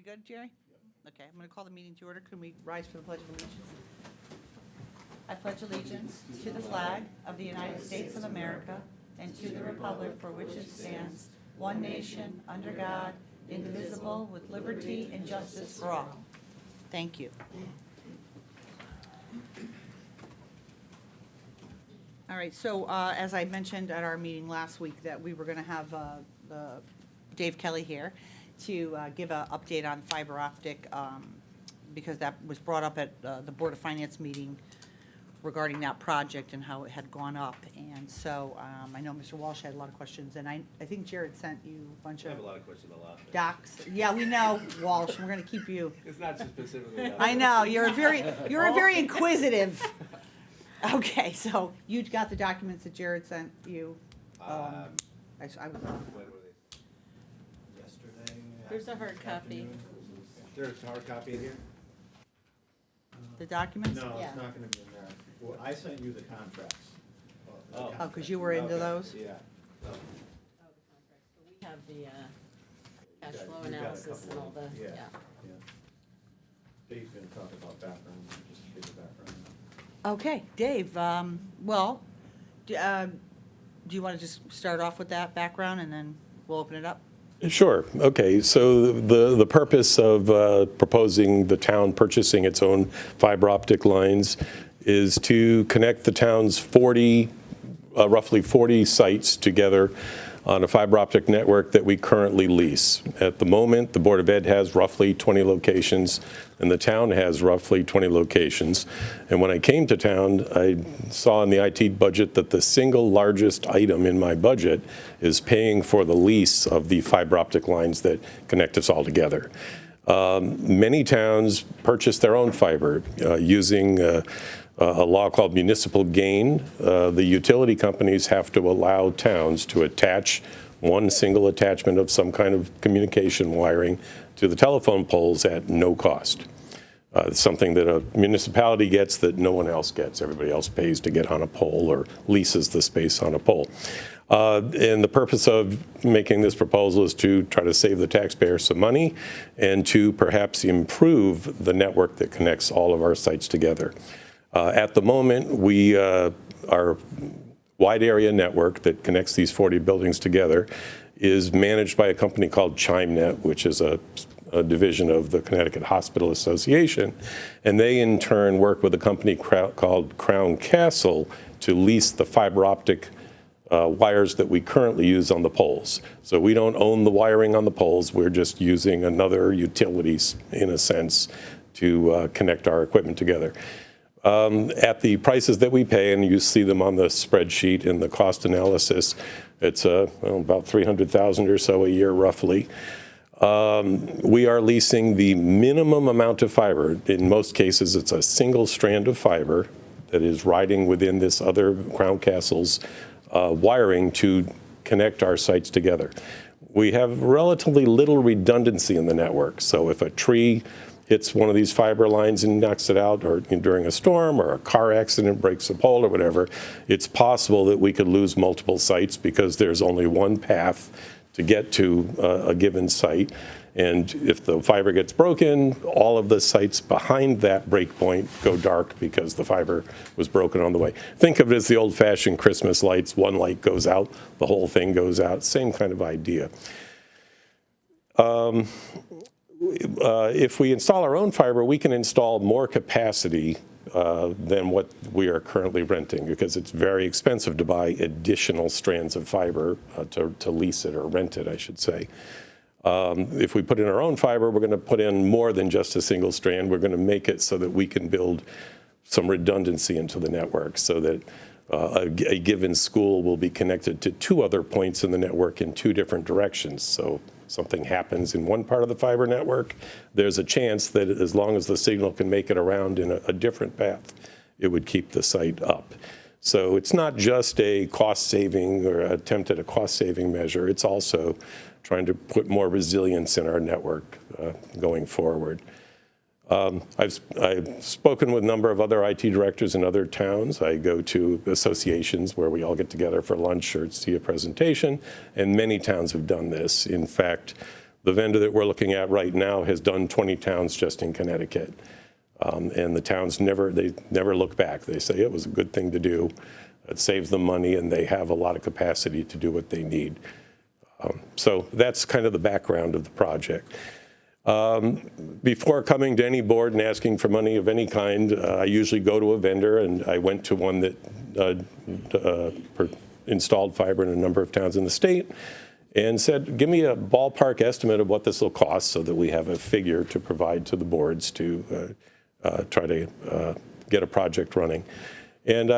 we good, Jerry? Okay, I'm going to call the meeting to order. Can we rise for the Pledge of Allegiance? I pledge allegiance to the flag of the United States of America and to the republic for which it stands, one nation, under God, indivisible, with liberty and justice for all. Thank you. All right, so as I mentioned at our meeting last week, that we were going to have Dave Kelly here to give an update on fiber optic, because that was brought up at the Board of Finance meeting regarding that project and how it had gone up. And so I know Mr. Walsh had a lot of questions, and I think Jared sent you a bunch of. I have a lot of questions about that. Docs. Yeah, we know, Walsh. We're going to keep you. It's not just specifically that. I know, you're very inquisitive. Okay, so you got the documents that Jared sent you. I was When were they? Yesterday. There's a hard copy. There's a hard copy in here? the documents? No, Yeah. it's not gonna be in there. Well, I sent you the contracts. Oh. Oh, because you were into Okay, those? Yeah. Oh, the contracts, but we have the cash got- flow you've got a analysis and couple all of- the, yeah. yeah. Dave's gonna talk about background, just give the background. Okay, Dave, well, do you want to just start off with that background and then we'll open it up? Sure. Okay. So the purpose of proposing the town purchasing its own fiber optic lines is to connect the town's roughly 40 sites together on a fiber optic network that we currently lease. At the moment, the Board of Ed has roughly 20 locations, and the town has roughly 20 locations. And when I came to town, I saw in the IT budget that the single largest item in my budget is paying for the lease of the fiber optic lines that connect us all together. Many towns purchase their own fiber using a law called municipal gain. The utility companies have to allow towns to attach one single attachment of some kind of communication wiring to the telephone poles at no cost. It's something that a municipality gets that no one else gets. Everybody else pays to get on a pole or leases the space on a pole. And the purpose of making this proposal is to try to save the taxpayer some money and to perhaps improve the network that connects all of our sites together. At the moment, our wide area network that connects these 40 buildings together is managed by a company called ChimeNet, which is a division of the Connecticut Hospital Association. And they, in turn, work with a company called Crown Castle to lease the fiber optic wires that we currently use on the poles. So we don't own the wiring on the poles. We're just using another utility, in a sense, to connect our equipment together. At the prices that we pay, and you see them on the spreadsheet in the cost analysis, it's about $300,000 or so a year, roughly. We are leasing the minimum amount of fiber. In most cases, it's a single strand of fiber that is riding within this other Crown Castle's wiring to connect our sites together. We have relatively little redundancy in the network. So if a tree hits one of these fiber lines and knocks it out, or during a storm, or a car accident breaks a pole or whatever, it's possible that we could lose multiple sites because there's only one path to get to a given site. And if the fiber gets broken, all of the sites behind that breakpoint go dark because the fiber was broken on the way. Think of it as the old-fashioned Christmas lights. One light goes out, the whole thing goes out. Same kind of idea. If we install our own fiber, we can install more capacity than what we are currently renting, because it's very expensive to buy additional strands of fiber to lease it or rent it, I should say. If we put in our own fiber, we're going to put in more than just a single strand. We're going to make it so that we can build some redundancy into the network, so that a given school will be connected to two other points in the network in two different directions. So something happens in one part of the fiber network, there's a chance that as long as the signal can make it around in a different path, it would keep the site up. So it's not just a cost-saving or attempt at a cost-saving measure. It's also trying to put more resilience in our network going forward. I've spoken with a number of other IT directors in other towns. I go to associations where we all get together for lunch or see a presentation, and many towns have done this. In fact, The vendor that we're looking at right now has done 20 towns just in Connecticut. And the towns never look back. They say it was a good thing to do. It saves them money, and they have a lot of capacity to do what they need. So that's kind of the background of the project. Before coming to any board and asking for money of any kind, I usually go to a vendor, and I went to one that installed fiber in a number of towns in the state and said, give me a ballpark estimate of what this will cost so that we have a figure to provide to the boards to try to get a project running. And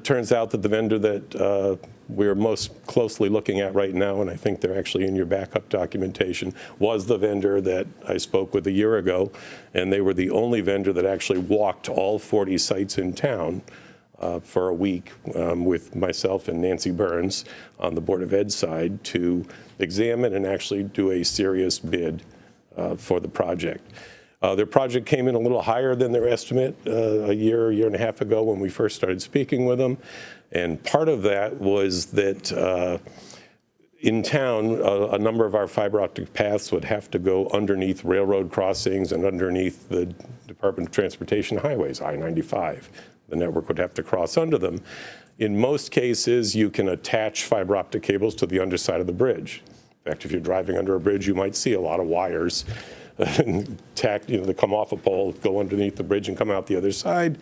turns out that the vendor that we're most closely looking at right now, and I think they're actually in your backup documentation, was the vendor that I spoke with a year ago. And they were the only vendor that actually walked all 40 sites in town for a week with myself and Nancy Burns on the Board of Ed side to examine and actually do a serious bid for the project. Their project came in a little higher than their estimate a year and a half ago when we first started speaking with them. And part of that was that in town, a number of our fiber optic paths would have to go underneath railroad crossings and underneath the Department of Transportation highways, I-95. The network would have to cross under them. In most cases, you can attach fiber optic cables to the underside of the bridge. In fact, if you're driving under a bridge, you might see a lot of wires they come off a pole, go underneath the bridge and come out the other side.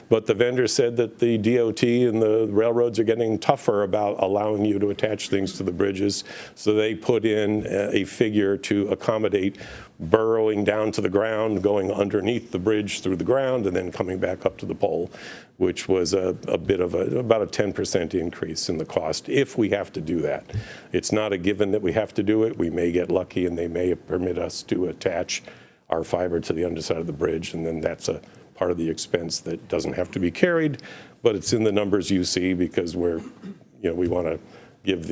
But the vendor said that the DOT and the railroads are getting tougher about allowing you to attach things to the bridges. So they put in a figure to accommodate burrowing down to the ground, going underneath the bridge through the ground, and then coming back up to the pole, which was about a 10% increase in the cost if we have to do that. It's not a given that we have to do it. We may get lucky and they may permit us to attach our fiber to the underside of the bridge, and then that's a part of the expense that doesn't have to be carried, but it's in the numbers you see because we want to give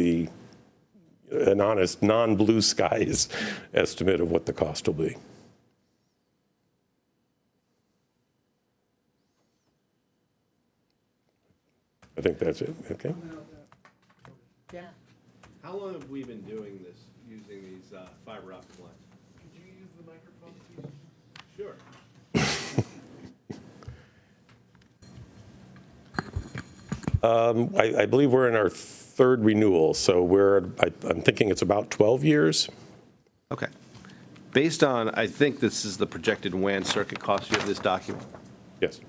an honest, non-blue skies estimate of what the cost will be. I think that's it. Okay. Yeah. How long have we been doing this, using these fiber optic lines? Could you use the microphone, please? Sure. I believe we're in our third renewal, so I'm thinking it's about 12 years. Okay. Based on, I think this is the projected WAN circuit cost, you have this document? Yes.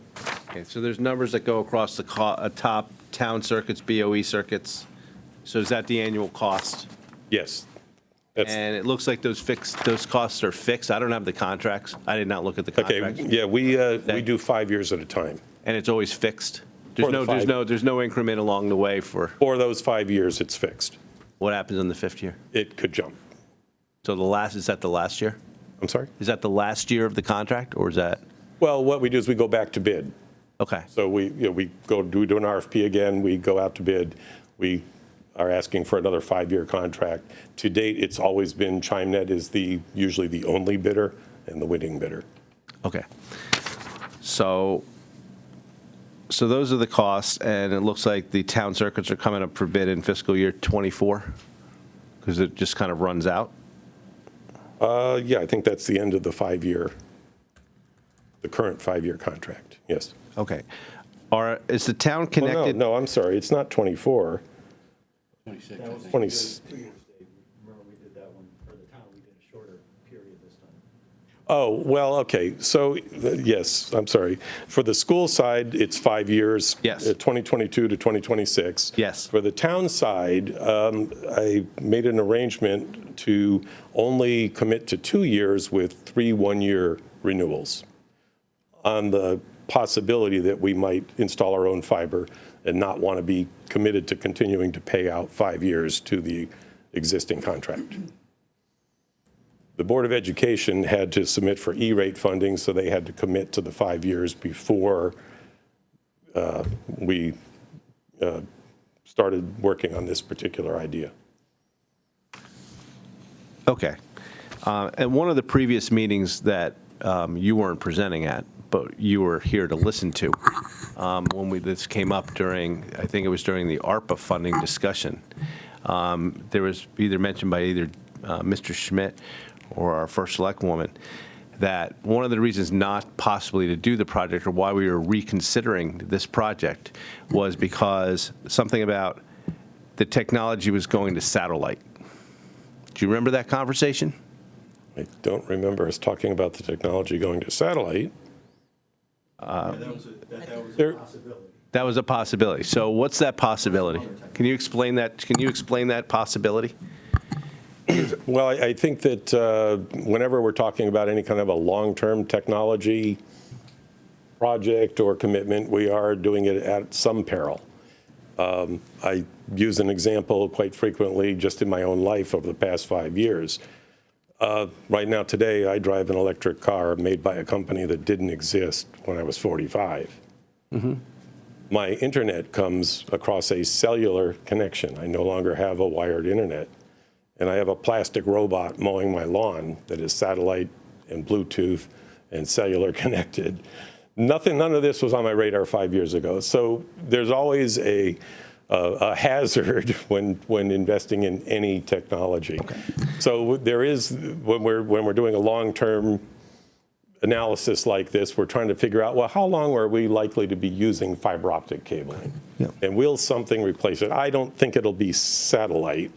Okay, so there's numbers that go across the top town circuits, BOE circuits. So is that the annual cost? Yes. And it looks like those costs are fixed. I don't have the contracts. I did not look at the Okay. contracts. Yeah, we do 5 years at a time. And it's always fixed? For the There's no increment along the way for For those 5 years, it's fixed. what happens in the fifth year? It could jump. So is that the last year? I'm sorry? Is that the last year of the contract, or is that? Well, what we do is we go back to bid. Okay. So we do an RFP again, we go out to bid, we are asking for another 5-year contract. To date, it's always been ChimeNet is usually the only bidder and the winning bidder. Okay. So those are the costs, and it looks like the town circuits are coming up for bid in fiscal year '24, because it just kind of runs out? Yeah, I think that's the end of the current 5-year contract, yes. Okay. Is the town Oh, connected? no, I'm sorry, it's not 24. 26. That was 20 2 years, Dave. Remember we did that one for the town, we did a shorter period this time. Oh, well, okay, so, yes, I'm sorry. For the school side, it's 5 years. Yes. 2022 to 2026. Yes. For the town side, I made an arrangement to only commit to 2 years with 3 one-year renewals on the possibility that we might install our own fiber and not want to be committed to continuing to pay out 5 years to the existing contract. The Board of Education had to submit for E-rate funding, so they had to commit to the 5 years before we started working on this particular idea. Okay. At one of the previous meetings that you weren't presenting at, but you were here to listen to, when this came up I think it was during the ARPA funding discussion, there was either mentioned by Mr. Schmidt or our first select woman, that one of the reasons not possibly to do the project or why we were reconsidering this project was because something about the technology was going to satellite. Do you remember that conversation? I don't remember us talking about the technology going to satellite. Yeah, that was a There- possibility. That was a possibility. So what's that possibility? Can you explain that? Can you explain that possibility? Well, I think that whenever we're talking about any kind of a long-term technology project or commitment, we are doing it at some peril. I use an example quite frequently just in my own life over the past 5 years. Right now, today, I drive an electric car made by a company that didn't exist when I was 45. My internet comes across a cellular connection. I no longer have a wired internet. And I have a plastic robot mowing my lawn that is satellite and Bluetooth and cellular connected. None of this was on my radar 5 years ago. So there's always a hazard when investing in any technology. Okay. So there is, when we're doing a long-term analysis like this, we're trying to figure out, well, how long are we likely to be using fiber optic cabling? Yeah. And will something replace it? I don't think it'll be satellite.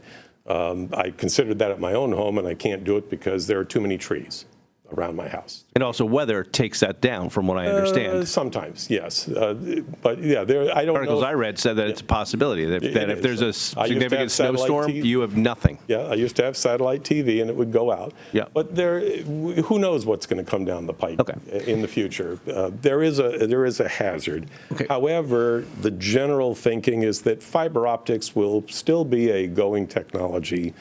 I considered that at my own home, and I can't do it because there are too many trees around my house. And also weather takes that down, from what I understand. Sometimes, yes. But yeah, I don't Articles know. I read said that it's a possibility, that if is. there's a I used to have significant satellite snowstorm, TV. you have nothing. Yeah, I used to have satellite TV, and it would go out. Yeah. But who knows what's going to come down the pike Okay. in the future? There is a hazard. Okay. However, the general thinking is that fiber optics will still be a going technology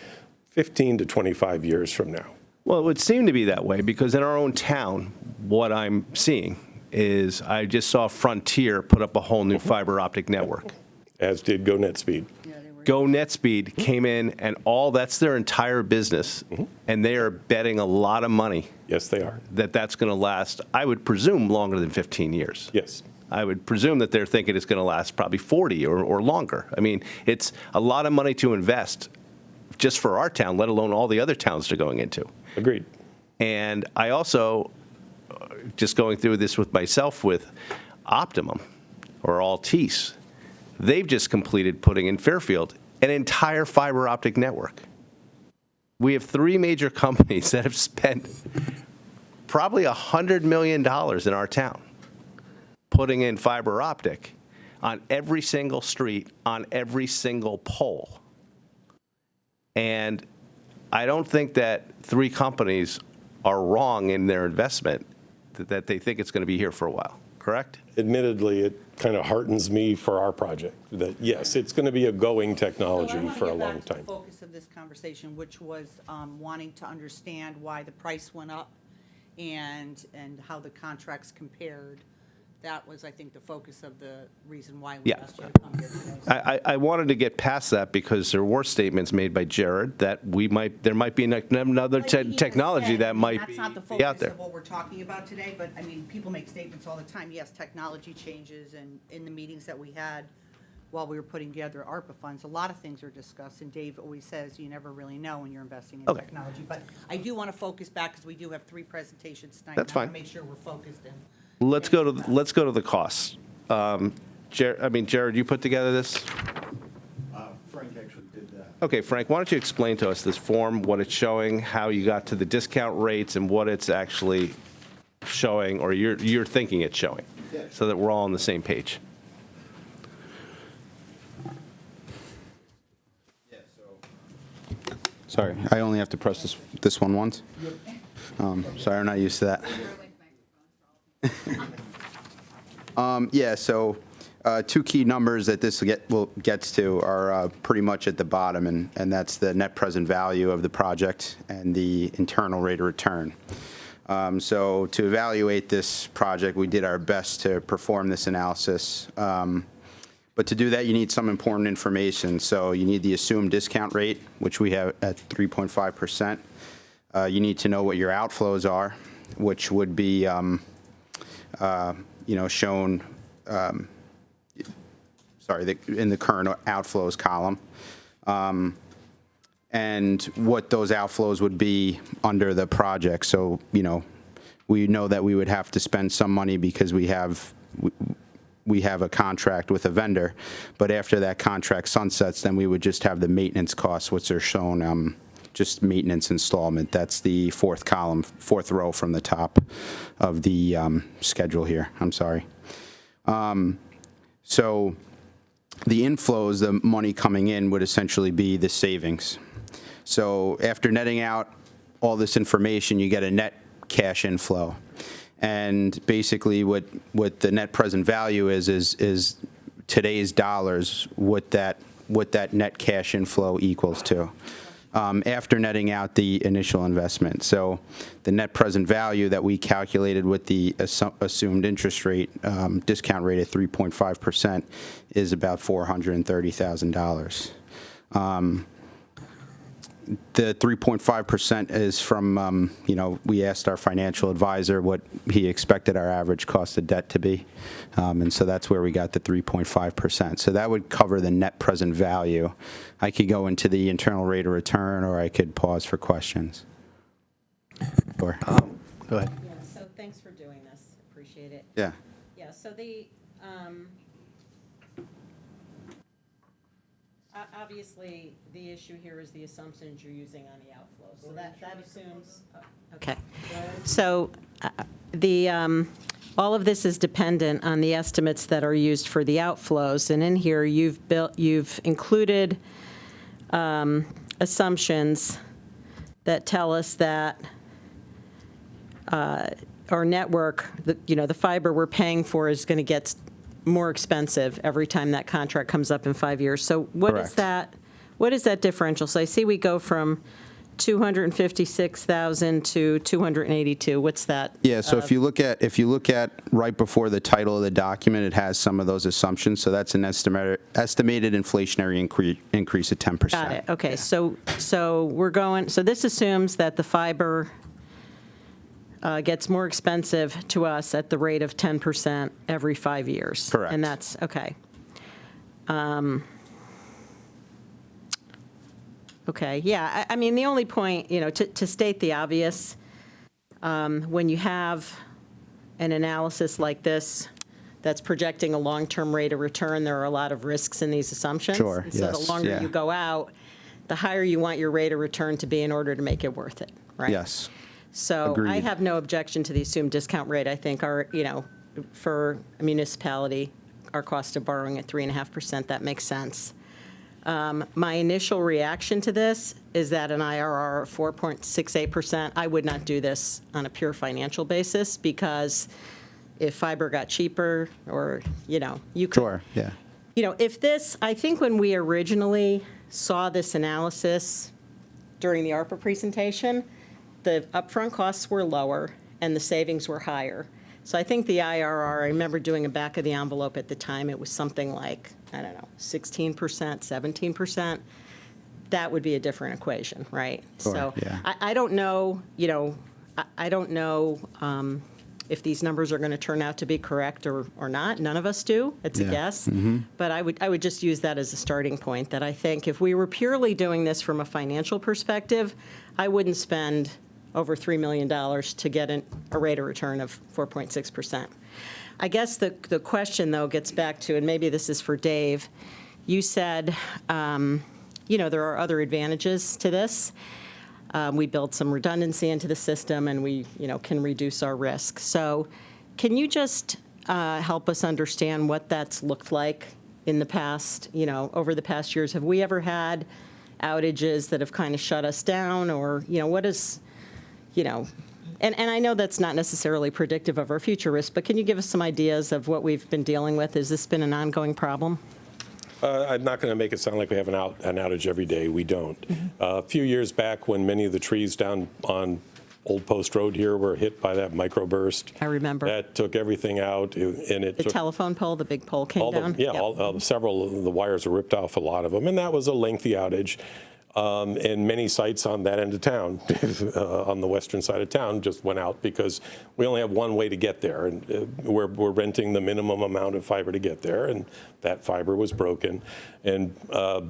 15 to 25 years from now. Well, it would seem to be that way because in our own town, what I'm seeing is I just saw Frontier put up a whole new fiber optic network. As did GoNetspeed. Go NetSpeed came in, and that's their entire business, and they are betting a lot of money Yes, they are. that that's going to last, I would presume, longer than 15 years. Yes. I would presume that they're thinking it's going to last probably 40 or longer. I mean, it's a lot of money to invest just for our town, let alone all the other towns they're going into. Agreed. And I also, just going through this with myself with Optimum or Altice, they've just completed putting in Fairfield an entire fiber optic network. We have 3 major companies that have spent probably $100 million in our town putting in fiber optic on every single street, on every single pole. And I don't think that 3 companies are wrong in their investment, that they think it's going to be here for a while, correct? Admittedly, it kind of heartens me for our project that, yes, it's going to be a going technology for a long So I want to get back to time. the focus of this conversation, which was wanting to understand why the price went up and how the contracts compared. That was, I think, the focus of the reason why we Yeah. asked you to come here today. I wanted to get past that because there were statements made by Jared that there might be another Like he even technology said, that I mean, might That's not the be out focus there. of what we're talking about today, but, I mean, people make statements all the time. Yes, technology changes, and in the meetings that we had while we were putting together ARPA funds, a lot of things are discussed, and Dave always says you never really know when you're investing in Okay. technology. But I do want to focus back, because we do have 3 presentations tonight. That's and I wanna fine. make sure we're focused in. Let's go to the costs. Jared, you put together this? Frank actually did that. Okay, Frank, why don't you explain to us this form, what it's showing, how you got to the discount rates, and what it's actually showing, or you're thinking it's showing, Yeah. so that we're all on the same page. Yeah, so. Sorry, I only have to press this one once. Sorry, I'm not used to that. Yeah, so 2 key numbers that this gets to are pretty much at the bottom, and that's the net present value of the project and the internal rate of return. So to evaluate this project, we did our best to perform this analysis. But to do that, you need some important information. So you need the assumed discount rate, which we have at 3.5%. You need to know what your outflows are, which would be shown, in the current outflows column. and what those outflows would be under the project. So, we know that we would have to spend some money because we have a contract with a vendor, but after that contract sunsets, then we would just have the maintenance costs, which are shown, just maintenance installment. That's the fourth column, fourth row from the top of the schedule here. I'm sorry. So the inflows, the money coming in, would essentially be the savings. So after netting out all this information, you get a net cash inflow. And basically what the net present value is today's dollars, what that net cash inflow equals to, after netting out the initial investment. So the net present value that we calculated with the assumed interest rate, discount rate at 3.5%, is about $430,000. The 3.5% is from, we asked our financial advisor what he expected our average cost of debt to be. And so that's where we got the 3.5%. So that would cover the net present value. I could go into the internal rate of return, or I could pause for questions. Sure. Go ahead. Yeah, so thanks for doing this. Appreciate it. Yeah. Yeah, so obviously, the issue here is the assumptions you're using on the outflow. So that assumes, okay. So all of this is dependent on the estimates that are used for the outflows. And in here, you've included assumptions that tell us that our network, the fiber we're paying for is going to get more expensive every time that contract comes up in 5 years. So what is that? What is that differential? So I see we go from 256,000 to 282. What's that? Yeah. So if you look at right before the title of the document, it has some of those assumptions. So that's an estimated inflationary increase of 10%. Got it. Okay. Yeah. So we're going. So this assumes that the fiber gets more expensive to us at the rate of 10% every 5 years. Correct. And that's okay. Okay, yeah, I mean, the only point, to state the obvious, when you have an analysis like this that's projecting a long-term rate of return, there are a lot of risks in these assumptions. Sure, and so the longer you go out, the higher you want your rate of return to be in order to make it worth it, right? Yes. So Agreed. I have no objection to the assumed discount rate. I think for a municipality, our cost of borrowing at 3.5%, that makes sense. My initial reaction to this is that an IRR of 4.68%, I would not do this on a pure financial basis, because if fiber got cheaper, or, you could. Sure, yeah. If this, I think when we originally saw this analysis during the ARPA presentation, the upfront costs were lower and the savings were higher. So I think the IRR, I remember doing a back of the envelope at the time, it was something like, 16%, 17%. That would be a different equation, right? Sure, So yeah. I don't know, I don't know if these numbers are going to turn out to be correct or not. None of us do. It's a Yeah. guess. Mm-hmm. But I would just use that as a starting point, that I think if we were purely doing this from a financial perspective, I wouldn't spend over $3 million to get a rate of return of 4.6%. I guess the question, though, gets back to, and maybe this is for Dave, you said, there are other advantages to this. We build some redundancy into the system, and we, can reduce our risk. So can you just help us understand what that's looked like in the past, over the past years? Have we ever had outages that have kind of shut us down, or, what is, and I know that's not necessarily predictive of our future risk, but can you give us some ideas of what we've been dealing with? Has this been an ongoing problem? I'm not going to make it sound like we have an outage every day. We don't. A few years back, when many of the trees down on Old Post Road here were hit by that microburst. I remember. That took everything out, and it The took telephone pole, the big pole came down? Yep. Several of the wires were ripped off, a lot of them, and that was a lengthy outage. And many sites on that end of town, on the western side of town, just went out because we only have one way to get there, and we're renting the minimum amount of fiber to get there, and that fiber was broken. And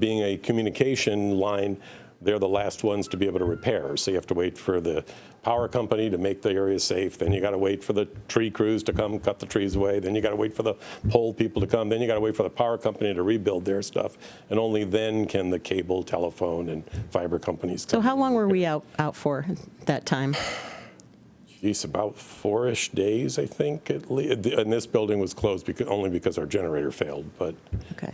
being a communication line, they're the last ones to be able to repair. So you have to wait for the power company to make the area safe. Then you got to wait for the tree crews to come cut the trees away. Then you got to wait for the pole people to come. Then you got to wait for the power company to rebuild their stuff. And only then can the cable, telephone, and fiber companies come. So how in long and were repair. we out for that time? Geez, about 4-ish days, I think. And this building was closed only because our generator failed. But Okay.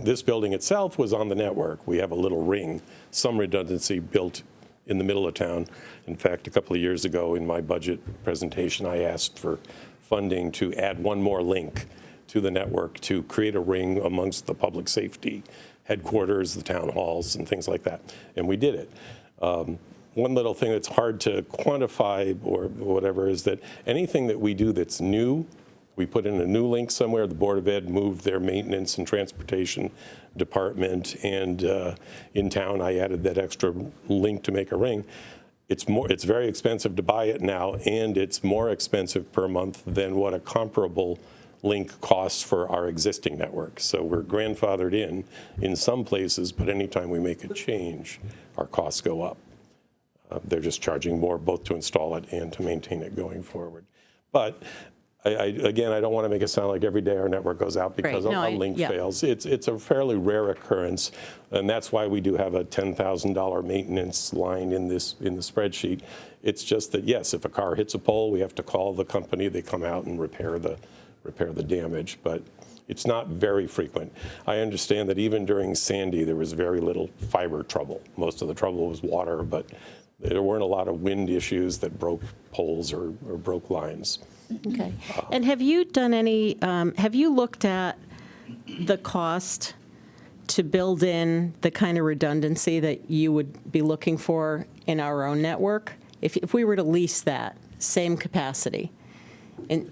this building itself was on the network. We have a little ring, some redundancy built in the middle of town. In fact, a couple of years ago in my budget presentation, I asked for funding to add one more link to the network to create a ring amongst the public safety headquarters, the town halls, and things like that. And we did it. One little thing that's hard to quantify or whatever is that anything that we do that's new, we put in a new link somewhere. The Board of Ed moved their maintenance and transportation department, and in town I added that extra link to make a ring. It's very expensive to buy it now, and it's more expensive per month than what a comparable link costs for our existing network. So we're grandfathered in some places, but anytime we make a change, our costs go up. They're just charging more both to install it and to maintain it going forward. But again, I don't want to make it sound like every day our network goes out because Right. No, a link yeah. fails. It's a fairly rare occurrence, and that's why we do have a $10,000 maintenance line in the spreadsheet. It's just that, yes, if a car hits a pole, we have to call the company. They come out and repair the damage, but it's not very frequent. I understand that even during Sandy, there was very little fiber trouble. Most of the trouble was water, but there weren't a lot of wind issues that broke poles or broke lines. Okay. And have you done any, have you looked at the cost to build in the kind of redundancy that you would be looking for in our own network? If we were to lease that same capacity,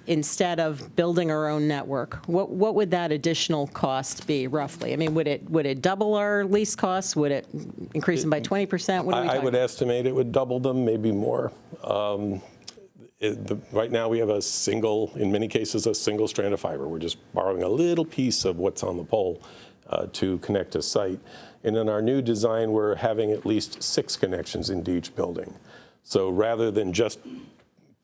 instead of building our own network, what would that additional cost be roughly? I mean, would it double our lease costs? Would it increase them by 20%? What are we I talking would about? estimate it would double them, maybe more. Right now we have in many cases, a single strand of fiber. We're just borrowing a little piece of what's on the pole to connect a site. And in our new design, we're having at least 6 connections into each building. So rather than just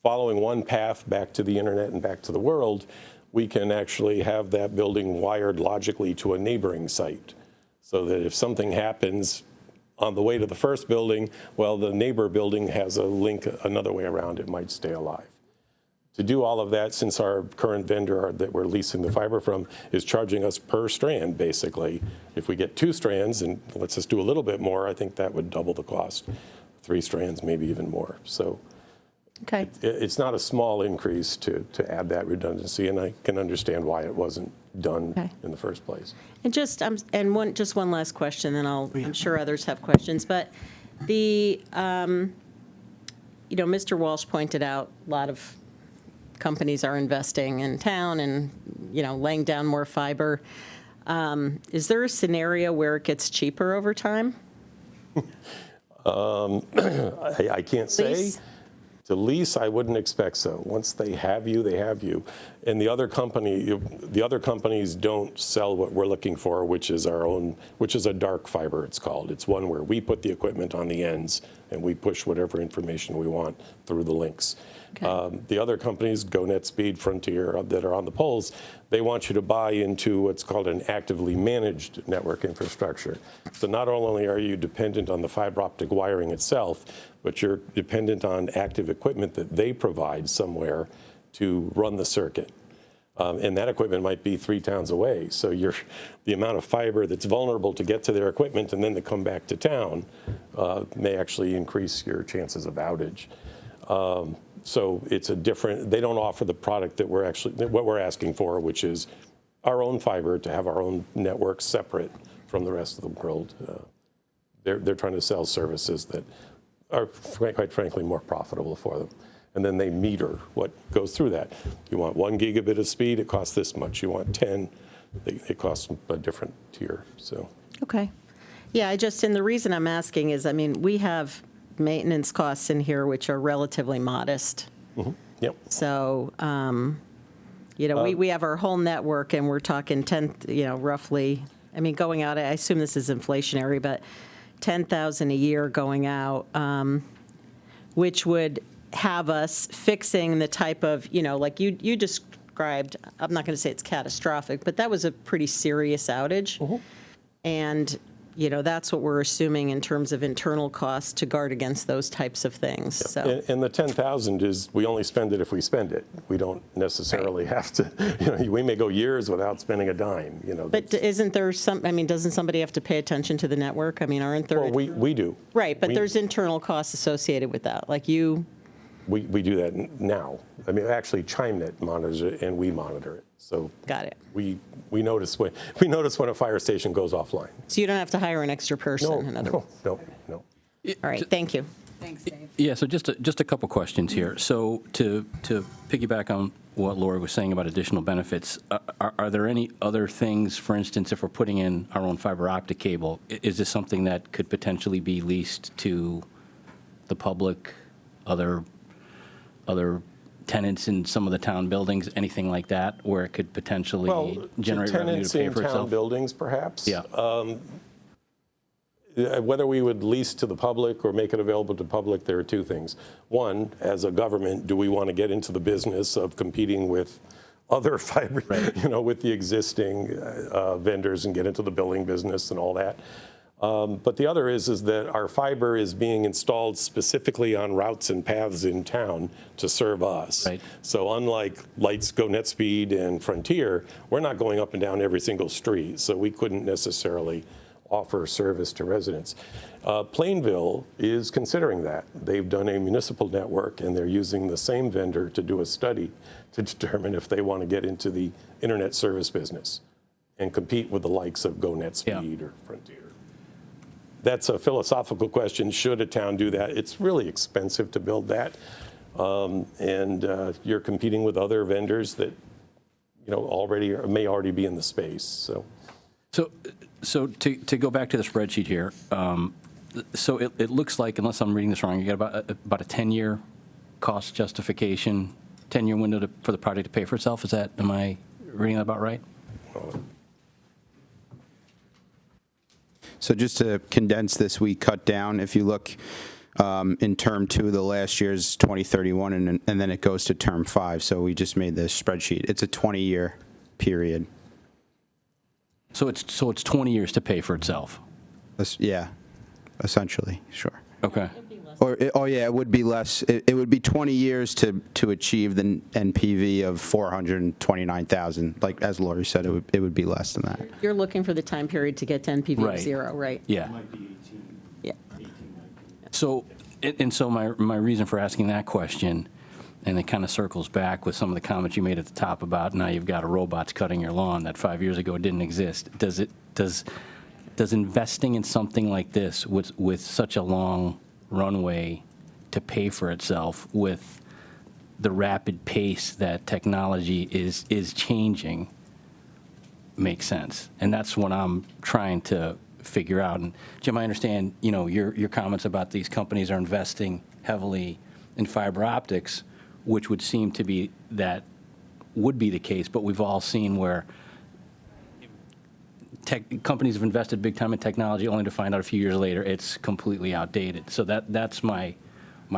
following one path back to the internet and back to the world, we can actually have that building wired logically to a neighboring site. So that if something happens on the way to the first building, well, the neighbor building has a link another way around, it might stay alive. To do all of that, since our current vendor that we're leasing the fiber from is charging us per strand, basically, if we get 2 strands and let's just do a little bit more, I think that would double the cost. 3 strands, maybe even more. So Okay. it's not a small increase to add that redundancy, and I can understand why it wasn't done Okay. in the first place. And just one last question, then I'm sure others have questions. But Mr. Walsh pointed out a lot of companies are investing in town and, laying down more fiber. Is there a scenario where it gets cheaper over time? I can't say. Lease? To lease, I wouldn't expect so. Once they have you, they have you. And the other companies don't sell what we're looking for, which is a dark fiber, it's called. It's one where we put the equipment on the ends and we push whatever information we want through the links. Okay. The other companies, GoNet, Speed, Frontier, that are on the poles, they want you to buy into what's called an actively managed network infrastructure. So not only are you dependent on the fiber optic wiring itself, but you're dependent on active equipment that they provide somewhere to run the circuit. And that equipment might be 3 towns away. So the amount of fiber that's vulnerable to get to their equipment and then to come back to town may actually increase your chances of outage. So it's they don't offer the product that what we're asking for, which is our own fiber to have our own network separate from the rest of the world. They're trying to sell services that are quite frankly more profitable for them. And then they meter what goes through that. You want 1 gigabit of speed, it costs this much. You want 10, it costs a different tier. So. Okay. Yeah, and the reason I'm asking is, we have maintenance costs in here which are relatively modest. Mm-hmm. Yep. So, we have our whole network and we're talking roughly, going out, I assume this is inflationary, but, $10,000 a year going out, which would have us fixing the type of, like you described, I'm not going to say it's catastrophic, but that was a pretty serious outage. And, that's what we're assuming in terms of internal costs to guard against those types of things, so. And the 10,000 is, we only spend it if we spend it. We don't necessarily have to, we may go years without spending a dime, But isn't there doesn't somebody have to pay attention to the network? Aren't there? Well, we do. Right, but we- there's internal costs associated with that, like you. We do that now. Actually, ChimeNet monitors it, and we monitor it. So Got it. we notice when a fire station goes offline. So you don't have to hire an extra person, in other words. No. All right, thank you. Thanks, Dave. Yeah, so just a couple questions here. So to piggyback on what Lori was saying about additional benefits, are there any other things, for instance, if we're putting in our own fiber optic cable, is this something that could potentially be leased to the public, other tenants in some of the town buildings, anything like that, where it could potentially Well, generate revenue tenants to pay in for town itself? buildings, perhaps. Yeah. Whether we would lease to the public or make it available to the public, there are two things. One, as a government, do we want to get into the business of competing with other fiber, with the existing vendors and get into the billing business and all that? But the other is that our fiber is being installed specifically on routes and paths in town to serve us. Right. So unlike Lights, Go NetSpeed, and Frontier, we're not going up and down every single street, so we couldn't necessarily offer service to residents. Plainville is considering that. They've done a municipal network, and they're using the same vendor to do a study to determine if they want to get into the internet service business and compete with the likes of Go NetSpeed or Frontier. That's a philosophical question. Should a town do that? It's really expensive to build that. And you're competing with other vendors that, already or may already be in the space. So to go back to the spreadsheet here, so it looks like, unless I'm reading this wrong, you got about a 10-year cost justification, 10-year window for the project to pay for itself. Am I reading that about right? So just to condense this, we cut down, if you look in term 2, the last year's 2031, and then it goes to term 5. So we just made this spreadsheet. It's a 20-year period. So it's 20 years to pay for itself. Yeah, essentially, sure. Okay. It would be less. It would be 20 years to achieve the NPV of 429,000. Like as Lori said, it would be less than that. You're looking for the time period to get to NPV of Right. 0, right? Yeah. It might be 18. Yeah. 18 might be. So my reason for asking that question, and it kind of circles back with some of the comments you made at the top about now you've got robots cutting your lawn that 5 years ago didn't exist. Does investing in something like this with such a long runway to pay for itself with the rapid pace that technology is changing make sense? And that's what I'm trying to figure out. And Jim, I understand, your comments about these companies are investing heavily in fiber optics, which would seem to be that would be the case, but we've all seen where companies have invested big time in technology only to find out a few years later it's completely outdated. So that's my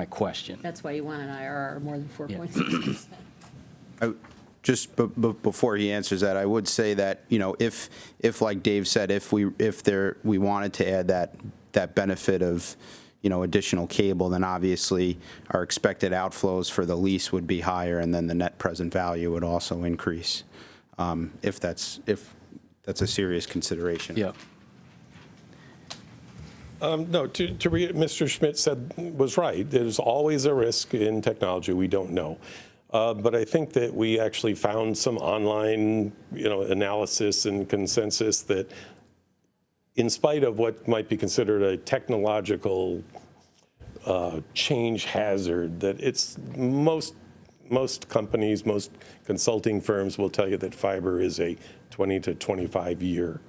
question. That's why you want an IRR more than 4.6%. Just before he answers that, I would say that if like Dave said, if we wanted to add that benefit of additional cable, then obviously our expected outflows for the lease would be higher, and then the net present value would also increase. If that's a serious consideration. Yeah. No, Mr. Schmidt was right. There's always a risk in technology we don't know. But I think that we actually found some online, analysis and consensus that in spite of what might be considered a technological change hazard, that it's most companies, most consulting firms will tell you that fiber is a 20 to 25 year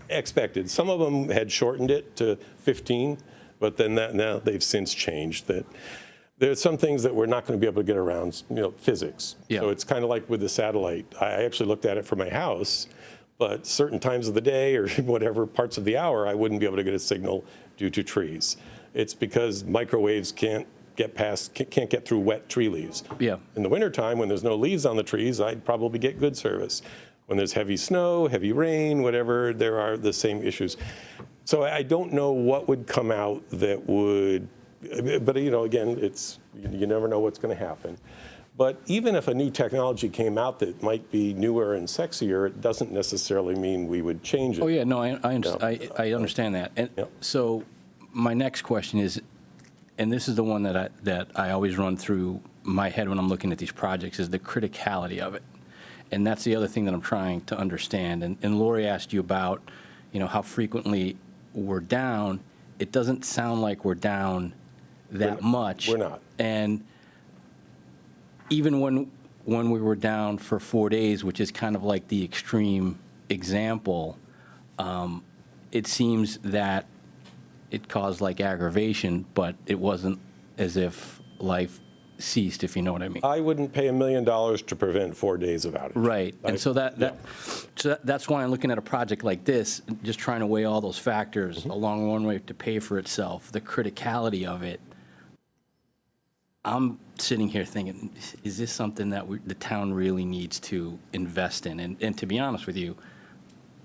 expected. Some of them had shortened it to 15, but then now they've since changed that. There's some things that we're not going to be able to get around, physics. Yeah. So it's kind of like with the satellite. I actually looked at it for my house, but certain times of the day or whatever parts of the hour, I wouldn't be able to get a signal due to trees. It's because microwaves can't get through wet tree leaves. Yeah. In the wintertime, when there's no leaves on the trees, I'd probably get good service. When there's heavy snow, heavy rain, whatever, there are the same issues. So I don't know what would come out that would, but again, you never know what's going to happen. But even if a new technology came out that might be newer and sexier, it doesn't necessarily mean we would change it. Oh, yeah, no, I understand that. And Yeah. so my next question is, and this is the one that I always run through my head when I'm looking at these projects, is the criticality of it. And that's the other thing that I'm trying to understand. And Lori asked you about, how frequently we're down. It doesn't sound like we're down that much. We're not. And even when we were down for 4 days, which is kind of like the extreme example, it seems that it caused like aggravation, but it wasn't as if life ceased, if you know what I mean. I wouldn't pay $1 million to prevent 4 days of outage. Right, and so that's why I'm looking at a project like this, just trying to weigh all those factors along one way to pay for itself, the criticality of it. I'm sitting here thinking, is this something that the town really needs to invest in? And to be honest with you,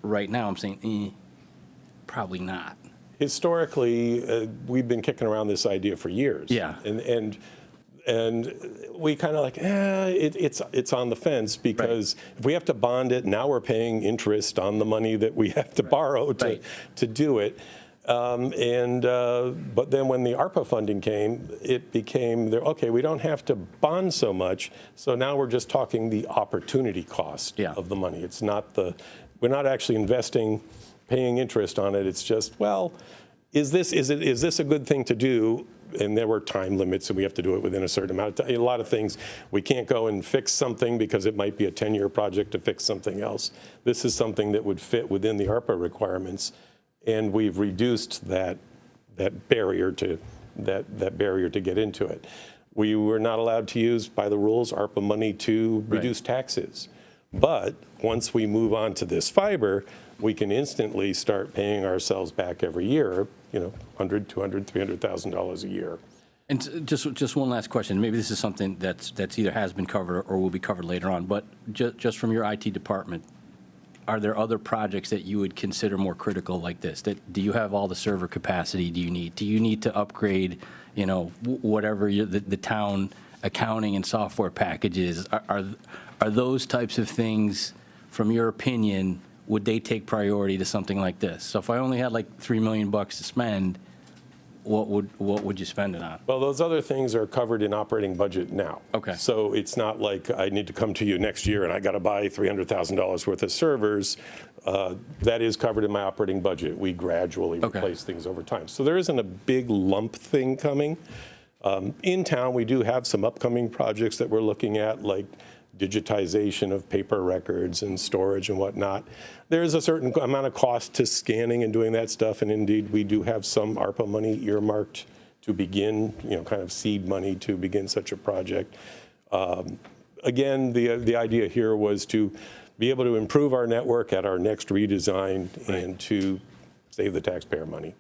right now I'm saying, probably not. Historically, we've been kicking around this idea for years. Yeah. And we kind of like, it's on the fence because if we have to bond it, now we're paying interest on the money that we have to borrow to do it. But then when the ARPA funding came, it became, okay, we don't have to bond so much. So now we're just talking the opportunity cost of the money. It's not we're not actually investing, paying interest on it. It's just, well, is this a good thing to do? And there were time limits, and we have to do it within a certain amount of time. A lot of things, we can't go and fix something because it might be a 10-year project to fix something else. This is something that would fit within the ARPA requirements, and we've reduced that barrier to get into it. We were not allowed to use, by the rules, ARPA money to reduce taxes. But once we move on to this fiber, we can instantly start paying ourselves back every year, $100,000, $200,000, $300,000 a year. And just one last question. Maybe this is something that's either has been covered or will be covered later on. But just from your IT department, are there other projects that you would consider more critical like this? Do you have all the server capacity? Do you need to upgrade? Whatever the town accounting and software packages. Are those types of things, from your opinion, would they take priority to something like this? So if I only had like $3 million to spend, what would you spend it on? Well, those other things are covered in operating budget now. Okay. So it's not like I need to come to you next year and I got to buy $300,000 worth of servers. That is covered in my operating budget. We gradually replace things over time. So there isn't a big lump thing coming. In town, we do have some upcoming projects that we're looking at, like digitization of paper records and storage and whatnot. There's a certain amount of cost to scanning and doing that stuff, and indeed we do have some ARPA money earmarked to begin, kind of seed money to begin such a project. Again, the idea here was to be able to improve our network at our next redesign and to save the taxpayer money,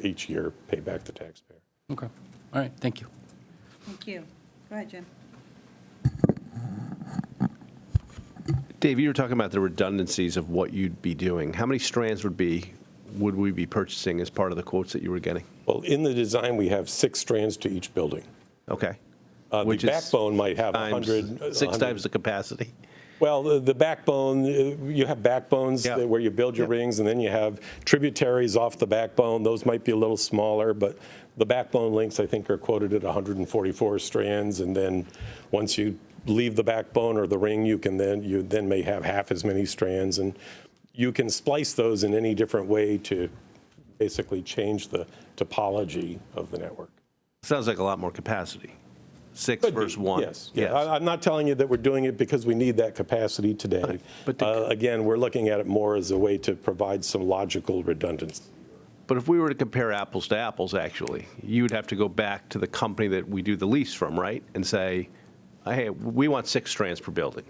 each year pay back the taxpayer. Okay. All right. Thank you. Thank you. Go ahead, Jim. Dave, you were talking about the redundancies of what you'd be doing. How many strands would we be purchasing as part of the quotes that you were getting? Well, in the design, we have 6 strands to each building. Okay. The backbone might have 100. 6 times the capacity. Well, the backbone, you have backbones where you build your rings, and then you have tributaries off the backbone. Those might be a little smaller, but the backbone links, I think, are quoted at 144 strands. And then once you leave the backbone or the ring, you then may have half as many strands. And you can splice those in any different way to basically change the topology of the network. Sounds like a lot more capacity. 6 Could be, versus 1. Yes. I'm not telling you that we're doing it because we need that capacity today. But again, we're looking at it more as a way to provide some logical redundancy. But if we were to compare apples to apples, actually, you would have to go back to the company that we do the lease from, right? And say, hey, we want 6 strands per building.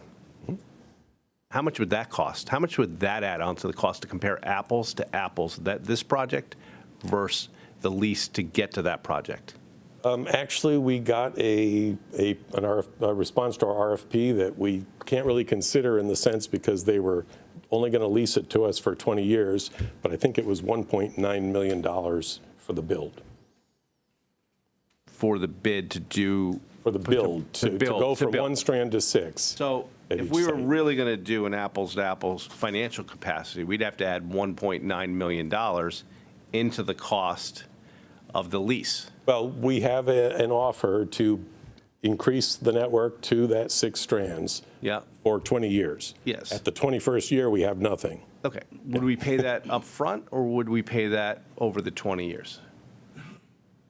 How much would that cost? How much would that add on to the cost to compare apples to apples, this project versus the lease to get to that project? Actually, we got a response to our RFP that we can't really consider in the sense because they were only going to lease it to us for 20 years, but I think it was $1.9 million for the build. For the bid to do? For the build, to go from one strand to 6. So at if each we were site. really going to do an apples-to-apples financial capacity, we'd have to add $1.9 million into the cost of the lease. Well, we have an offer to increase the network to that 6 strands Yeah. for 20 years. Yes. At the 21st year, we have nothing. Okay. Would we pay that up front, or would we pay that over the 20 years?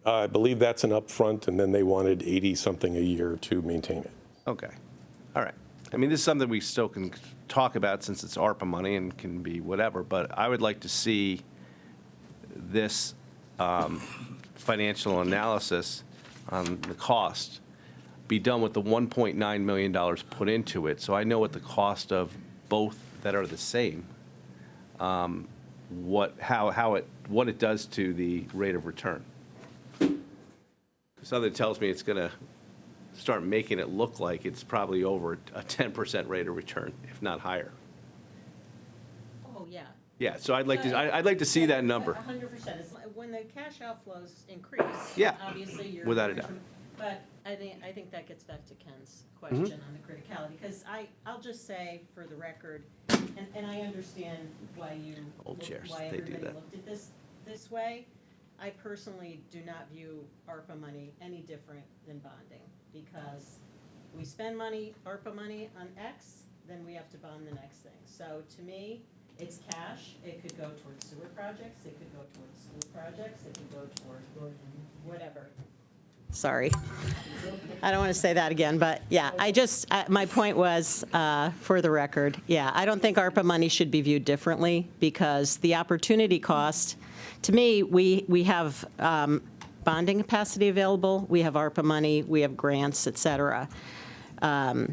I believe that's an upfront, and then they wanted 80-something a year to maintain it. Okay. All right. I mean, this is something we still can talk about since it's ARPA money and can be whatever, but I would like to see this financial analysis on the cost be done with the $1.9 million put into it, so I know what the cost of both that are the same, what it does to the rate of return. Something tells me it's going to start making it look like it's probably over a 10% rate of return, if not higher. Oh, yeah. Yeah, so I'd like to see that number. 100%. When the cash outflows increase, Yeah, obviously you're. without a doubt. But I think that gets back to Ken's question on the criticality, because I'll just say for the record, and I understand why Old chairs, why they do everybody that. looked at this way. I personally do not view ARPA money any different than bonding, because we spend money, ARPA money on X, then we have to bond the next thing. So to me, it's cash. It could go towards sewer projects, it could go towards school projects, it could go toward whatever. Sorry. I don't want to say that again, but yeah, my point was, for the record, yeah, I don't think ARPA money should be viewed differently, because the opportunity cost, to me, we have bonding capacity available, we have ARPA money, we have grants, et cetera. The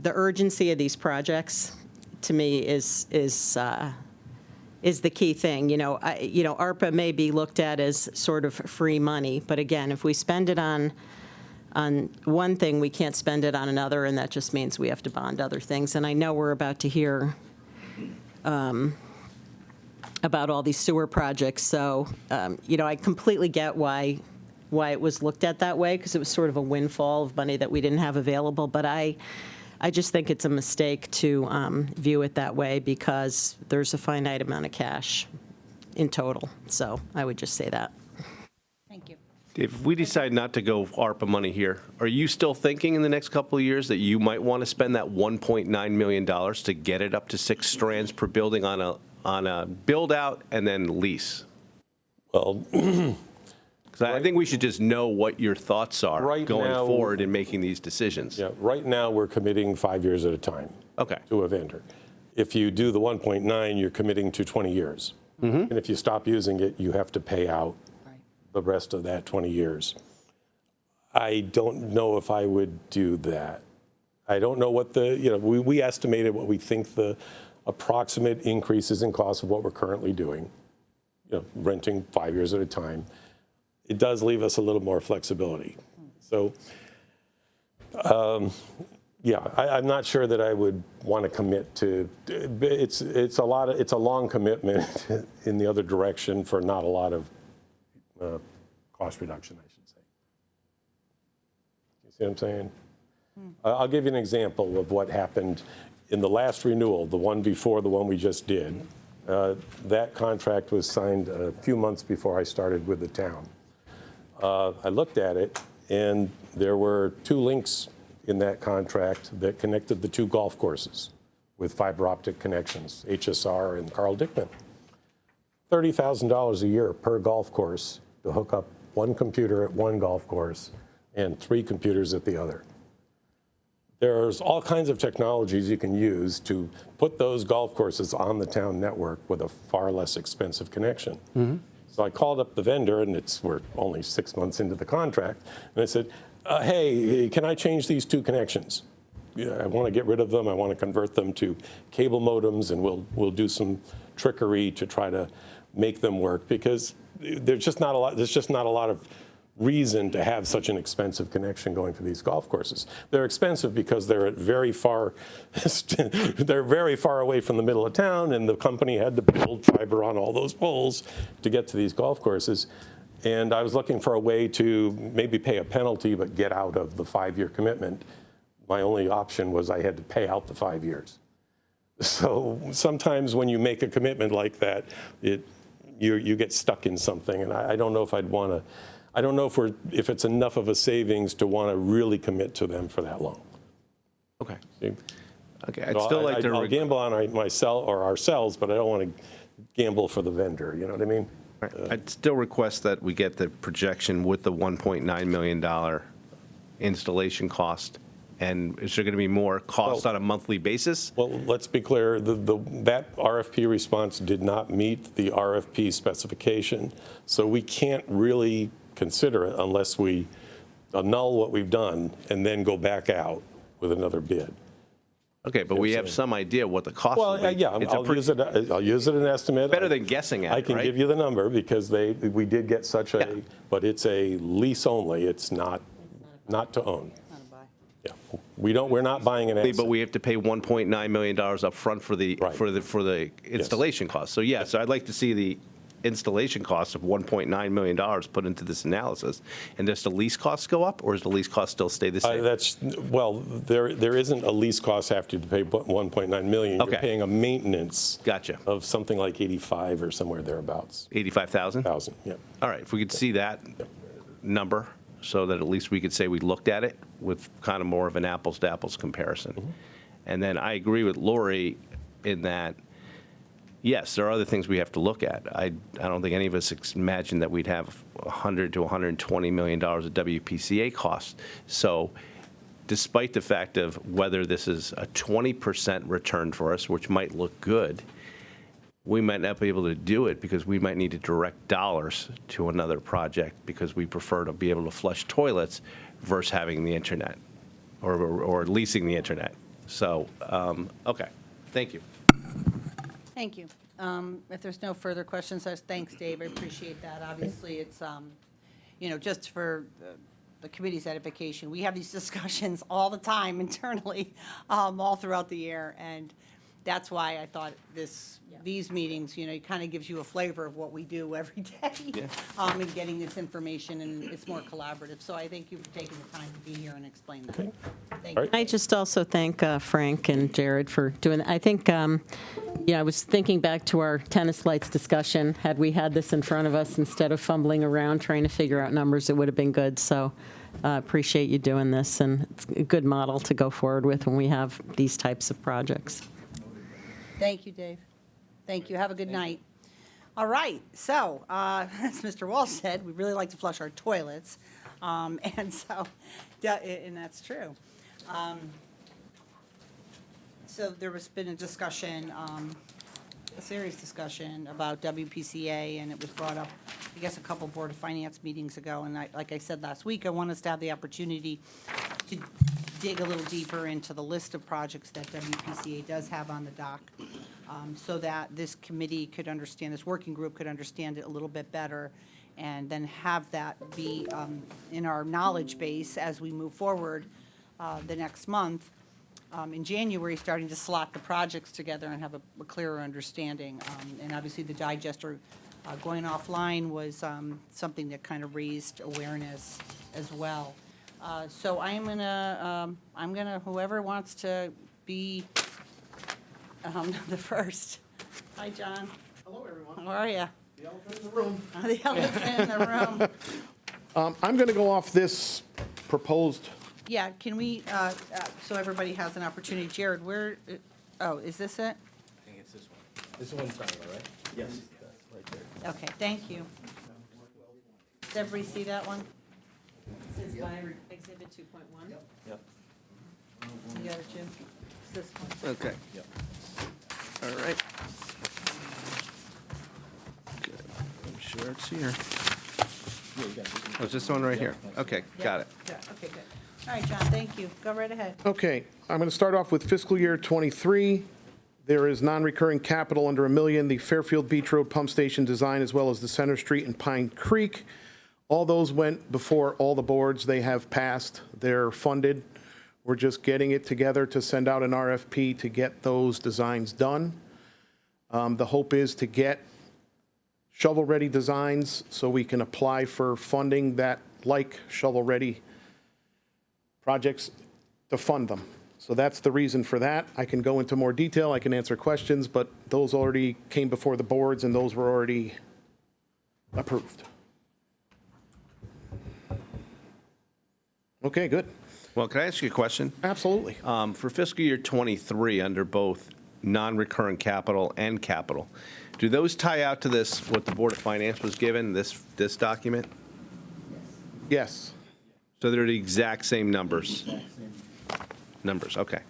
urgency of these projects, to me, is the key thing. ARPA may be looked at as sort of free money, but again, if we spend it on one thing, we can't spend it on another, and that just means we have to bond other things. And I know we're about to hear about all these sewer projects, so I completely get why it was looked at that way, because it was sort of a windfall of money that we didn't have available. But I just think it's a mistake to view it that way, because there's a finite amount of cash in total. So I would just say that. Thank you. Dave, if we decide not to go ARPA money here, are you still thinking in the next couple of years that you might want to spend that $1.9 million to get it up to 6 strands per building on a build out and then lease? Well, Because I think we should just know what your thoughts are Right going now- forward in making these decisions. yeah, right now, we're committing 5 years at a time. Okay. To a vendor. If you do the 1.9, you're committing to 20 years. And if you stop using it, you have to pay out the rest of that 20 years. I don't know if I would do that. I don't know what we estimated what we think the approximate increases in cost of what we're currently doing, renting 5 years at a time. It does leave us a little more flexibility. So, I'm not sure that I would want to commit to. It's a long commitment in the other direction for not a lot of cost reduction, I should say. You see what I'm saying? I'll give you an example of what happened in the last renewal, the one before the one we just did. That contract was signed a few months before I started with the town. I looked at it, and there were 2 links in that contract that connected the 2 golf courses with fiber optic connections, HSR and Carl Dickman. $30,000 a year per golf course to hook up 1 computer at 1 golf course and 3 computers at the other. There's all kinds of technologies you can use to put those golf courses on the town network with a far less expensive connection. So I called up the vendor, and we're only 6 months into the contract, and I said, hey, can I change these 2 connections? I want to get rid of them. I want to convert them to cable modems, and we'll do some trickery to try to make them work, because there's just not a lot of reason to have such an expensive connection going to these golf courses. They're expensive because they're very far away from the middle of town, and the company had to build fiber on all those poles to get to these golf courses. And I was looking for a way to maybe pay a penalty but get out of the 5-year commitment. My only option was I had to pay out the 5 years. So sometimes when you make a commitment like that, you get stuck in something, and I don't know if I'd want to. I don't know if it's enough of a savings to want to really commit to them for that long. Okay. See? Okay, I'd still like to. I'll gamble on myself or ourselves, but I don't want to gamble for the vendor. You know what I mean? I'd still request that we get the projection with the $1.9 million installation cost. And is there going to be more cost on a monthly basis? Well, let's be clear. That RFP response did not meet the RFP specification, so we can't really consider it unless we annul what we've done and then go back out with another bid. Okay, but we have some idea what the cost will Well, be. yeah, It's a I'll use it an estimate. better than guessing at I it, can right? give you the number because we did get such a, but it's a lease only. It's not to own. Not a buy. Yeah, we're not buying an asset. But we have to pay $1.9 million up front for the Right. for the installation cost. So yeah, so I'd like to see the installation cost of $1.9 million put into this analysis. And does the lease costs go up, or does the lease cost still stay the same? Well, there isn't a lease cost after you pay 1.9 million. Okay. You're paying a maintenance. Gotcha. Of something like 85 or somewhere thereabouts. 85,000? 1,000. Yeah. All right, if we could see that number, so that at least we could say we looked at it with kind of more of an apples to apples comparison. Mm-hmm. And then I agree with Lori in that, yes, there are other things we have to look at. I don't think any of us imagined that we'd have $100 to $120 million of WPCA costs. So despite the fact of whether this is a 20% return for us, which might look good, we might not be able to do it because we might need to direct dollars to another project because we prefer to be able to flush toilets versus having the internet or leasing the internet. So, okay, thank you. Thank you. If there's no further questions, thanks, Dave. I appreciate that. Obviously, it's, just for the committee's edification, we have these discussions all the time internally, all throughout the year. And that's why I thought these meetings, it kind of gives you a flavor of what we do every day in getting this information, and it's more collaborative. So I thank you for taking the time to be here and explain that. Okay. Thank All you. right. I just also thank Frank and Jared for doing that. I think, I was thinking back to our tennis lights discussion. Had we had this in front of us instead of fumbling around trying to figure out numbers, it would have been good. So appreciate you doing this, and it's a good model to go forward with when we have these types of projects. Thank you, Dave. Thank you. Have a good night. All right. So, as Mr. Walsh said, we really like to flush our toilets. And so, and that's true. So there has been a discussion, a serious discussion about WPCA, and it was brought up, I guess, a couple Board of Finance meetings ago. And like I said last week, I want us to have the opportunity to dig a little deeper into the list of projects that WPCA does have on the dock, so that this committee could understand, this working group could understand it a little bit better, and then have that be in our knowledge base as we move forward the next month. In January, starting to slot the projects together and have a clearer understanding. And obviously, the digester going offline was something that kind of raised awareness as well. So I'm gonna, whoever wants to be the first. Hi, John. Hello, everyone. How are you? The elephant in the room. The elephant in the room. I'm going to go off this proposed. Yeah, can we, so everybody has an opportunity. Jared, where, is this it? This one's signed, all right? Yes. Right there. Okay, thank you. Does everybody see that one? This is by Exhibit 2.1. Yep. You got it, Jim? It's this one. Okay. Yep. All right. Good. I'm sure it's here. Yeah, you got it. Oh, is this one right here? Okay, got it. Yeah, okay, good. All right, John, thank you. Go right ahead. Okay, I'm going to start off with fiscal year '23. There is non-recurring capital under $1 million, the Fairfield Beach Road Pump Station design, as well as the Center Street and Pine Creek. All those went before all the boards. They have passed. They're funded. We're just getting it together to send out an RFP to get those designs done. The hope is to get shovel-ready designs so we can apply for funding that, like shovel-ready projects, to fund them. So that's the reason for that. I can go into more detail, I can answer questions, but those already came before the boards and those were already approved. Okay, good. Well, can I ask you a question? Absolutely. For fiscal year '23, under both non-recurring capital and capital, do those tie out to this, what the Board of Finance was given, this document? Yes. So they're the exact same numbers? Numbers, okay.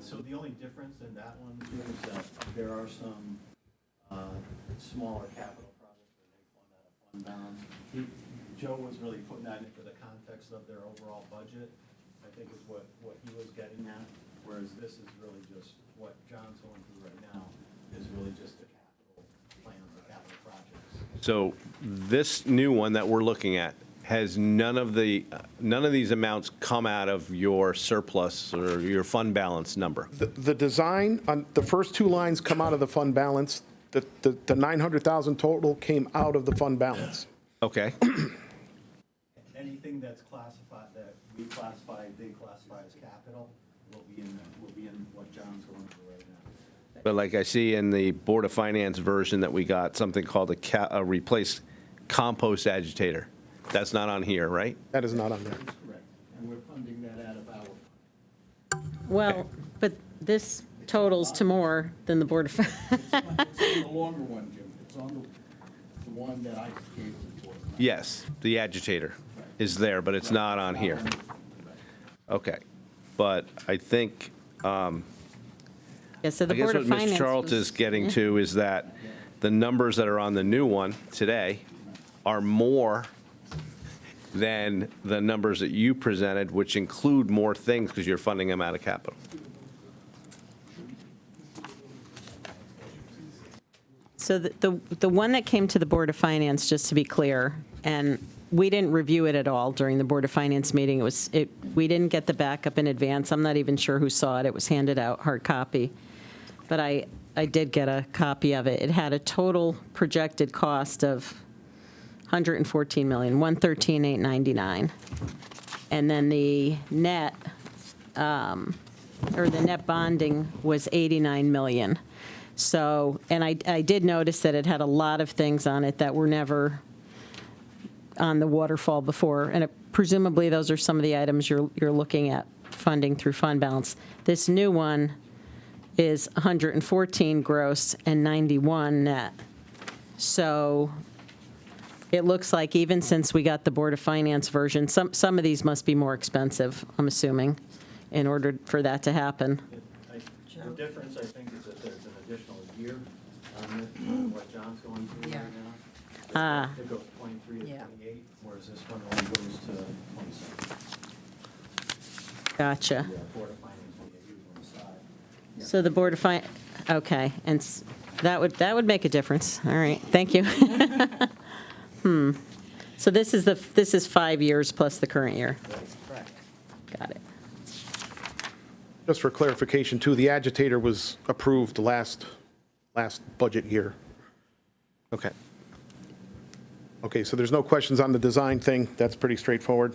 So the only difference in that one too is that there are some smaller capital projects where they fund out of fund balance. Joe was really putting that into the context of their overall budget, I think is what he was getting at, whereas this is really just what John's going through right now is really just the capital plans, the capital projects. So this new one that we're looking at has none of these amounts come out of your surplus or your fund balance number? The design, on the first two lines come out of the fund balance. The 900,000 total came out of the fund balance. Okay. Anything that's classified, that we classify, they classify as capital, will be in what John's going through right now. But like I see in the Board of Finance version that we got, something called a replace compost agitator. That's not on here, right? That is not on there. Correct. And we're funding that out of our. Well, but this totals to more than the Board of, It's on the longer one, Jim. It's on the one that I gave you for. Yes, the agitator is there, but it's not on here. Okay. But I think, yeah, so the I guess Board what of Ms. Finance Charlton is getting to is that the numbers that are on the new one today are more than the numbers that you presented, which include more things because you're funding them out of capital. So the one that came to the Board of Finance, just to be clear, and we didn't review it at all during the Board of Finance meeting. We didn't get the backup in advance. I'm not even sure who saw it. It was handed out, hard copy. But I did get a copy of it. It had a total projected cost of $114,113,899. And then the net, or the net bonding was $89 million. So, and I did notice that it had a lot of things on it that were never on the waterfall before, and presumably those are some of the items you're looking at funding through fund balance. This new one is 114 gross and 91 net. So it looks like even since we got the Board of Finance version, some of these must be more expensive, I'm assuming, in order for that to happen. The difference, I think, is that there's an additional year on what John's going through right now. It goes 23 to 28, whereas this one only goes to 27. Gotcha. The Board of Finance will get used on the side. So the Board of okay, and that would make a difference. All right, thank you. So this is 5 years plus the current year. Correct. Got it. Just for clarification too, the agitator was approved last budget year. Okay. Okay, so there's no questions on the design thing. That's pretty straightforward.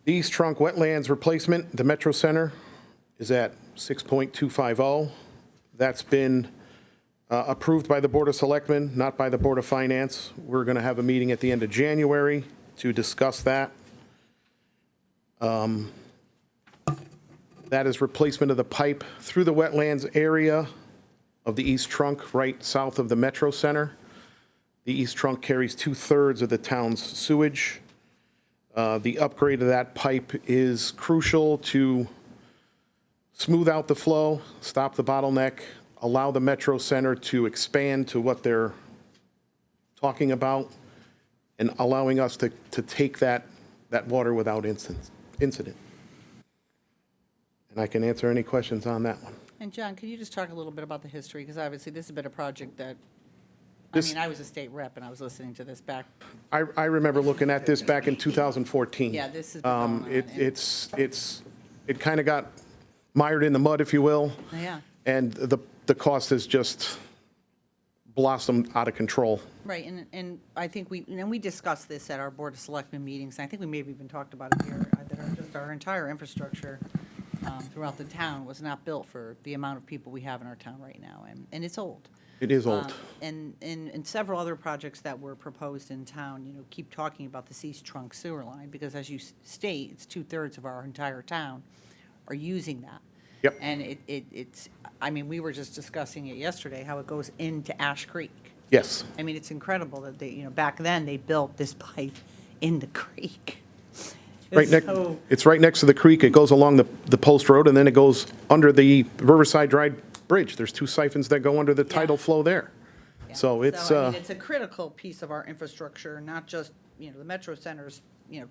The East Trunk Wetlands Replacement, the Metro Center, is at 6.250. That's been approved by the Board of Selectmen, not by the Board of Finance. We're going to have a meeting at the end of January to discuss that. That is replacement of the pipe through the wetlands area of the East Trunk, right south of the Metro Center. The East Trunk carries 2/3 of the town's sewage. The upgrade of that pipe is crucial to smooth out the flow, stop the bottleneck, allow the Metro Center to expand to what they're talking about, and allowing us to take that water without incident. And I can answer any questions on that one. And John, can you just talk a little bit about the history? Because obviously this has been a project that, This- I was a state rep and I was listening to this back. I remember looking at this back in 2014. Yeah, this has been going on, It kind of got mired in the mud, if you will. Yeah. And the cost has just blossomed out of control. Right, and I think we discussed this at our Board of Selectmen meetings, and I think we maybe even talked about it here, that our entire infrastructure throughout the town was not built for the amount of people we have in our town right now, and it's old. It is old. And several other projects that were proposed in town, keep talking about the East Trunk Sewer Line, because as you state, it's 2/3 of our entire town are using that. Yep. And it's, we were just discussing it yesterday, how it goes into Ash Creek. Yes. It's incredible that they, back then, they built this pipe in the creek. It's right next to the creek. It goes along the post road, and then it goes under the Riverside Drive Bridge. There's 2 siphons that go under the tidal flow there. So it's, It's a critical piece of our infrastructure, not just, the Metro Center's,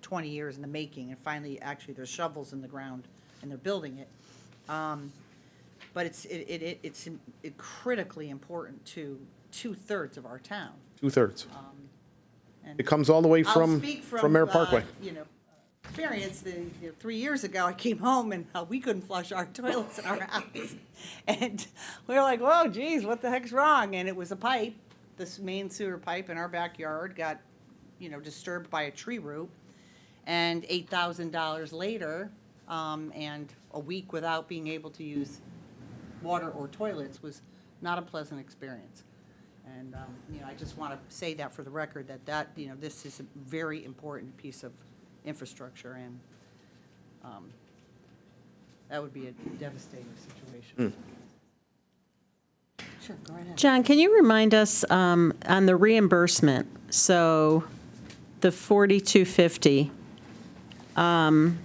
20 years in the making, and finally, actually, there's shovels in the ground, and they're building it. But it's critically important to 2/3 of our town. 2/3. And It comes all the way I'll from speak Mare Parkway. Experience, 3 years ago, I came home and we couldn't flush our toilets in our house. And we were like, whoa, geez, what the heck's wrong? And it was a pipe, this main sewer pipe in our backyard got, disturbed by a tree root. And $8,000 later, and a week without being able to use water or toilets was not a pleasant experience. And, I just want to say that for the record, that this is a very important piece of infrastructure, and that would be a devastating situation. Sure, go right ahead. John, can you remind us on the reimbursement, so the 4,250, I'm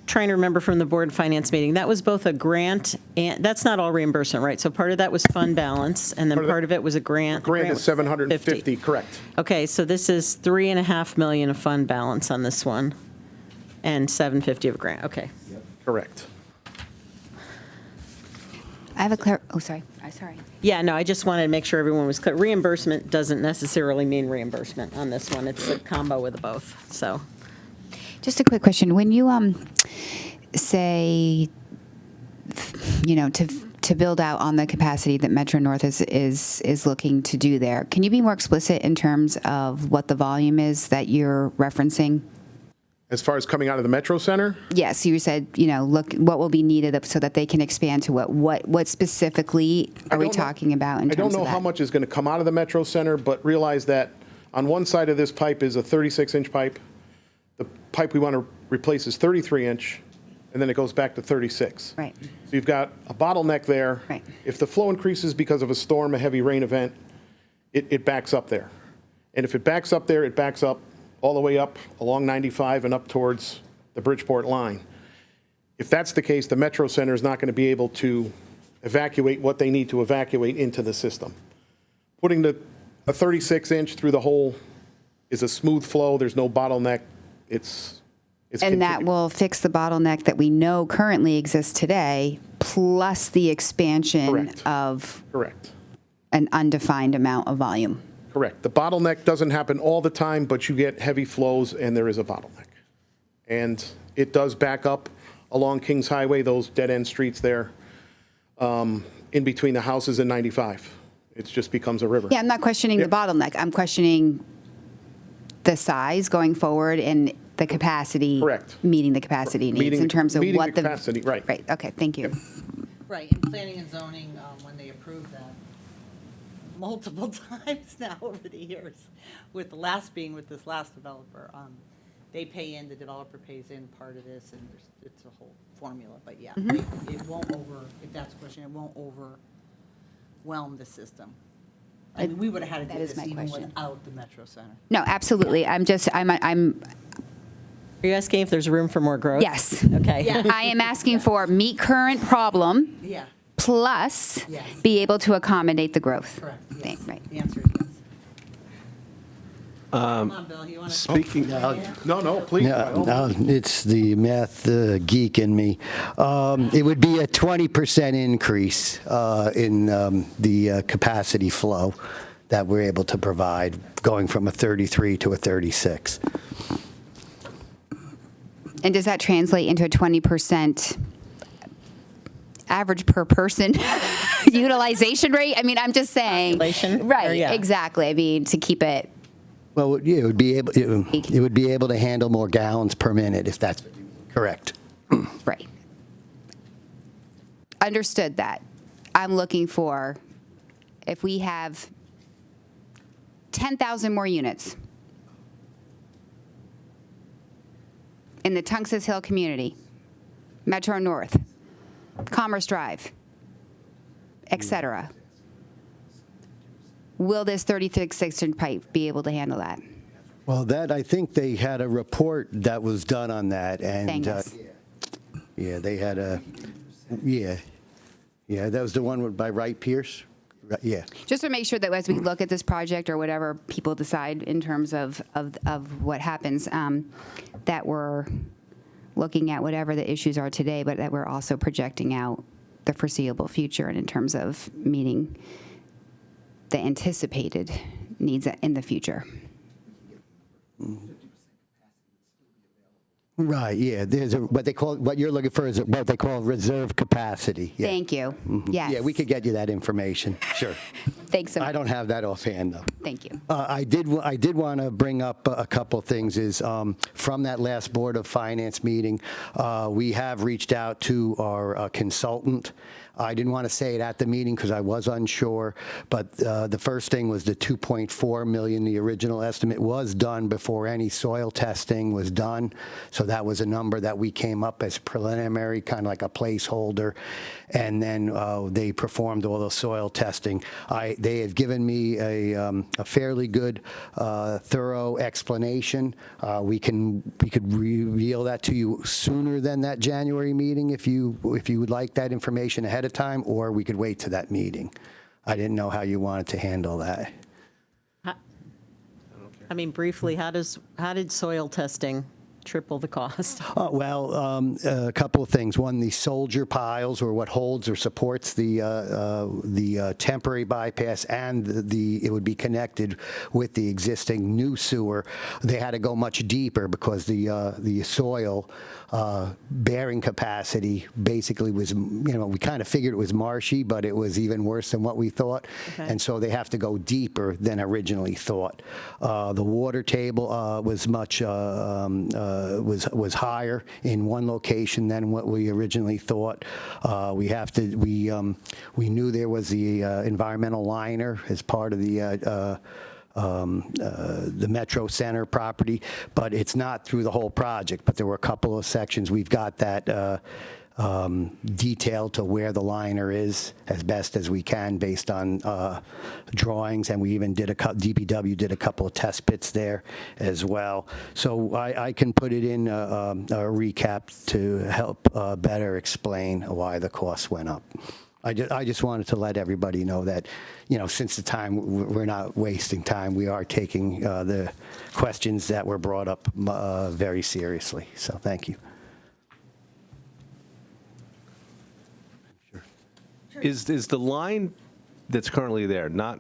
trying to remember from the Board of Finance meeting, that was both a grant and, that's not all reimbursement, right? So part of that was fund balance, and then part of it was a grant. Grant is was 750, correct. Okay, so this is $3.5 million of fund balance on this one, and 750 of a grant, okay. Correct. I have sorry. Yeah, no, I just wanted to make sure everyone was clear. Reimbursement doesn't necessarily mean reimbursement on this one. It's a combo of the both, so. Just a quick question. When you say, to build out on the capacity that Metro North is looking to do there, can you be more explicit in terms of what the volume is that you're referencing? As far as coming out of the Metro Center, Yes, you said, look, what will be needed so that they can expand to what specifically are we don't know- talking about in I terms don't of know that? how much is going to come out of the Metro Center, but realize that on one side of this pipe is a 36-inch pipe. The pipe we want to replace is 33-inch, and then it goes back to 36. Right. So you've got a bottleneck there. Right. If the flow increases because of a storm, a heavy rain event, it backs up there. And if it backs up there, it backs up all the way up along 95 and up towards the Bridgeport line. If that's the case, the Metro Center is not going to be able to evacuate what they need to evacuate into the system. Putting a 36-inch through the hole is a smooth flow. There's no bottleneck. It's And that continued. will fix the bottleneck that we know currently exists today, plus the expansion Correct. of Correct. an undefined amount of volume. Correct. The bottleneck doesn't happen all the time, but you get heavy flows and there is a bottleneck. And it does back up along Kings Highway, those dead-end streets there, in between the houses and 95. It just becomes a river. Yeah, I'm not questioning Yep. the bottleneck. I'm questioning the size going forward and the capacity. Correct. Meeting the capacity needs Meeting- in terms of meeting what the capacity, right. Right, okay, thank you. Right, and planning and zoning, when they approved that multiple times now over the years, with the last being with this last developer, they pay in, the developer pays in part of this, and it's a whole formula, but yeah, it won't if that's the question, it won't overwhelm the system. We would have had to That do is this my even question. without the Metro Center. No, absolutely. I'm Are you asking if there's room for more growth? yes. Okay. Yeah. I am asking for meet current problem Yeah, plus Yes. be able to accommodate the growth. correct, yes. Right. The answer is yes. Come on, Bill, you want to? Speaking, No, please. by all means. No, it's the math geek in me. It would be a 20% increase in the capacity flow that we're able to provide, going from a 33 to a 36. And does that translate into a 20% average per person utilization rate? I mean, I'm just saying. Population? Or, Right, yeah. exactly. I mean, to keep it. Well, yeah, it would be able to handle more gallons per minute, if that's correct. Right. Understood that. I'm looking for, if we have 10,000 more units in the Tungus Hill community, Metro North, Commerce Drive, et cetera, will this 36-inch pipe be able to handle that? Well, that, I think they had a report that was done on that, and Thanks. yeah, they had a, yeah, that was the one by Wright Pierce? Right, yeah. Just to make sure that as we look at this project or whatever people decide in terms of what happens, that we're looking at whatever the issues are today, but that we're also projecting out the foreseeable future and in terms of meeting the anticipated needs in the future. Right, yeah, there's what you're looking for is what they call reserve capacity. Yeah. Thank you. Yes. Yeah, we could get you that information, sure. Thanks so much. I don't have that offhand, though. Thank you. I did want to bring up a couple of things. Is from that last Board of Finance meeting, we have reached out to our consultant. I didn't want to say it at the meeting because I was unsure, but the first thing was the 2.4 million. The original estimate was done before any soil testing was done, so that was a number that we came up as preliminary, kind of like a placeholder, and then they performed all the soil testing. They have given me a fairly good, thorough explanation. We could reveal that to you sooner than that January meeting if you would like that information ahead of time, or we could wait to that meeting. I didn't know how you wanted to handle that. I mean, briefly, how did soil testing triple the cost? A couple of things. One, the soldier piles, or what holds or supports the temporary bypass, and it would be connected with the existing new sewer. They had to go much deeper because the soil bearing capacity basically was, we kind of figured it was marshy, but it was even worse than what we thought. Okay. And so they have to go deeper than originally thought. The water table was much was higher in one location than what we originally thought. We knew there was the environmental liner as part of the Metro Center property, but it's not through the whole project. But there were a couple of sections. We've got that detailed to where the liner is as best as we can based on drawings, and we even did DPW did a couple of test pits there as well. So I can put it in a recap to help better explain why the costs went up. I just wanted to let everybody know that, since the time, we're not wasting time. We are taking the questions that were brought up very seriously. So thank you. is the line that's currently there, not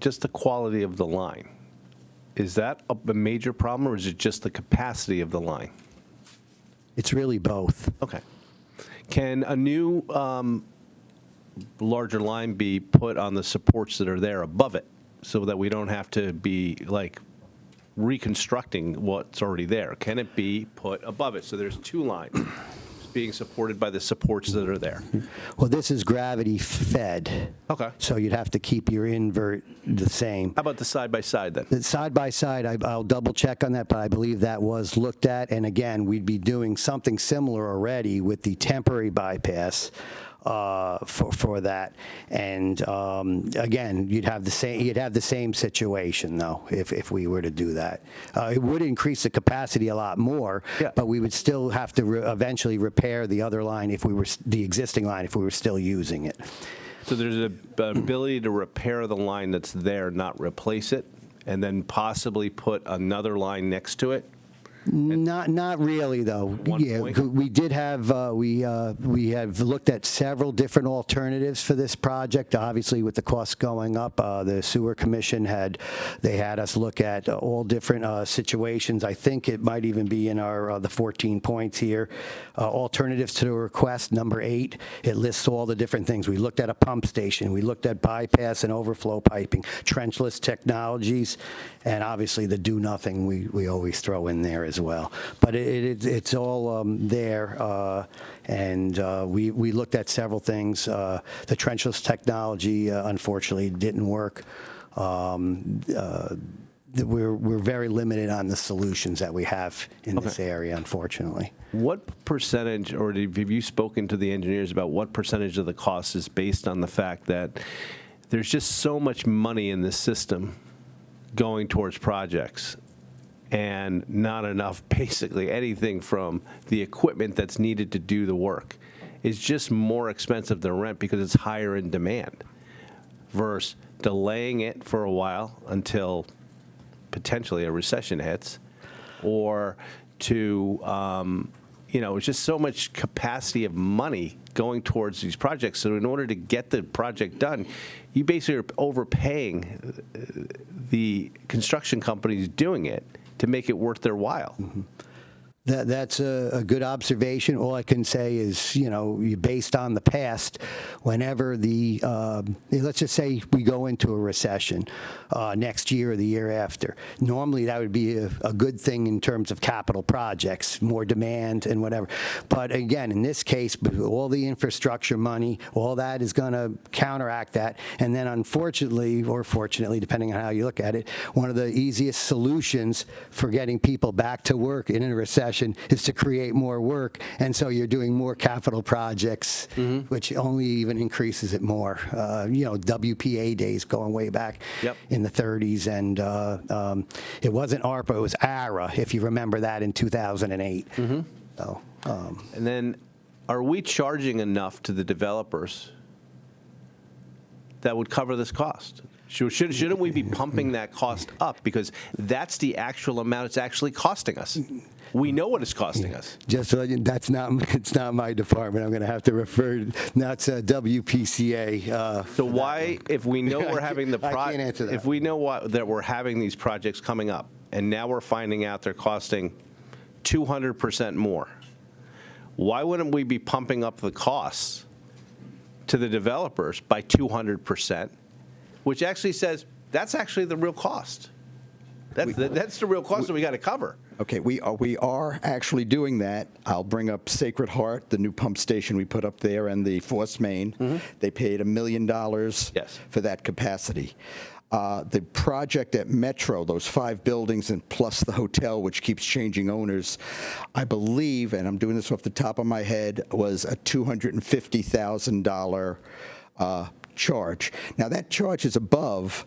just the quality of the line, is that a major problem, or is it just the capacity of the line? It's really both. Okay. Can a new larger line be put on the supports that are there above it so that we don't have to be like reconstructing what's already there? Can it be put above it? So there's two lines being supported by the supports that are there. Well, this is gravity fed. Okay. So you'd have to keep your invert the same. How about the side-by-side then? The side-by-side, I'll double check on that, but I believe that was looked at. And again, we'd be doing something similar already with the temporary bypass for that. And again, you'd have the same situation though if we were to do that. It would increase the capacity a lot more, yeah, but we would still have to eventually repair the other line the existing line if we were still using it. So there's an ability to repair the line that's there, not replace it, and then possibly put another line next to it? Not really, though. One Yeah, point? we did have, we have looked at several different alternatives for this project. Obviously, with the costs going up, the Sewer Commission had us look at all different situations. I think it might even be in our, the 14 points here. Alternatives to the request, number 8, it lists all the different things. We looked at a pump station. We looked at bypass and overflow piping, trenchless technologies, and obviously the do-nothing we always throw in there as well. But it's all there, and we looked at several things. The trenchless technology, unfortunately, didn't work. We're very limited on the solutions that we have in this area, unfortunately. What percentage, or have you spoken to the engineers about what percentage of the cost is based on the fact that there's just so much money in this system going towards projects, and not enough, basically anything from the equipment that's needed to do the work is just more expensive than rent because it's higher in demand, versus delaying it for a while until potentially a recession hits, or to, it's just so much capacity of money going towards these projects. So in order to get the project done, you basically are overpaying the construction companies doing it to make it worth their while. Mm-hmm. That's a good observation. All I can say is, based on the past, whenever let's just say we go into a recession next year or the year after, normally that would be a good thing in terms of capital projects, more demand and whatever. But again, in this case, all the infrastructure money, all that is going to counteract that. And then unfortunately, or fortunately, depending on how you look at it, one of the easiest solutions for getting people back to work in a recession is to create more work, and so you're doing more capital projects, which only even increases it more. WPA days going way back in the 30s, and it wasn't ARPA, it was ARA, if you remember that, in 2008. So, and then, are we charging enough to the developers that would cover this cost? Shouldn't we be pumping that cost up, because that's the actual amount it's actually costing us? We know what it's costing us. Just so it's not my department. I'm going to have to refer. That's WPCA. So why, if we know we're having the I can't answer that. if we know that we're having these projects coming up, and now we're finding out they're costing 200% more, why wouldn't we be pumping up the costs to the developers by 200%, which actually says that's actually the real cost? That's the real cost that we got to cover. Okay, we are actually doing that. I'll bring up Sacred Heart, the new pump station we put up there, and the Force Main. They paid $1 million for that capacity. The project at Metro, those 5 buildings and plus the hotel, which keeps changing owners, I believe, and I'm doing this off the top of my head, was a $250,000 charge. Now, that charge is above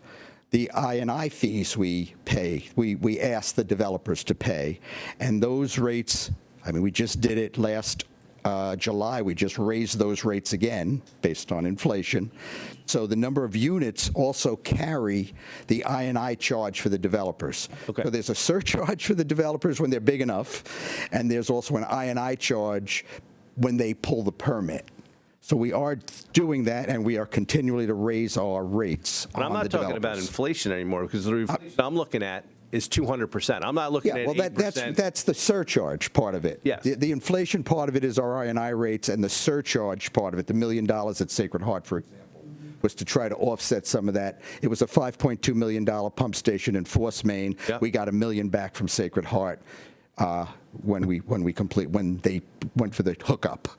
the I&I fees we pay, we ask the developers to pay. And those rates, I mean, we just did it last July. We just raised those rates again based on inflation. So the number of units also carry the I&I charge for the developers. Okay. So there's a surcharge for the developers when they're big enough, and there's also an I&I charge when they pull the permit. So we are doing that, and we are continually to raise our rates. But I'm not talking about inflation anymore, because the inflation I'm looking at is 200%. I'm not looking at 8%. That's the surcharge part of it. Yes. The inflation part of it is our I&I rates, and the surcharge part of it, the $1 million at Sacred Heart, for example, was to try to offset some of that. It was a $5.2 million pump station in Force Main. Yep. We got $1 million back from Sacred Heart when they went for the hookup.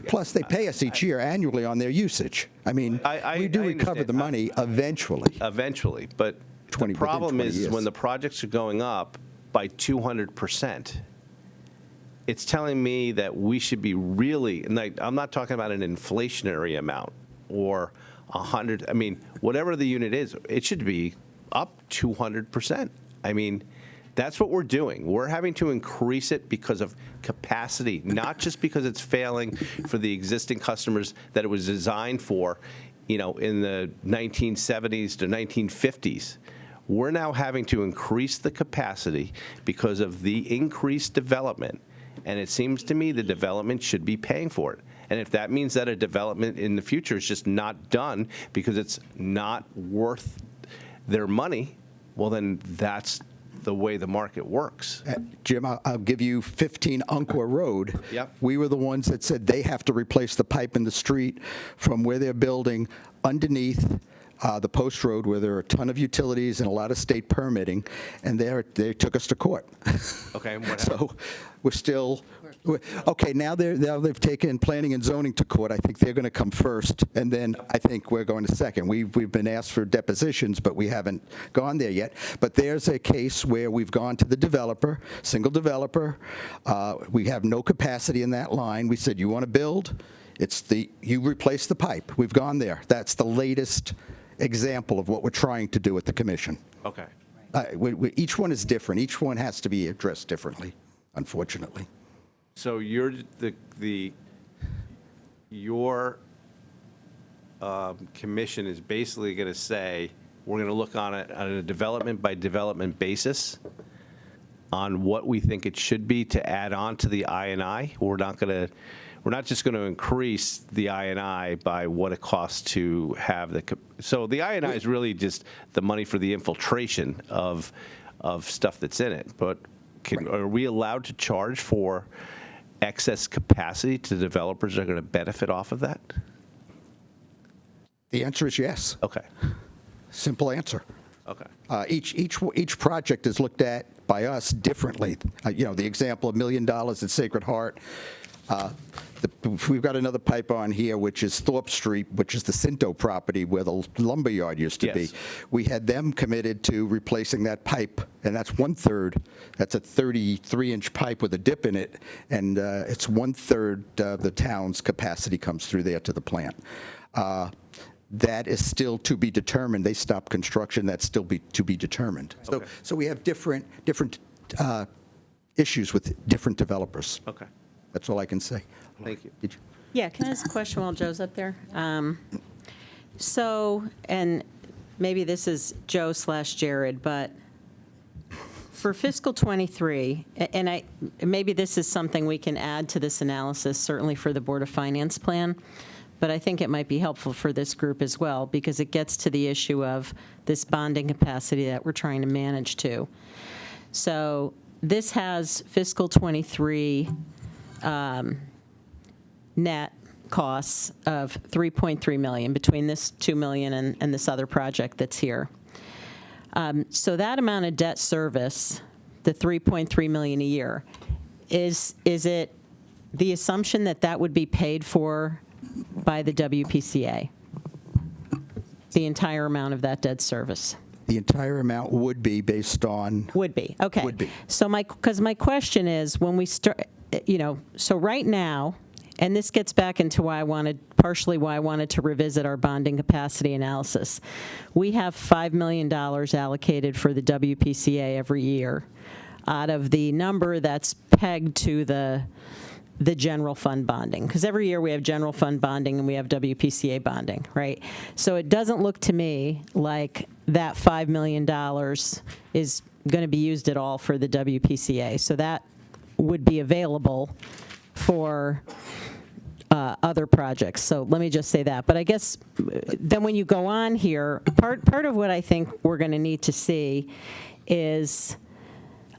Plus, they pay us each year annually on their usage. I mean, we do recover the money eventually. Eventually, but the problem is when the projects are going up by 200%, it's telling me that we should be really, and I'm not talking about an inflationary amount or 100, I mean, whatever the unit is, it should be up 200%. I mean, that's what we're doing. We're having to increase it because of capacity, not just because it's failing for the existing customers that it was designed for, in the 1970s to 1950s. We're now having to increase the capacity because of the increased development, and it seems to me the development should be paying for it. And if that means that a development in the future is just not done because it's not worth their money, well, then that's the way the market works. Jim, I'll give you 15 Umpqua Road. Yep. We were the ones that said they have to replace the pipe in the street from where they're building underneath the post road, where there are a ton of utilities and a lot of state permitting, and they took us to court. Okay, and what happened? So we're still, okay, now they've taken planning and zoning to court. I think they're going to come first, and then I think we're going to second. We've been asked for depositions, but we haven't gone there yet. But there's a case where we've gone to the developer, single developer. We have no capacity in that line. We said, you want to build? You replace the pipe. We've gone there. That's the latest example of what we're trying to do at the commission. Okay. Each one is different. Each one has to be addressed differently, unfortunately. So your commission is basically going to say, we're going to look on it on a development by development basis on what we think it should be to add on to the I&I. We're not just going to increase the I&I by what it costs to have so the I&I is really just the money for the infiltration of stuff that's in it. But are we allowed to charge for excess capacity to developers that are going to benefit off of that? The answer is yes. Okay. Simple answer. Okay. Each project is looked at by us differently. The example of $1 million at Sacred Heart. We've got another pipe on here, which is Thorpe Street, which is the Cinto property where the lumber yard used to be. Yes. We had them committed to replacing that pipe, and that's 1/3. That's a 33-inch pipe with a dip in it, and it's 1/3 of the town's capacity comes through there to the plant. That is still to be determined. They stopped construction. That's still to be determined. Okay. So we have different issues with different developers. Okay. That's all I can say. Thank you. Yeah, can I ask a question while Joe's up there? So, and maybe this is Joe/Jared, but for fiscal '23, and maybe this is something we can add to this analysis, certainly for the Board of Finance plan, but I think it might be helpful for this group as well, because it gets to the issue of this bonding capacity that we're trying to manage to. So this has fiscal '23 net costs of $3.3 million between this $2 million and this other project that's here. So that amount of debt service, the $3.3 million a year, is it the assumption that that would be paid for by the WPCA? The entire amount of that debt service? The entire amount would be based on... Would be, okay. Would be. So because my question is, when we start, so right now, and this gets back into partially why I wanted to revisit our bonding capacity analysis. We have $5 million allocated for the WPCA every year out of the number that's pegged to the general fund bonding. Because every year we have general fund bonding and we have WPCA bonding, right? So it doesn't look to me like that $5 million is going to be used at all for the WPCA. So that would be available for other projects. So let me just say that. But I guess then when you go on here, part of what I think we're going to need to see is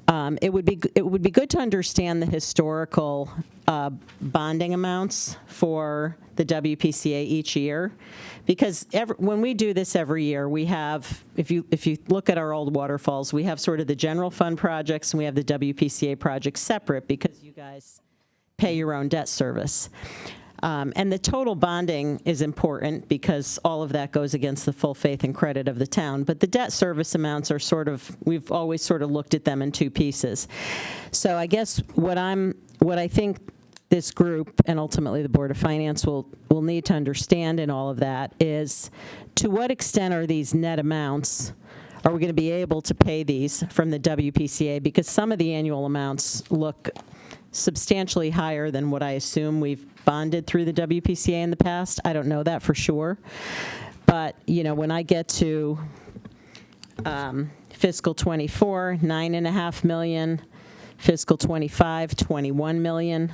it would be good to understand the historical bonding amounts for the WPCA each year, because when we do this every year, we have, if you look at our old waterfalls, we have sort of the general fund projects and we have the WPCA projects separate because you guys pay your own debt service. And the total bonding is important because all of that goes against the full faith and credit of the town. But the debt service amounts are we've always sort of looked at them in two pieces. So I guess what I think this group and ultimately the Board of Finance will need to understand in all of that is, to what extent are these net amounts, are we going to be able to pay these from the WPCA? Because some of the annual amounts look substantially higher than what I assume we've bonded through the WPCA in the past. I don't know that for sure. But, when I get to Fiscal '24, $9.5 million. Fiscal '25, $21 million.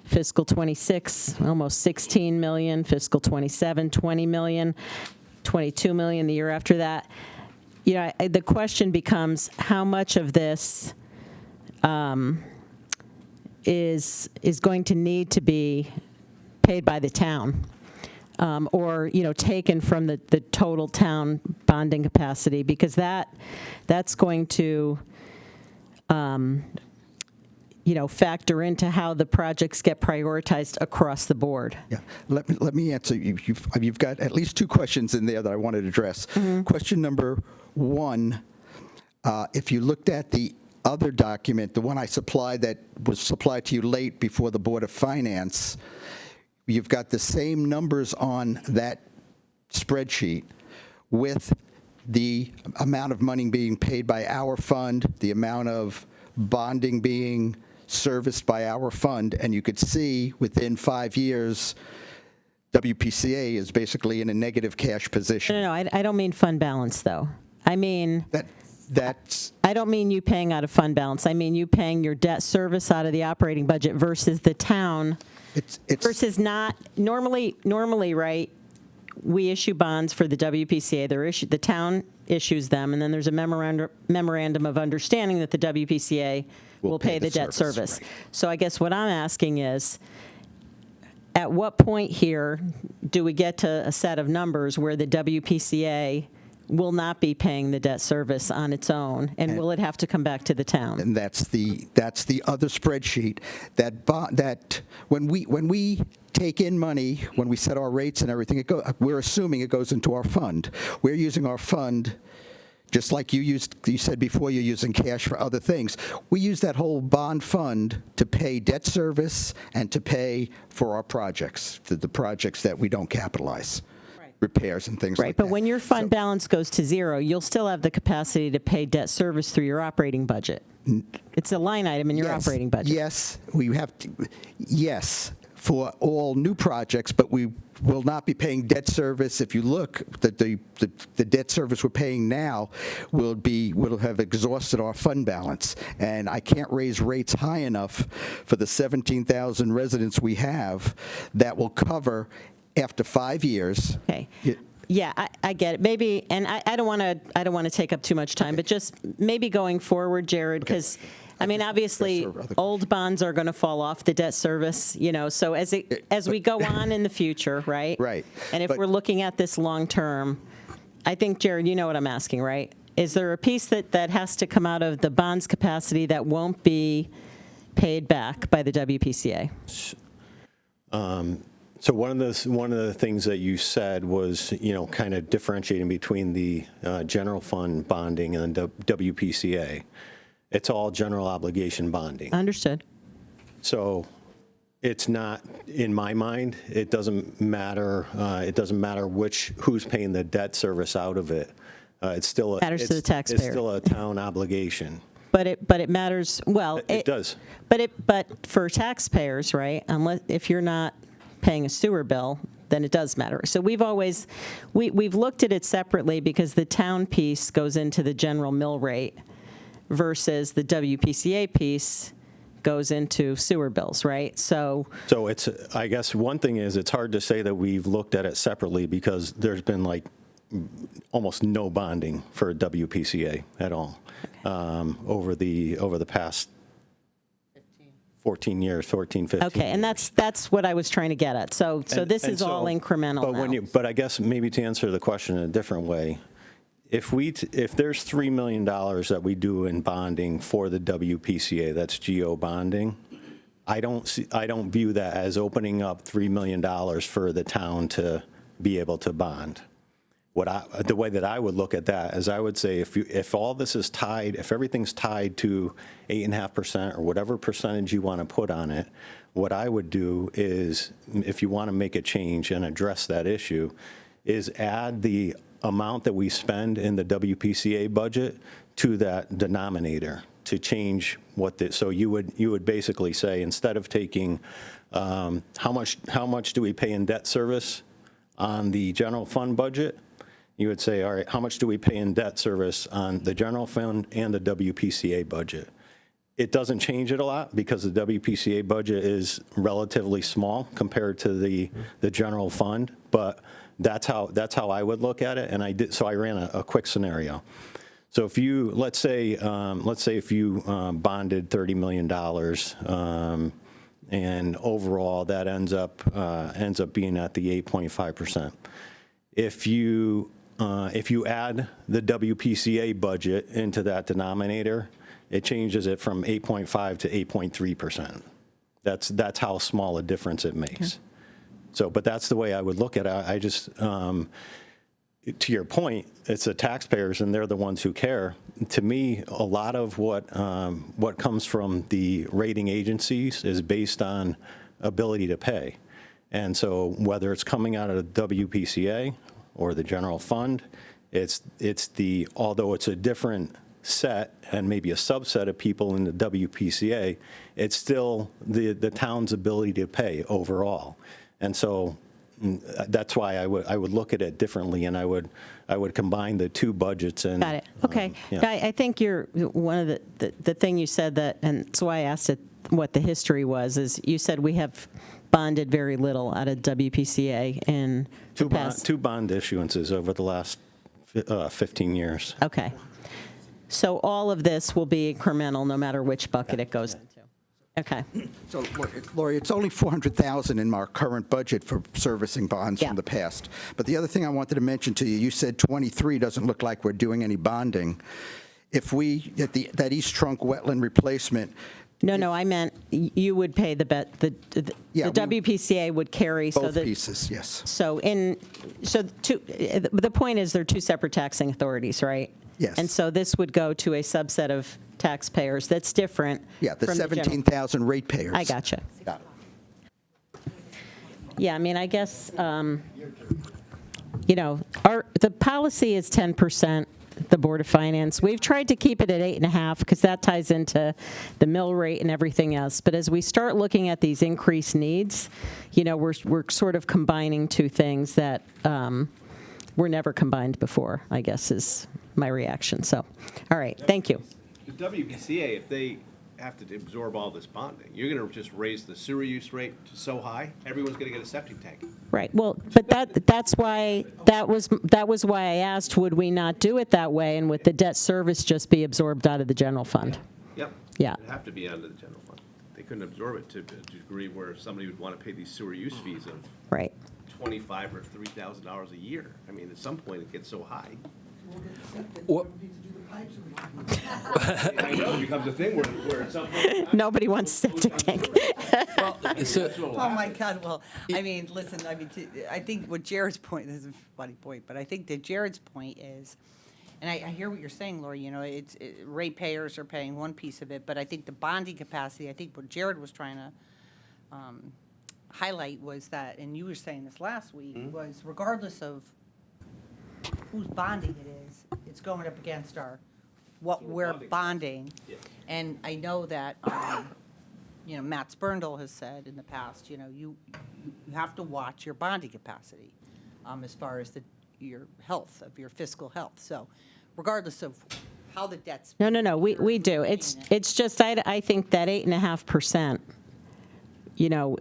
Fiscal '26, almost $16 million. Fiscal '27, $20 million. $22 million the year after that. You know, the question becomes how much of this is going to need to be paid by the town, or, you know, taken from the total town bonding capacity, because that's going to, you know, factor into how the projects get prioritized across the board. Yeah, let me answer. You've got at least two questions in there that I wanted to address. Question number one, if you looked at the other document, the one I supplied that was supplied to you late before the Board of Finance, you've got the same numbers on that spreadsheet with the amount of money being paid by our fund, the amount of bonding being serviced by our fund, and you could see within 5 years, WPCA is basically in a negative cash position. No, I don't mean fund balance, though. I mean, That's I don't mean you paying out of fund balance. I mean you paying your debt service out of the operating budget versus the town, it's versus not, normally, right, we issue bonds for the WPCA. The town issues them, and then there's a memorandum of understanding that the WPCA will pay the debt service. Right. So I guess what I'm asking is, at what point here do we get to a set of numbers where the WPCA will not be paying the debt service on its own, and will it have to come back to the town? And that's the other spreadsheet that when we take in money, when we set our rates and everything, we're assuming it goes into our fund. We're using our fund, just like you said before, you're using cash for other things. We use that whole bond fund to pay debt service and to pay for our projects, the projects that we don't capitalize. Repairs and things like that. Right, but when your fund balance goes to zero, you'll still have the capacity to pay debt service through your operating budget. It's a line item in your operating budget. Yes, we have to, yes, for all new projects, but we will not be paying debt service. If you look, the debt service we're paying now will have exhausted our fund balance, and I can't raise rates high enough for the 17,000 residents we have that will cover after 5 years. Okay. Yeah, I get it. Maybe, and I don't want to take up too much time, but just maybe going forward, Jared, because I mean, obviously, old bonds are going to fall off the debt service, you know. So as we go on in the future, right? Right. And if we're looking at this long term, I think, Jared, you know what I'm asking, right? Is there a piece that has to come out of the bonds capacity that won't be paid back by the WPCA? So one of the things that you said was, you know, kind of differentiating between the general fund bonding and the WPCA. It's all general obligation bonding. Understood. So it's not, in my mind, it doesn't matter. It doesn't matter who's paying the debt service out of it. It's still Matters to the taxpayer. It's still a town obligation. But it matters. Well, it does. But for taxpayers, right? If you're not paying a sewer bill, then it does matter. So we've looked at it separately because the town piece goes into the general mill rate versus the WPCA piece goes into sewer bills, right? So it's, I guess one thing is it's hard to say that we've looked at it separately because there's been like almost no bonding for WPCA at all over the past 14 years, 14, 15 okay, and that's what I was trying to get at. So this is all incremental now. But I guess maybe to answer the question in a different way, if there's $3 million that we do in bonding for the WPCA, that's GO bonding, I don't view that as opening up $3 million for the town to be able to bond. The way that I would look at that is I would say if all this is tied, if everything's tied to 8.5% or whatever percentage you want to put on it, what I would do is, if you want to make a change and address that issue, is add the amount that we spend in the WPCA budget to that denominator to change so you would basically say, instead of taking how much do we pay in debt service on the general fund budget, you would say, all right, how much do we pay in debt service on the general fund and the WPCA budget? It doesn't change it a lot because the WPCA budget is relatively small compared to the general fund, but that's how I would look at it, and I ran a quick scenario. So if you, let's say if you bonded $30 million, and overall that ends up being at the 8.5%. If you add the WPCA budget into that denominator, it changes it from 8.5 to 8.3%. That's how small a difference it makes. Okay. So, but that's the way I would look at it. I just, to your point, it's the taxpayers and they're the ones who care. To me, a lot of what comes from the rating agencies is based on ability to pay. And so whether it's coming out of the WPCA or the general fund, although it's a different set and maybe a subset of people in the WPCA, it's still the town's ability to pay overall. And so that's why I would look at it differently, and I would combine the two budgets. And got it. Okay. Yeah. I think you're one of the thing you said that, and that's why I asked it what the history was, is you said we have bonded very little out of WPCA in the past. Two bond issuances over the last 15 years. Okay. So all of this will be incremental no matter which bucket it goes into. Okay. So, Lori, it's only $400,000 in our current budget for servicing bonds from the past. But the other thing I wanted to mention to you, you said 23 doesn't look like we're doing any bonding. If we, at that East Trunk wetland replacement. No, I meant you would pay the WPCA would carry. Both pieces, yes. The point is they're two separate taxing authorities, right? Yes. And so this would go to a subset of taxpayers that's different. Yeah, the from 17,000 ratepayers. I gotcha. Got it. Yeah, I mean, I guess, the policy is 10%, the Board of Finance. We've tried to keep it at 8.5 because that ties into the mill rate and everything else. But as we start looking at these increased needs, we're sort of combining two things that were never combined before, I guess is my reaction. So, all right, thank you. The WPCA, if they have to absorb all this bonding, you're going to just raise the sewer use rate so high, everyone's going to get a septic tank. Right. Well, but that's why that was why I asked, would we not do it that way, and would the debt service just be absorbed out of the general fund? Yep. Yeah. It'd have to be under the general fund. They couldn't absorb it to a degree where somebody would want to pay these sewer use fees of right. $25,000 or $3,000 a year. I mean, at some point it gets so high. What? I know, it becomes a thing where at some point. Nobody wants septic tank. Oh, my God, well, I mean, listen, I think what Jared's point, this is a funny point, but I think that Jared's point is, and I hear what you're saying, Lori, ratepayers are paying one piece of it, but I think the bonding capacity, I think what Jared was trying to highlight was that, and you were saying this last week, was regardless of whose bonding it is, it's going up against what we're bonding. Yeah. And I know that, Matt Spurndle has said in the past, you have to watch your bonding capacity as far as your health, of your fiscal health. So regardless of how the debt's. No, we do. It's just, I think that 8.5%,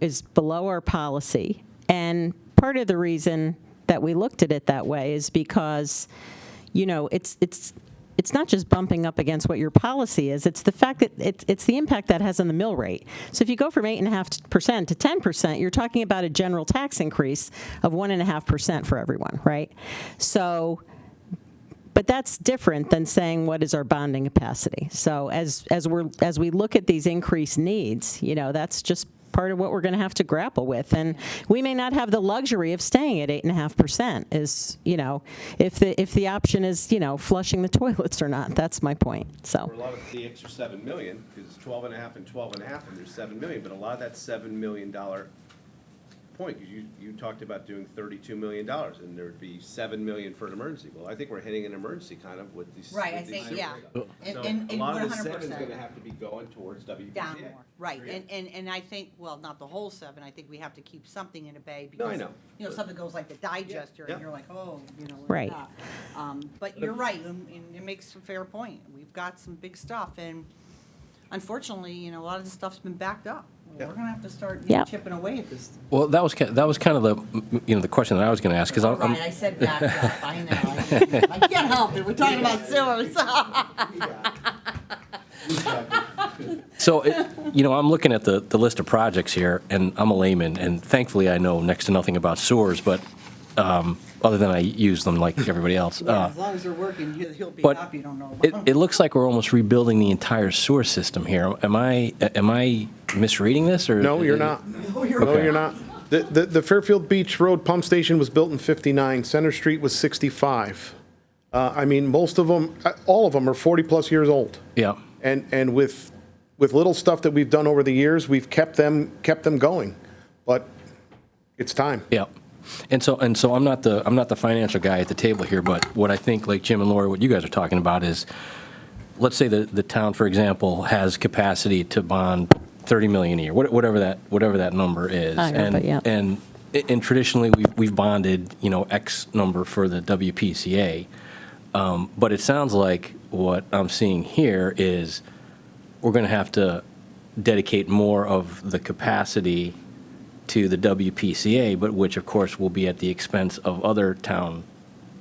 is below our policy. And part of the reason that we looked at it that way is because, it's not just bumping up against what your policy is, it's the fact that it's the impact that has on the mill rate. So if you go from 8.5% to 10%, you're talking about a general tax increase of 1.5% for everyone, right? So, but that's different than saying what is our bonding capacity. So as we look at these increased needs, that's just part of what we're going to have to grapple with. And we may not have the luxury of staying at 8.5%, is, if the option is, flushing the toilets or not. That's my point. So. For a lot of the extra $7 million, because it's 12.5 and 12.5, and there's $7 million, but a lot of that $7 million point, because you talked about doing $32 million, and there would be $7 million for an emergency. Well, I think we're hitting an emergency kind of with these. Right, with I these think, sewer yeah. stuff. And- So and a lot of the 100%. 7 is going to have to be going towards WPCA. Down more, right, and I think, well, not the whole 7, I think we have to keep something in a bay, No, I because, know. you know, something goes like the digester, Yeah. and you're like, oh, you know, like Right. that. But you're right, and it makes a fair point, we've got some big stuff, and unfortunately, you know, a lot of this stuff's been backed up. We're gonna have to start, you know, Yep. chipping away at this. Well, that was kind of the, you know, the question that I was going to ask, because All right, I said backed up, I know, I can't help it, we're talking about sewers. So, you know, I'm looking at the list of projects here, and I'm a layman, and thankfully I know next to nothing about sewers, but other than I use them like everybody else. Yeah, as long as they're working, he'll be But happy you don't know it, about it looks like we're almost rebuilding the entire sewer system here. Am I misreading this, or? No, you're not. No, you're not. The Fairfield Beach Road Pump Station was built in 59. Center Street was 65. I mean, most of them, all of them are 40-plus years old. Yeah. And with little stuff that we've done over the years, we've kept them going. But it's time. Yeah. And so I'm not the financial guy at the table here, but what I think, like Jim and Laura, what you guys are talking about is, let's say the town, for example, has capacity to bond 30 million a year, whatever that number is. Higher, but yeah. And traditionally, we've bonded, you know, X number for the WPCA. But it sounds like what I'm seeing here is we're going to have to dedicate more of the capacity to the WPCA, but which, of course, will be at the expense of other town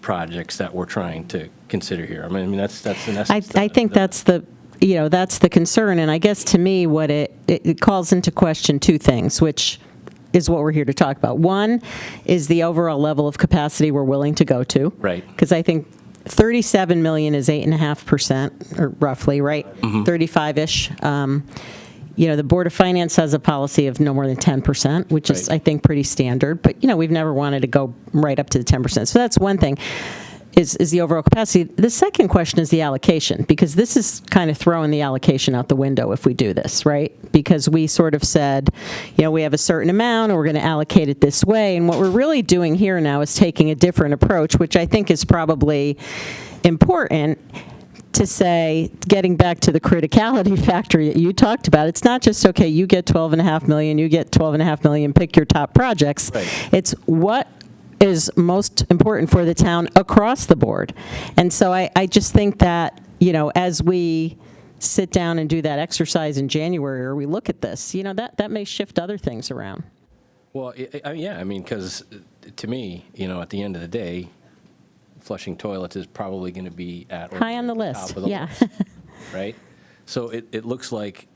projects that we're trying to consider here. I mean, that's in essence. I think that's the, you know, that's the concern. And I guess to me, what it calls into question two things, which is what we're here to talk about. One is the overall level of capacity we're willing to go to. Right. Because I think 37 million is 8.5%, or roughly, right? 35-ish. You know, the Board of Finance has a policy of no more than 10%, which is, Right. I think, pretty standard. But, you know, we've never wanted to go right up to the 10%. So that's one thing, is the overall capacity. The second question is the allocation, because this is kind of throwing the allocation out the window if we do this, right? Because we sort of said, you know, we have a certain amount and we're going to allocate it this way. And what we're really doing here now is taking a different approach, which I think is probably important to say, getting back to the criticality factor that you talked about. It's not just, okay, you get 12.5 million, you get 12.5 million, pick your top projects. Right. It's what is most important for the town across the board. And so I just think that, you know, as we sit down and do that exercise in January, or we look at this, you know, that may shift other things around. Well, yeah, I mean, because to me, you know, at the end of the day, flushing toilets is probably going to be at or High on the near list, top of the yeah. list, right? So it looks like,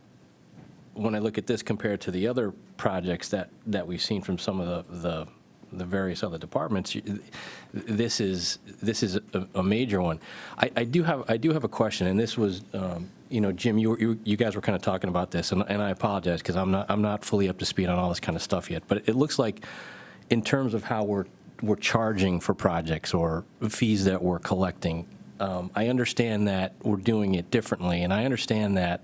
when I look at this compared to the other projects that we've seen from some of the various other departments, this is a major one. I do have a question, and this was, you know, Jim, you guys were kind of talking about this, and I apologize because I'm not fully up to speed on all this kind of stuff yet. But it looks like, in terms of how we're charging for projects or fees that we're collecting, I understand that we're doing it differently, and I understand that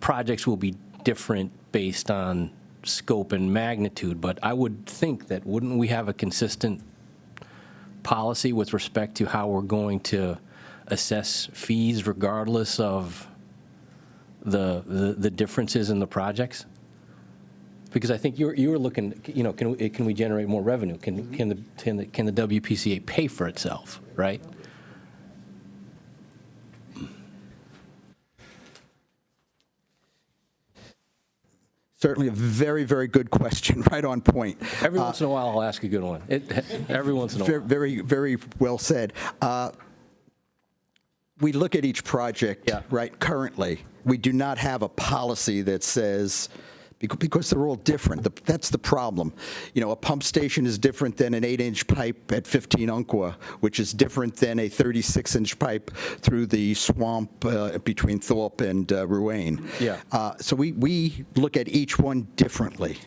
projects will be different based on scope and magnitude, but I would think that, wouldn't we have a consistent policy with respect to how we're going to assess fees regardless of the differences in the projects? Because I think you were looking, you know, can we generate more revenue? Can the WPCA pay for itself, right? Certainly a very, very good question, right on point. Every once in a while, I'll ask a good one. Every once in a while. Very, very well said. We look at each project, Yeah. right, currently. We do not have a policy that says, because they're all different. That's the problem. You know, a pump station is different than an 8-inch pipe at 15 Umpqua, which is different than a 36-inch pipe through the swamp between Thorpe and Ruane. Yeah. So we look at each one differently.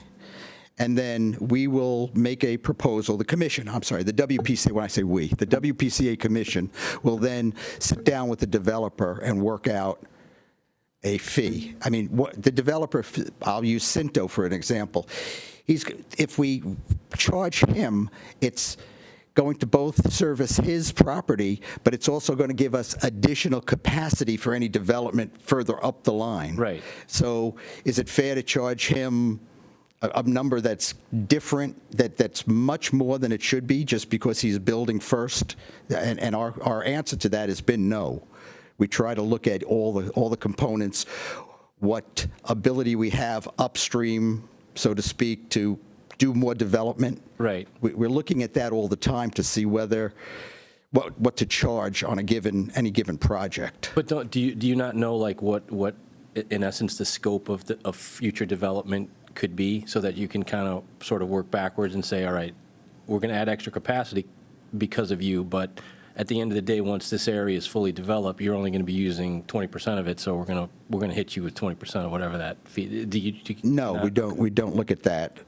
And then we will make a proposal, the commission, I'm sorry, the WPCA, when I say we, the WPCA commission will then sit down with the developer and work out a fee. I mean, the developer, I'll use Cinto for an example. If we charge him, it's going to both service his property, but it's also going to give us additional capacity for any development further up the line. Right. So is it fair to charge him a number that's different, that's much more than it should be, just because he's building first? And our answer to that has been no. We try to look at all the components, what ability we have upstream, so to speak, to do more development. Right. We're looking at that all the time to see whether what to charge on any given project. But do you not know like what in essence the scope of future development could be, so that you can kind of sort of work backwards and say, all right, we're going to add extra capacity because of you, but at the end of the day, once this area is fully developed, you're only going to be using 20% of it, so we're going to hit you with 20% of whatever that fee. No, we don't. We don't look at that.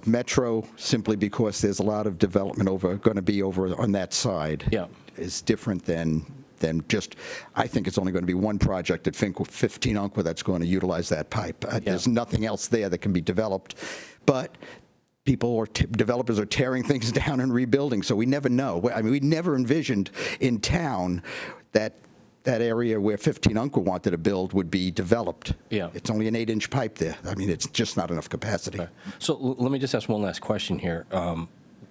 Metro, simply because there's a lot of development going to be over on that side. Yeah. Is different than just. I think it's only going to be one project at 15 Umpqua that's going to utilize that pipe. There's nothing else there that can be developed, but developers are tearing things down and rebuilding, so we never know. I mean, we never envisioned in town that area where 15 Umpqua wanted to build would be developed. Yeah. It's only an 8-inch pipe there. I mean, it's just not enough capacity. Okay. So let me just ask one last question here.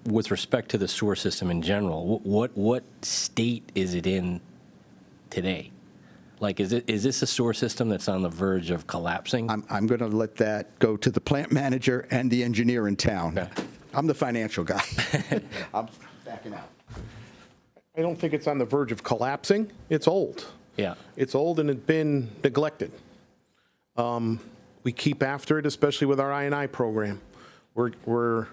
With respect to the sewer system in general, what state is it in today? Like, is this a sewer system that's on the verge of collapsing? I'm going to let that go to the plant manager and the engineer in town. Okay. I'm the financial guy. I'm backing out. I don't think it's on the verge of collapsing. It's old. Yeah. It's old and it's been neglected. We keep after it, especially with our I&I program. We're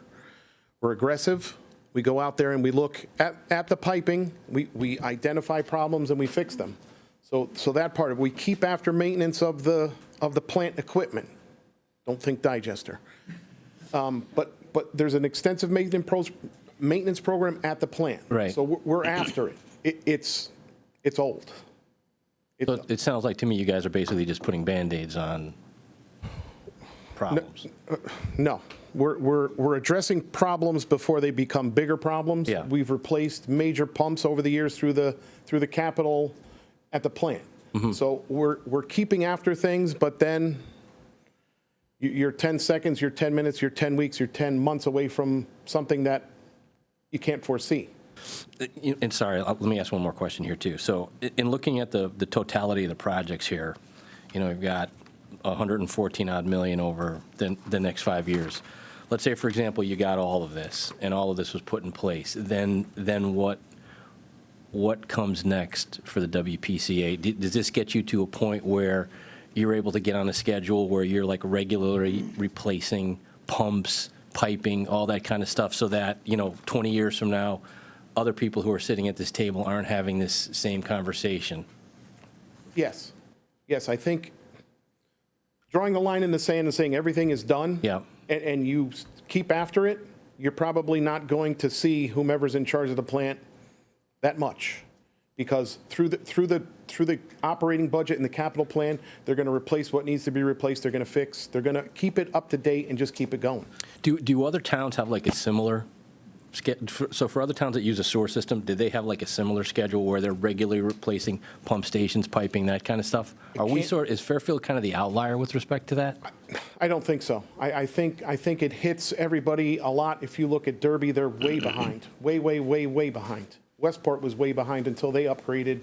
aggressive. We go out there and we look at the piping. We identify problems and we fix them. So that part of it, we keep after maintenance of the plant equipment. Don't think digester. But there's an extensive maintenance program at the plant. Right. So we're after it. It's old. So it sounds like to me you guys are basically just putting Band-Aids on problems. No, we're addressing problems before they become bigger problems. Yeah. We've replaced major pumps over the years through the capital at the plant. Mm-hmm. So we're keeping after things, but then you're 10 seconds, you're 10 minutes, you're 10 weeks, you're 10 months away from something that you can't foresee. And sorry, let me ask one more question here too. So in looking at the totality of the projects here, we've got 114 odd million over the next 5 years. Let's say, for example, you got all of this and all of this was put in place. Then what comes next for the WPCA? Does this get you to a point where you're able to get on a schedule where you're like regularly replacing pumps, piping, all that kind of stuff, so that 20 years from now, other people who are sitting at this table aren't having this same conversation? Yes, I think drawing a line in the sand and saying everything is done, Yeah. and you keep after it, you're probably not going to see whomever's in charge of the plant that much, because through the operating budget and the capital plan, they're going to replace what needs to be replaced. They're going to fix. They're going to keep it up to date and just keep it going. Do other towns have like a similar? So for other towns that use a sewer system, did they have like a similar schedule where they're regularly replacing pump stations, piping, that kind of stuff? Is Fairfield kind of the outlier with respect to that? I don't think so. I think it hits everybody a lot. If you look at Derby, they're way behind, way behind. Westport was way behind until they upgraded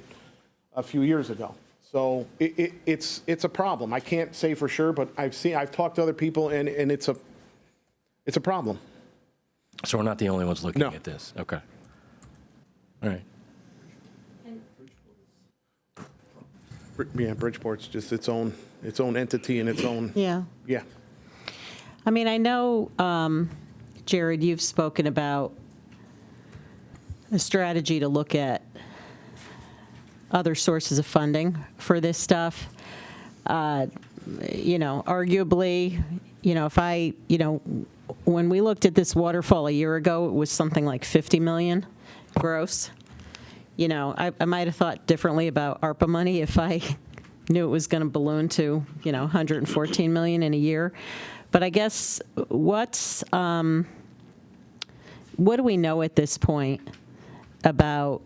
a few years ago. So it's a problem. I can't say for sure, but I've talked to other people, and it's a problem. So we're not the only ones looking No. at this. Okay. All right. Yeah, Bridgeport's just its own entity and its own. Yeah. Yeah. I mean, I know, Jared, you've spoken about a strategy to look at other sources of funding for this stuff. Arguably, when we looked at this waterfall a year ago, it was something like 50 million gross. I might have thought differently about ARPA money if I knew it was going to balloon to, 114 million in a year. But I guess what do we know at this point about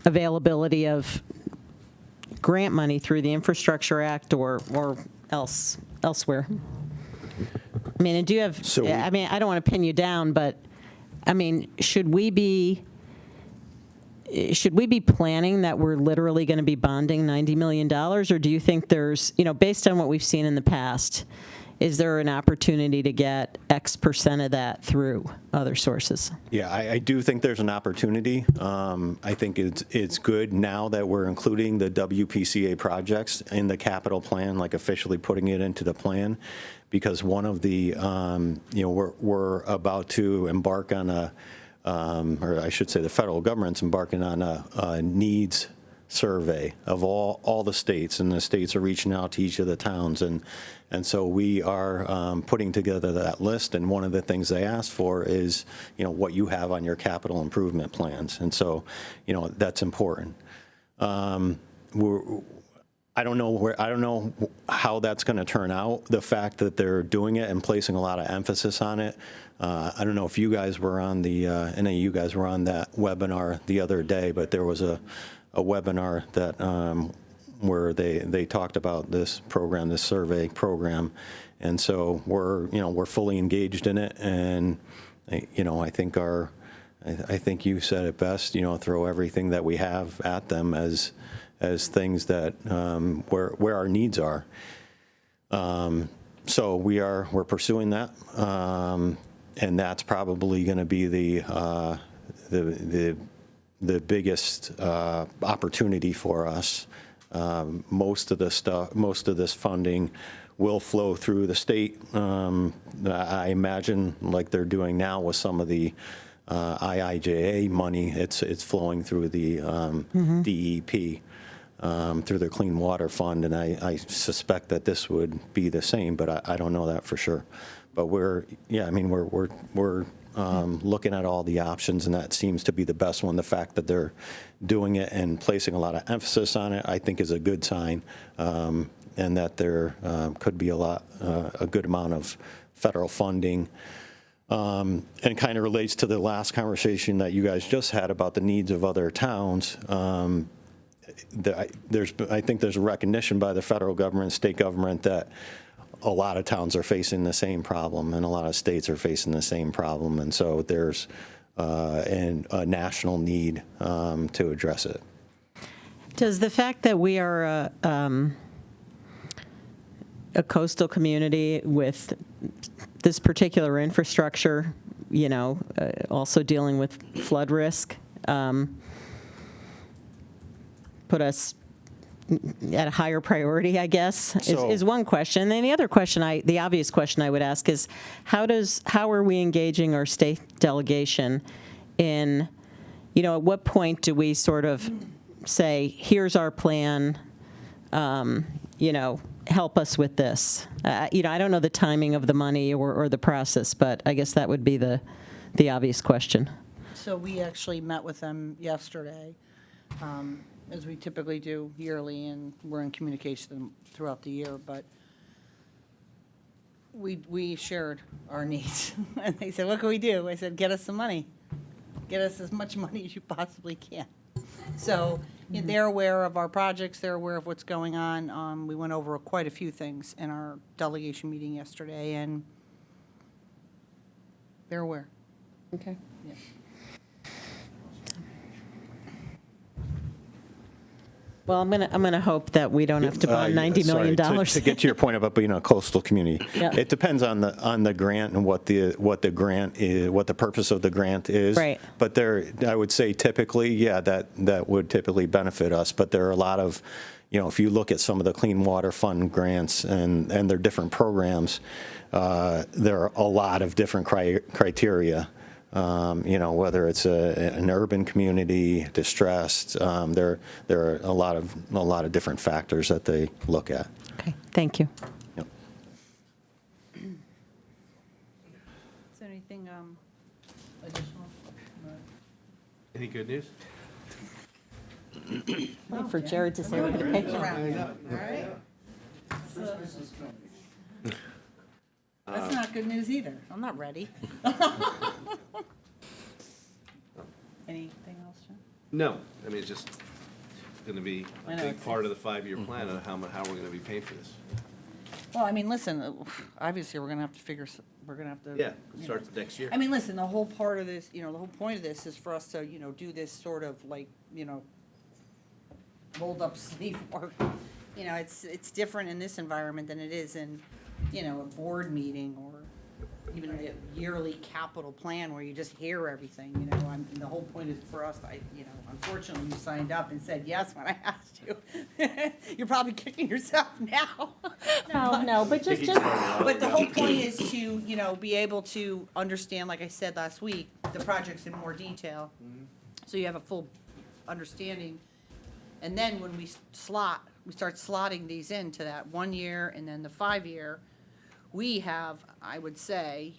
availability of grant money through the Infrastructure Act or elsewhere? I mean, and do you have, I don't want to pin you down, but, should we be planning that we're literally going to be bonding $90 million? Or do you think there's, based on what we've seen in the past, is there an opportunity to get X percent of that through other sources? Yeah, I do think there's an opportunity. I think it's good now that we're including the WPCA projects in the capital plan, like officially putting it into the plan, because one of the, we're about to embark on or I should say the federal government's embarking on a needs survey of all the states, and the states are reaching out to each of the towns, and so we are putting together that list, and one of the things they ask for is what you have on your capital improvement plans, and so that's important. I don't know how that's going to turn out. The fact that they're doing it and placing a lot of emphasis on it. I don't know if you guys were on any of you guys were on that webinar the other day, but there was a webinar that where they talked about this program, this survey program, and so we're fully engaged in it, and I think you said it best. Throw everything that we have at them as things that where our needs are. So we're pursuing that, and that's probably going to be the biggest opportunity for us. Most of this funding will flow through the state. I imagine, like they're doing now with some of the IIJA money, it's flowing through the DEP. Through the Clean Water Fund, and I suspect that this would be the same, but I don't know that for sure. But we're looking at all the options, and that seems to be the best one. The fact that they're doing it and placing a lot of emphasis on it, I think, is a good sign, and that there could be a good amount of federal funding. And kind of relates to the last conversation that you guys just had about the needs of other towns. I think there's a recognition by the federal government, state government, that a lot of towns are facing the same problem, and a lot of states are facing the same problem, and so there's a national need to address it. Does the fact that we are a coastal community with this particular infrastructure, also dealing with flood risk, put us at a higher priority, I guess, is one question. And then the other question, the obvious question I would ask is, how are we engaging our state delegation in, at what point do we sort of say, here's our plan, help us with this? I don't know the timing of the money or the process, but I guess that would be the obvious question. So we actually met with them yesterday, as we typically do yearly, and we're in communication throughout the year, but we shared our needs. And they said, what can we do? I said, get us some money. Get us as much money as you possibly can. So they're aware of our projects. They're aware of what's going on. We went over quite a few things in our delegation meeting yesterday, and they're aware. Okay. Yeah. Well, I'm gonna hope that we don't have to bond $90 million. Sorry, to get to your point about being a coastal community, Yeah. It depends on the grant and what the grant is, what the purpose of the grant is. Right. But I would say typically, yeah, that would typically benefit us. But there are a lot of, if you look at some of the Clean Water Fund grants and their different programs, there are a lot of different criteria. Whether it's an urban community, distressed, there are a lot of different factors that they look at. Okay, thank you. Yep. Is there anything additional? Any good news? Wait for Jared to say we're going to pay. All right. Christmas is coming. That's not good news either. I'm not ready. Anything else, John? No, I mean, it's just going to be I a know, big it's- part of the 5-year plan of how we're going to be paying for this. Well, I mean, listen, obviously, we're gonna have to we're gonna have to. Yeah, you starts know. next year. I mean, listen, the whole part of this, the whole point of this is for us to, do this sort of like, rolled up sleeve work. It's different in this environment than it is in, a board meeting or even a yearly capital plan where you just hear everything, and the whole point is for us, unfortunately, you signed up and said yes when I asked you. You're probably kicking yourself now. No, but just, But the whole point is to, be able to understand, like I said last week, the projects in more detail. So you have a full understanding. And then when we start slotting these into that 1 year and then the 5-year, we have, I would say,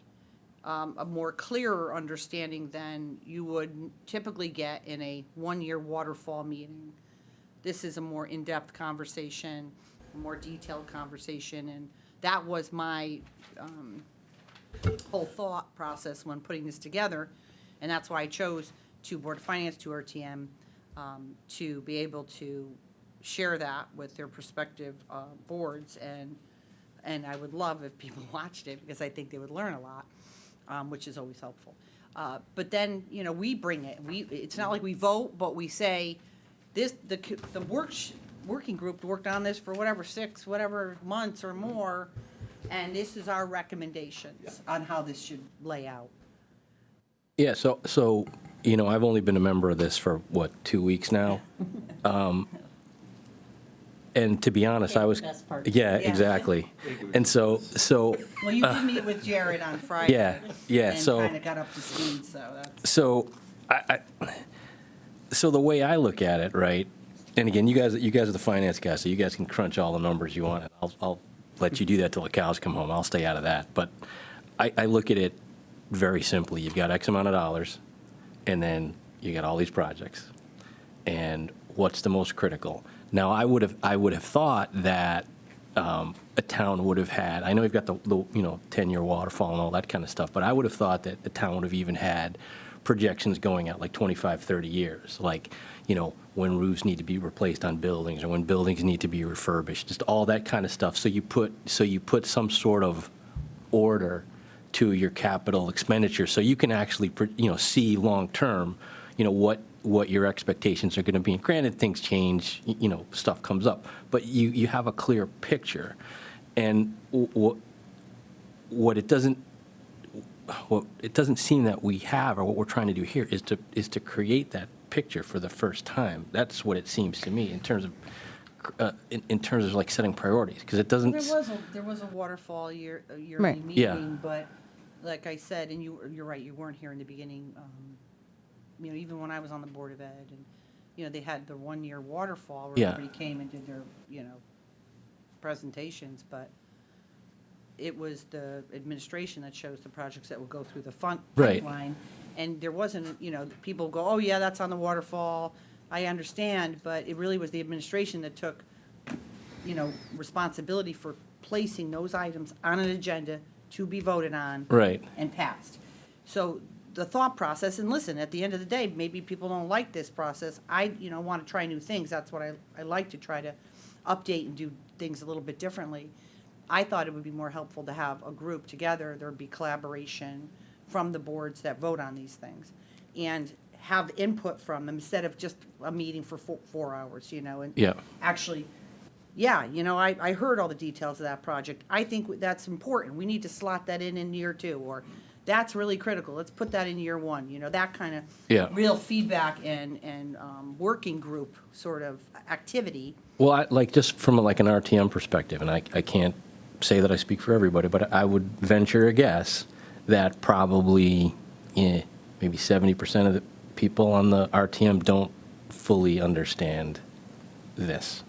a more clearer understanding than you would typically get in a 1-year waterfall meeting. This is a more in-depth conversation, a more detailed conversation, and that was my whole thought process when putting this together, and that's why I chose 2 Board of Finance, 2 RTM, to be able to share that with their respective boards, and I would love if people watched it, because I think they would learn a lot, which is always helpful. But then, we bring it. It's not like we vote, but we say, the working group worked on this for six months or more, and this is our recommendations on how this should lay out. Yeah, so I've only been a member of this for, 2 weeks now? And to be honest, I was, the best part. yeah, Yeah. exactly. And so, Well, you did meet with Jared on Friday. yeah, so. And kind of got up to speed, so that's. So, so the way I look at it, right, and again, you guys are the finance guys, so you guys can crunch all the numbers you want. I'll let you do that till the cows come home. I'll stay out of that. But I look at it very simply. You've got X amount of dollars, and then you got all these projects. And what's the most critical? Now, I would have thought that a town would have had, I know you've got the 10-year waterfall and all that kind of stuff, but I would have thought that the town would have even had projections going out like 25, 30 years, like, when roofs need to be replaced on buildings or when buildings need to be refurbished, just all that kind of stuff. So you put some sort of order to your capital expenditure, so you can actually, see long-term, what your expectations are going to be. And granted, things change, stuff comes up, but you have a clear picture. And what it doesn't seem that we have, or what we're trying to do here, is to create that picture for the first time. That's what it seems to me in terms of like setting priorities, because it doesn't. There was a waterfall yearly Right. meeting, Yeah. but like I said, and you're right, you weren't here in the beginning. Even when I was on the Board of Ed, and they had the 1-year waterfall where Yeah. everybody came and did their presentations, but it was the administration that shows the projects that will go through the Right. pipeline. And there wasn't, people go, oh yeah, that's on the waterfall, I understand, but it really was the administration that took, responsibility for placing those items on an agenda to be voted on. Right. And passed. So the thought process, and listen, at the end of the day, maybe people don't like this process. I, want to try new things. That's what I like to try to update and do things a little bit differently. I thought it would be more helpful to have a group together. There'd be collaboration from the boards that vote on these things and have input from them instead of just a meeting for 4 hours, and Yeah. actually, yeah, I heard all the details of that project. I think that's important. We need to slot that in year 2, or that's really critical. Let's put that in year 1, that kind of Yeah. real feedback and working group sort of activity. Well, just from an RTM perspective, and I can't say that I speak for everybody, but I would venture a guess that probably maybe 70% of the people on the RTM don't fully understand this,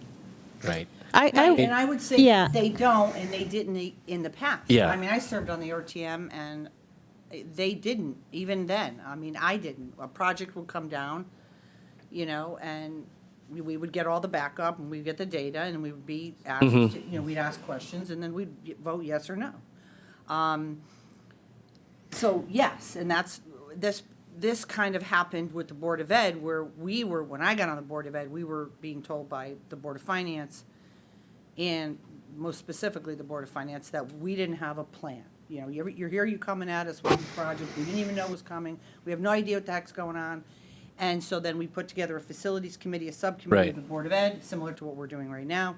right? And I would say yeah. they don't, and they didn't in the past. Yeah. I mean, I served on the RTM, and they didn't, even then. I mean, I didn't. A project would come down, and we would get all the backup, and we'd get the data, and we would be asked, to- we'd ask questions, and then we'd vote yes or no. So, yes, and that's, this kind of happened with the Board of Ed, where when I got on the Board of Ed, we were being told by the Board of Finance, and most specifically the Board of Finance, that we didn't have a plan. You know, you're here, you coming at us with a project we didn't even know was coming, we have no idea what the heck's going on. And so then we put together a facilities committee, a subcommittee of the Board of Ed, similar to what we're doing right now,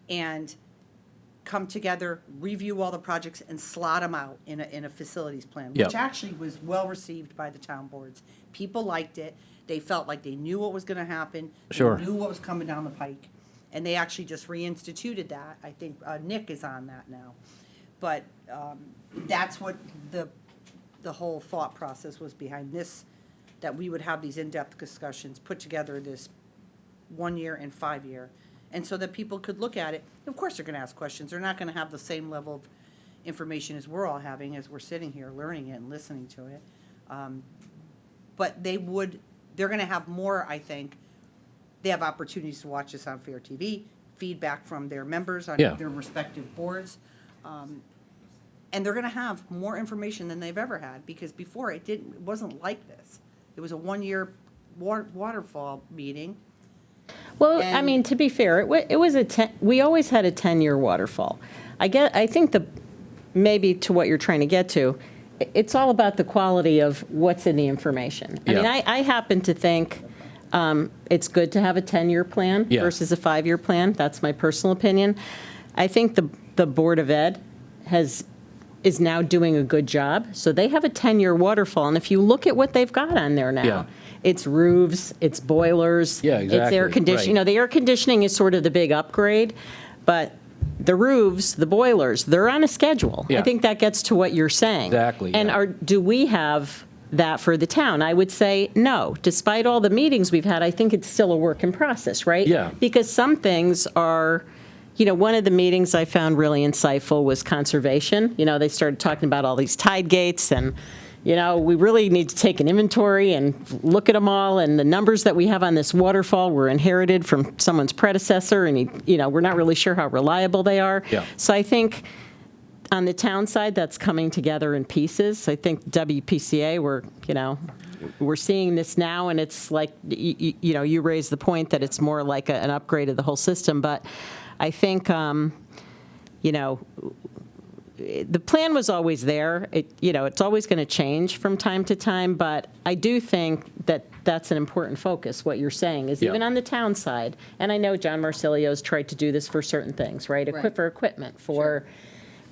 and come together, review all the projects, and slot them out in a facilities plan, Yep. which actually was well-received by the town boards. People liked it. They felt like they knew what was going to happen. Sure. They knew what was coming down the pike. And they actually just reinstituted that. I think Nick is on that now. But that's what the whole thought process was behind this, that we would have these in-depth discussions, put together this 1 year and 5 year. And so that people could look at it. Of course, they're going to ask questions. They're not going to have the same level of information as we're all having, as we're sitting here learning it and listening to it. But they're going to have more, I think. They have opportunities to watch this on FairTV, feedback from their members on Yeah. their respective boards. And they're going to have more information than they've ever had, because before it wasn't like this. It was a 1 year waterfall meeting. Well, I And- mean, to be fair, it was we always had a 10-year waterfall. I think maybe to what you're trying to get to, it's all about the quality of what's in the information. I mean, Yeah. I happen to think it's good to have a 10-year plan Yeah. versus a 5-year plan. That's my personal opinion. I think the Board of Ed is now doing a good job. So they have a 10-year waterfall, and if you look at what they've got on there now, Yeah. it's roofs, it's boilers, Yeah, it's air exactly, conditioning. right. The air conditioning is sort of the big upgrade, but the roofs, the boilers, they're on a schedule. I Yeah. think that gets to what you're saying. Exactly, And yeah. do we have that for the town? I would say no. Despite all the meetings we've had, I think it's still a work in process, right? Yeah. Because some things are, one of the meetings I found really insightful was conservation. They started talking about all these tide gates, and, we really need to take an inventory and look at them all, and the numbers that we have on this waterfall were inherited from someone's predecessor, and, we're not really sure how reliable they are. Yeah. So I think on the town side, that's coming together in pieces. I think WPCA, we're seeing this now, and it's like, you raised the point that it's more like an upgrade of the whole system, but I think, the plan was always there. It's always going to change from time to time, but I do think that that's an important focus, what you're saying, is Yeah. even on the town side, and I know John Marsilio's tried to do this for certain things, right? For equipment, for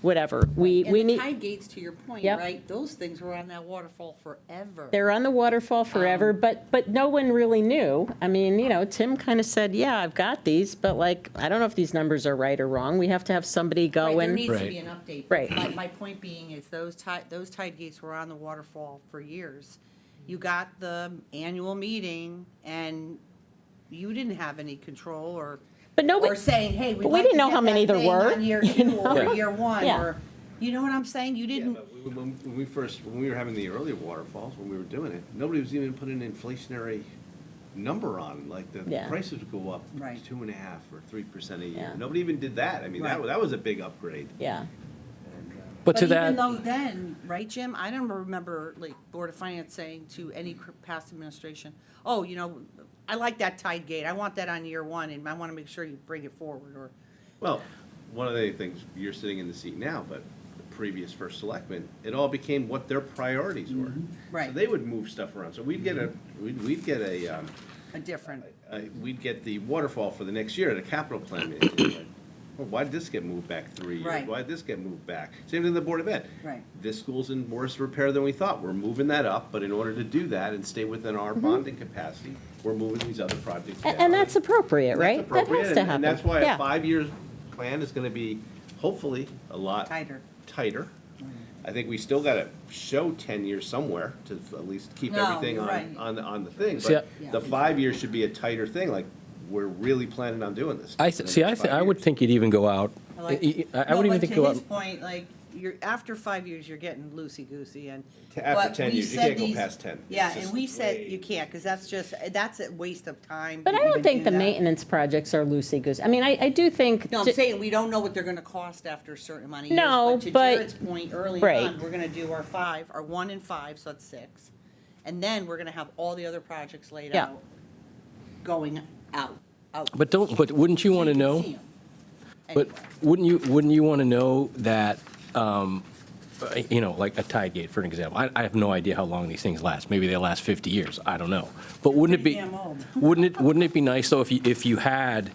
whatever. We And the need. tide gates, to your point, Yep. right, those things were on that waterfall forever. They're on the waterfall forever, but no one really knew. I mean, Tim kind of said, yeah, I've got these, but I don't know if these numbers are right or wrong. We have to have somebody go Right, there and. needs to Right. be an update. Right. My point being is those tide gates were on the waterfall for years. You got the annual meeting, and you didn't have any control or saying, hey, we'd but we like didn't to know get how many that there thing were, on year you 2 know? or year 1, Yeah. or, you know what I'm saying? You Yeah, didn't, but when we were having the earlier waterfalls, when we were doing it, nobody was even putting an inflationary number on, like the Yeah. prices would go up Right. 2.5% or 3% a year. Yeah. Nobody even did that. I mean, Right. that was a big upgrade. Yeah. But to even that, though then, right, Jim, I don't remember, Board of Finance saying to any past administration, oh, I like that tide gate, I want that on year 1, and I want to make sure you bring it forward, or, Well, one of the things, you're sitting in the seat now, but the previous first selectmen, it all became what their priorities were. Right. So they would move stuff around. So we'd get a different, we'd get the waterfall for the next year at a capital plan meeting. Well, why'd this get moved back 3 years? Right. Why'd this get moved back? Same thing with the Board of Ed. Right. This school's in worse repair than we thought. We're moving that up, but in order to do that and stay within our bonding capacity, we're moving these other projects down. And that's appropriate, And right? that's appropriate, That has to happen. and that's why Yeah. a 5-year plan is gonna be hopefully a lot tighter. I think we still gotta show 10 years somewhere to at least keep No, everything you're right. on the thing. See, But the 5 years should be a tighter thing, like, we're really planning on doing this. I for the see. next 5 I would years. think you'd even go out. I like. I would even think to go his out. point, after 5 years, you're getting loosey-goosey and. After but 10 we years, you said can't go these- past 10. Yeah, It's and just we said way- you can't, because that's a waste of time. But to I don't even think do the that. maintenance projects are loosey-goosey. I mean, I do think. No, I'm saying we don't know what they're gonna cost after a certain amount of years. No, To but- Jared's point early right. on, we're gonna do our 1 and 5, so that's 6. And then we're gonna have all the other projects laid Yeah. out, going out. But wouldn't you So want to can know? see 'em. But Anyway. wouldn't you want to know that, like a tide gate, for an example? I have no idea how long these things last. Maybe they last 50 years. I don't know. But wouldn't it be, Pretty damn old. wouldn't it be nice though if you had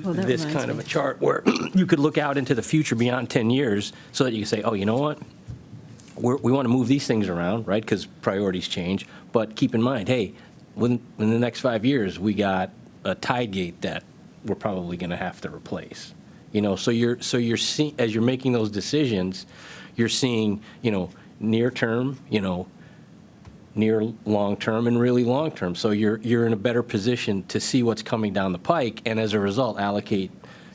Oh, that this reminds kind of me. a chart where you could look out into the future beyond 10 years, so that you can say, oh, you know what? We want to move these things around, right? Because priorities change. But keep in mind, hey, in the next 5 years, we got a tide gate that we're probably going to have to replace. So you're seeing, as you're making those decisions, you're seeing, near term, near long term, and really long term. So you're in a better position to see what's coming down the pike, and as a result, allocate,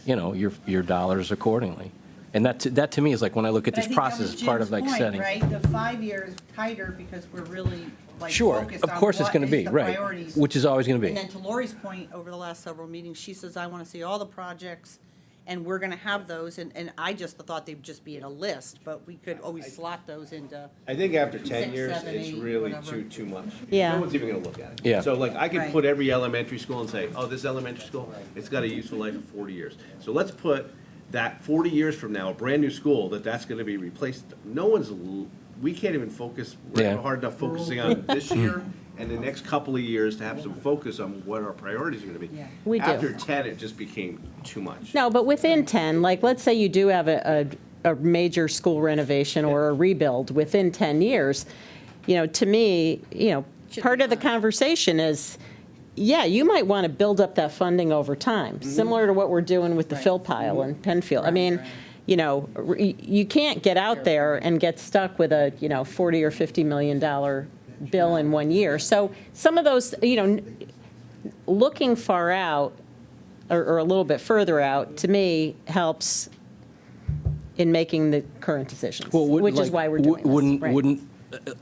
your dollars accordingly. And that to me is like when I look at But I this think that process, was it's part of Jim's like point, setting. Right, the 5 years tighter because we're really like Sure, focused of on course it's what going to is be, the right, priorities. which is always going to And be. then to Lori's point, over the last several meetings, she says, I want to see all the projects, and we're going to have those, and I just thought they'd just be in a list, but we could always slot those into. I think after 10 6, years, 7, it's 8, really whatever. too much. Yeah. No one's even gonna look at it. Yeah. So like, I could Right. put every elementary school and say, oh, this elementary school, it's got a useful life of 40 years. So let's put that 40 years from now, a brand-new school, that's gonna be replaced. No one's, we can't even focus, we're Yeah. not hard enough focusing on this year and the next couple of years to have some focus on what our priorities are gonna be. Yeah. We do. After 10, it just became too much. No, but within 10, like, let's say you do have a major school renovation or a rebuild within 10 years, to me, part of the conversation is, yeah, you might want to build up that funding over time, similar to what we're doing with the fill pile in Penfield. I mean, you can't get out there and get stuck with a, $40 or $50 million bill in 1 year. So some of those, looking far out, or a little bit further out, to me, helps in making the current decisions, which is why we're doing this. Right. Wouldn't,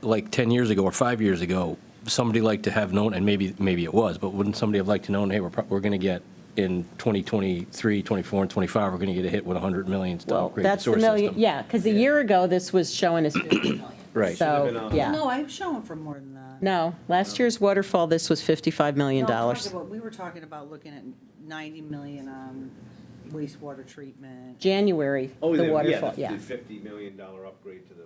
like 10 years ago or 5 years ago, somebody like to have known, and maybe it was, but wouldn't somebody have liked to know, hey, we're going to get in 2023, 24, and 25, we're going to get a hit with 100 million to Well, upgrade the that's the sewer million, system. yeah, because a year ago, this was showing us 50 million. Right. So, Should've been on. yeah. No, I'm showing for more than that. No, last year's waterfall, this was $55 million. No, I'm talking about- we were talking about looking at 90 million on wastewater treatment. January, the waterfall, The yeah. $50 million upgrade to the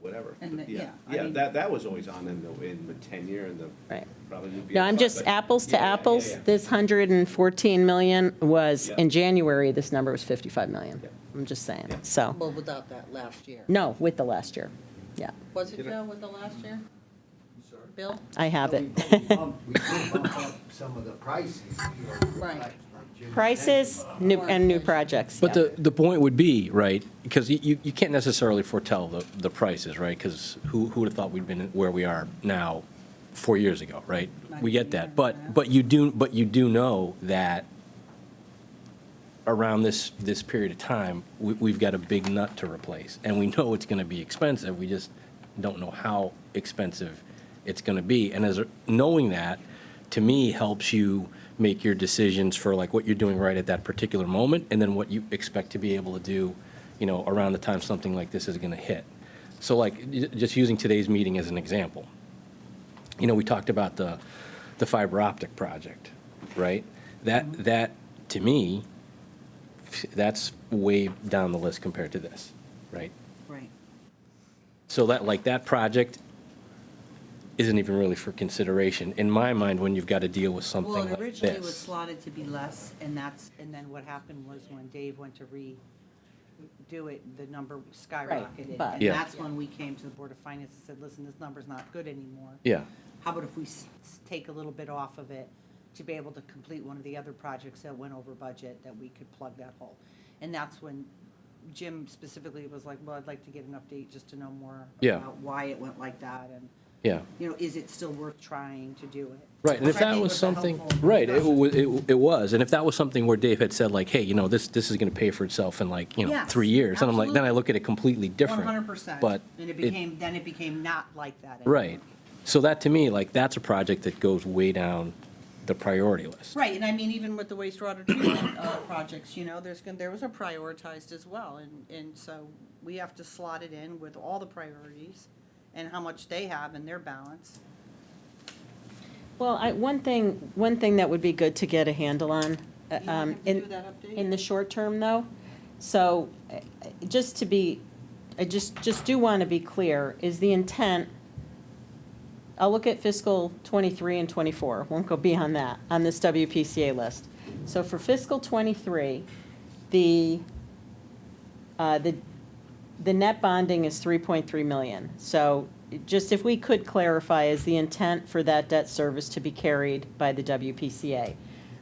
whatever. And the- yeah, I Yeah, mean- that was always on in the 10-year and the. Right. Probably would be No, a I'm five, just but- apples to Yeah, yeah, yeah, apples. yeah. This 114 million was, Yeah. in January, this number was 55 million. Yeah. I'm just saying, Yeah. so, Well, without that last year. no, with the last year, yeah. Was it, Joe, with the last year? Bill? I have it. We did bump up some of the prices, Right. like Jim Prices and new projects, But yeah. the point would be, right, because you can't necessarily foretell the prices, right? Because who would have thought we'd been where we are now 4 years ago, right? We get that, but you do know that around this period of time, we've got a big nut to replace, and we know it's going to be expensive. We just don't know how expensive it's going to be. And knowing that, to me, helps you make your decisions for like what you're doing right at that particular moment, and then what you expect to be able to do, around the time something like this is going to hit. So like, just using today's meeting as an example, we talked about the fiber optic project, right? That to me, that's way down the list compared to this, right? Right. So that project isn't even really for consideration, in my mind, when you've got to deal with something Well, like originally it was this. slotted to be less, and then what happened was when Dave went to redo it, the number skyrocketed. but- And Yeah. that's when we came to the Board of Finance and said, listen, this number's not good anymore. Yeah, How about if we take a little bit off of it to be able to complete one of the other projects that went over budget, that we could plug that hole? And that's when Jim specifically was like, well, I'd like to get an update just to know more Yeah. about why it went like that. And Yeah. You know, is it still worth trying to do it? Right, and if Which I that think was a something, helpful right, it discussion. was, and if that was something where Dave had said like, hey, you know, this is going to pay for itself in like, you know, Yes, 3 years, and I'm like, then I absolutely. look at it completely different. 100%. But And then it became not like that anymore. right, so that to me, like, that's a project that goes way down the priority list. Right, and I mean, even with the wastewater treatment projects, you know, there was a prioritized as well, and so we have to slot it in with all the priorities and how much they have in their balance. Well, one thing that would be good to get a handle on, You want to do that update? in the short term, though, so just to be, I just do want to be clear, is the intent, I'll look at fiscal '23 and '24, won't go beyond that, on this WPCA list. So for fiscal '23, the net bonding is 3.3 million. So just if we could clarify, is the intent for that debt service to be carried by the WPCA?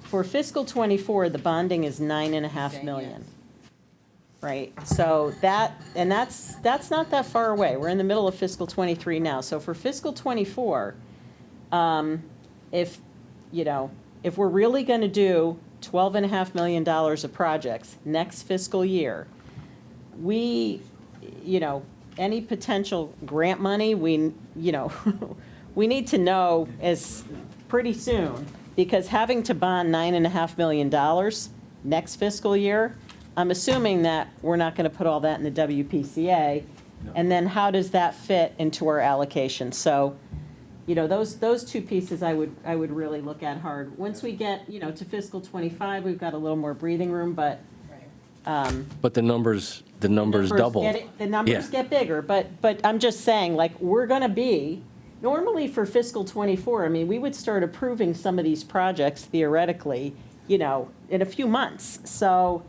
For fiscal '24, the bonding is 9.5 million. Right, so that's not that far away. We're in the middle of fiscal '23 now. So for fiscal '24, if we're really going to do $12.5 million of projects next fiscal year, we, any potential grant money, we need to know as pretty soon, because having to bond $9.5 million next fiscal year, I'm assuming that we're not going to put all that in the WPCA, and then how does that fit into our allocation? So, those two pieces I would really look at hard. Once we get, to fiscal '25, we've got a little more breathing room, but. But the numbers double. The numbers get bigger, but I'm just saying, like, we're going to be, normally for fiscal '24, I mean, we would start approving some of these projects theoretically, in a few months. So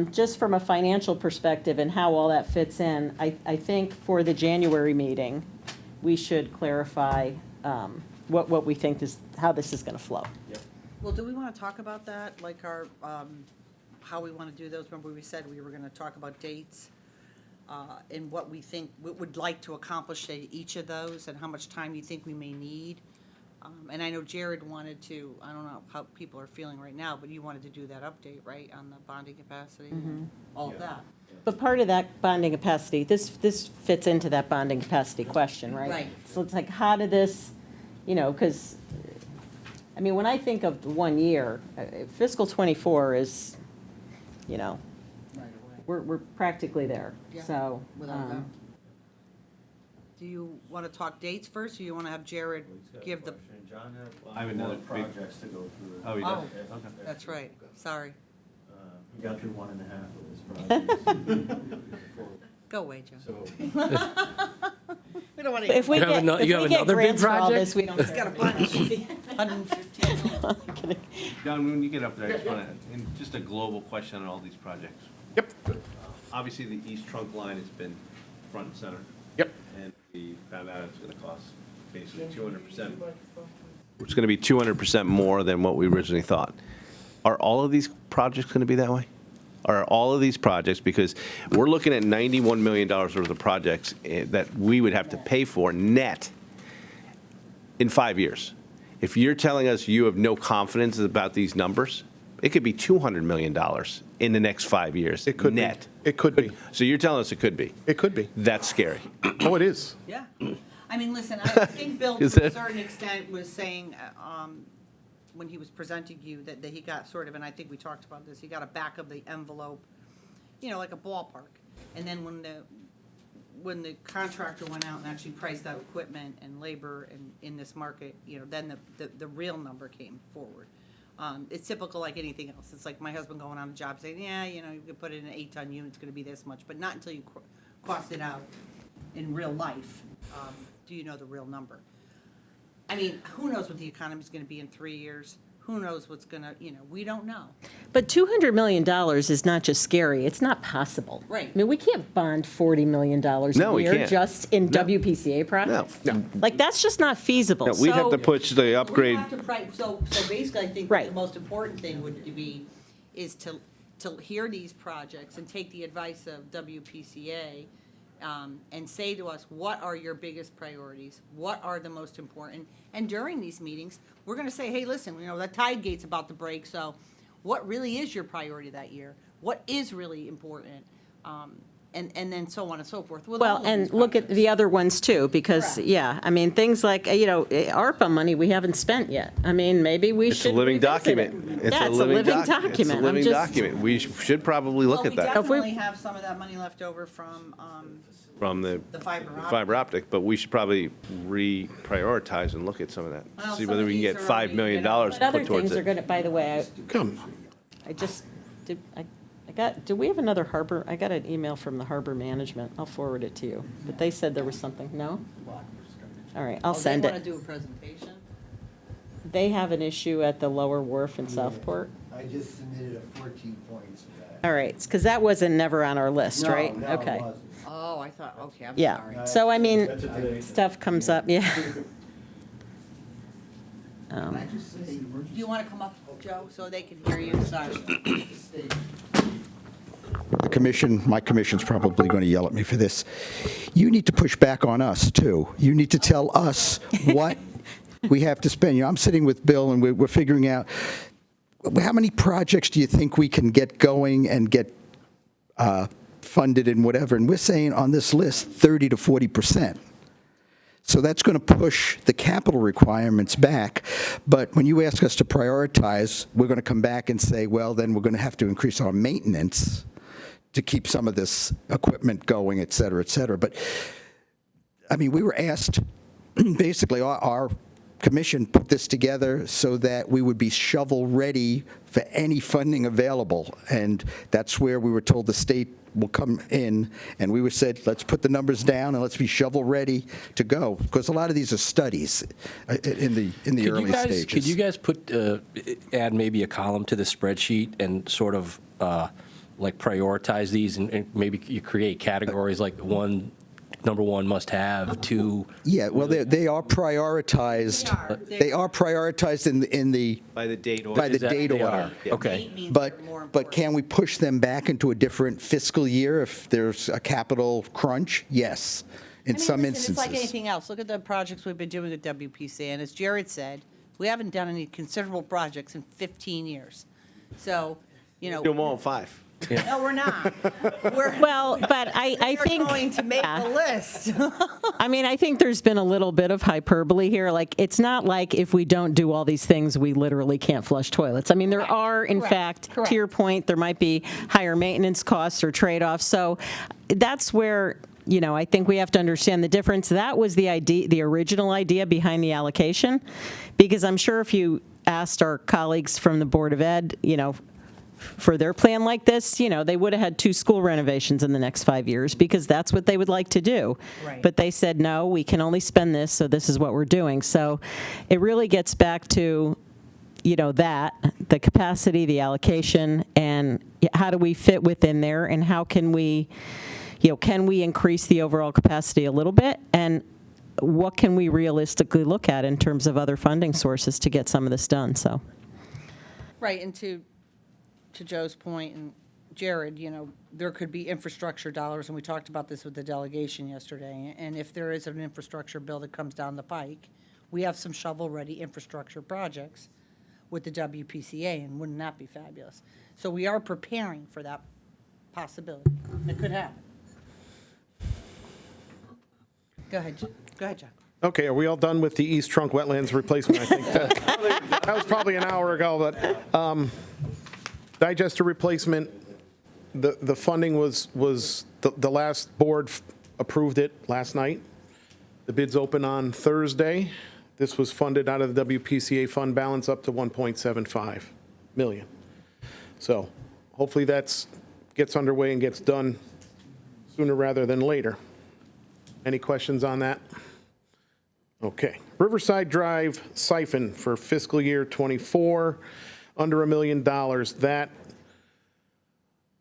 just from a financial perspective and how all that fits in, I think for the January meeting, we should clarify what we think how this is going to flow. Well, do we want to talk about that, like our, how we want to do those? Remember we said we were going to talk about dates and what we think, we would like to accomplish at each of those and how much time you think we may need. And I know Jared wanted to, I don't know how people are feeling right now, but you wanted to do that update, right, on the bonding capacity, all of that. But part of that bonding capacity, this fits into that bonding capacity question, right? Right. So it's like, how did this, because, I mean, when I think of 1 year, fiscal '24 is, we're practically there, Yeah, so. Without a doubt. Do you want to talk dates first, or you want to have Jared give the? John I have had another more big- projects to go through. Oh, he Oh, does? that's right, sorry. We got through 1.5 of this project. Go away, Joe. So, We don't want to. If we You have get, ano- if you have we get another big grants for all project? this, we don't He's got a care. bunch, 115. John, when you get up there, I just want to, just a global question on all these projects. Yep, Obviously, the east trunk line has been front and center. yep. And we found out it's going to cost basically 200%. It's going to be 200% more than what we originally thought. Are all of these projects going to be that way? Are all of these projects, because we're looking at $91 million worth of projects that we would have to pay for net in 5 years. If you're telling us you have no confidence about these numbers, it could be $200 million in the next 5 years. It could be. net. It could be. So you're telling us it could be. It could be. That's scary. Oh, it is. Yeah. I mean, listen, I think Bill, to Is a it? certain extent, was saying, when he was presenting you, that he got sort of, and I think we talked about this, he got a back of the envelope, like a ballpark. And then when the contractor went out and actually priced out equipment and labor and in this market, then the real number came forward. It's typical like anything else. It's like my husband going on a job saying, yeah, you could put it in an 8-ton unit, it's gonna be this much, but not until you cost it out in real life, do you know the real number. I mean, who knows what the economy's gonna be in 3 years? Who knows what's gonna, we don't know. But $200 million is not just scary, it's not possible. Right. I mean, we can't bond $40 million No, a we year can't. just in No. WPCA projects. No. Like, that's just not feasible. No, we'd have So- to push the upgrade. We have to so basically, I think Right. the most important thing would be, is to hear these projects and take the advice of WPCA and say to us, what are your biggest priorities? What are the most important? And during these meetings, we're going to say, hey, listen, the tide gate's about to break, so what really is your priority that year? What is really important? And then so on and so forth. with all Well, of and these look at projects. the other ones too, because, Correct. yeah, I mean, things like, ARPA money we haven't spent yet. I mean, maybe we It's a should living revisit it. document. Yeah, it's a living It's a document. I'm living just- document. We should probably look at that Well, we definitely have some of that money left over from from the the fiber optic. fiber optic, but we should probably reprioritize and look at some of that. Well, See some whether of we can these get are $5 already, million But to other put towards things are it. going to, by the way, Come, do we have another harbor? I got an email from the harbor management. I'll forward it to you. But they said there was something. No? All right, I'll send They want it. to do a presentation? They have an issue at the lower wharf in Southport. I just submitted a 14 points for that. All right, because that wasn't never on our list, No, right? no, it Okay. wasn't. Oh, I thought, okay, I'm Yeah, sorry. so I mean, That's it today. stuff comes up, yeah. Can I just say, Do you want to come up, Joe, so they can hear you? Sorry. The commission, my commission's probably going to yell at me for this. You need to push back on us, too. You need to tell us what we have to spend. I'm sitting with Bill, and we're figuring out, how many projects do you think we can get going and get funded and whatever? And we're saying on this list, 30 to 40%. So that's going to push the capital requirements back. But when you ask us to prioritize, we're going to come back and say, well, then we're going to have to increase our maintenance to keep some of this equipment going, et cetera, et cetera. But, I mean, we were asked, basically, our commission put this together so that we would be shovel-ready for any funding available. And that's where we were told the state will come in, and we were said, let's put the numbers down and let's be shovel-ready to go. Because a lot of these are studies in the early stages. Could you guys add maybe a column to the spreadsheet and sort of like prioritize these and maybe you create categories like number one must have, two. Yeah, well, they are prioritized. They are prioritized in the By the date order. by the date They order. are. Okay. Date means they're more But can we push them back into a different fiscal year if there's a capital crunch? Yes, in some Listen, instances. it's like anything else. Look at the projects we've been doing with WPC, and as Jared said, we haven't done any considerable projects in 15 years. So, Do them all in 5. no, we're not. We're Well, but I think. we're going to make yeah. a list. I mean, I think there's been a little bit of hyperbole here. Like, it's not like if we don't do all these things, we literally can't flush toilets. I mean, there are, in fact, to your point, there might be higher maintenance costs or trade-offs. So that's where, I think we have to understand the difference. That was the idea, the original idea behind the allocation, because I'm sure if you asked our colleagues from the Board of Ed, for their plan like this, they would have had 2 school renovations in the next 5 years because that's what they would like to do. Right. But they said, no, we can only spend this, so this is what we're doing. So it really gets back to, the capacity, the allocation, and how do we fit within there, and how can we increase the overall capacity a little bit, and what can we realistically look at in terms of other funding sources to get some of this done, so. Right, and to Joe's point, and Jared, there could be infrastructure dollars, and we talked about this with the delegation yesterday, and if there is an infrastructure bill that comes down the pike, we have some shovel-ready infrastructure projects with the WPCA, and wouldn't that be fabulous? So we are preparing for that possibility. It could happen. Go ahead, John. okay, are we all done with the East Trunk Wetlands replacement? I think that was probably an hour ago, but digester replacement, the funding was the last board approved it last night. The bid's open on Thursday. This was funded out of the WPCA fund balance up to 1.75 million. So hopefully that's gets underway and gets done sooner rather than later. Any questions on that? Okay. Riverside Drive siphon for fiscal year '24, under $1 million. That,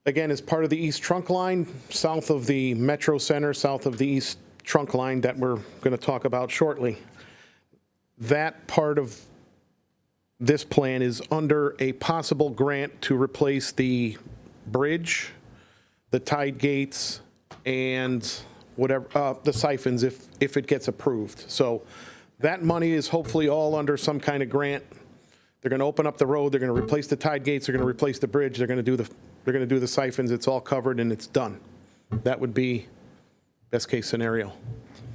again, is part of the East Trunk Line, south of the Metro Center, south of the East Trunk Line that we're going to talk about shortly. That part of this plan is under a possible grant to replace the bridge, the tide gates, and whatever, the siphons if it gets approved. So that money is hopefully all under some kind of grant. They're going to open up the road, they're going to replace the tide gates, they're going to replace the bridge, they're going to do the siphons, it's all covered and it's done. That would be best case scenario.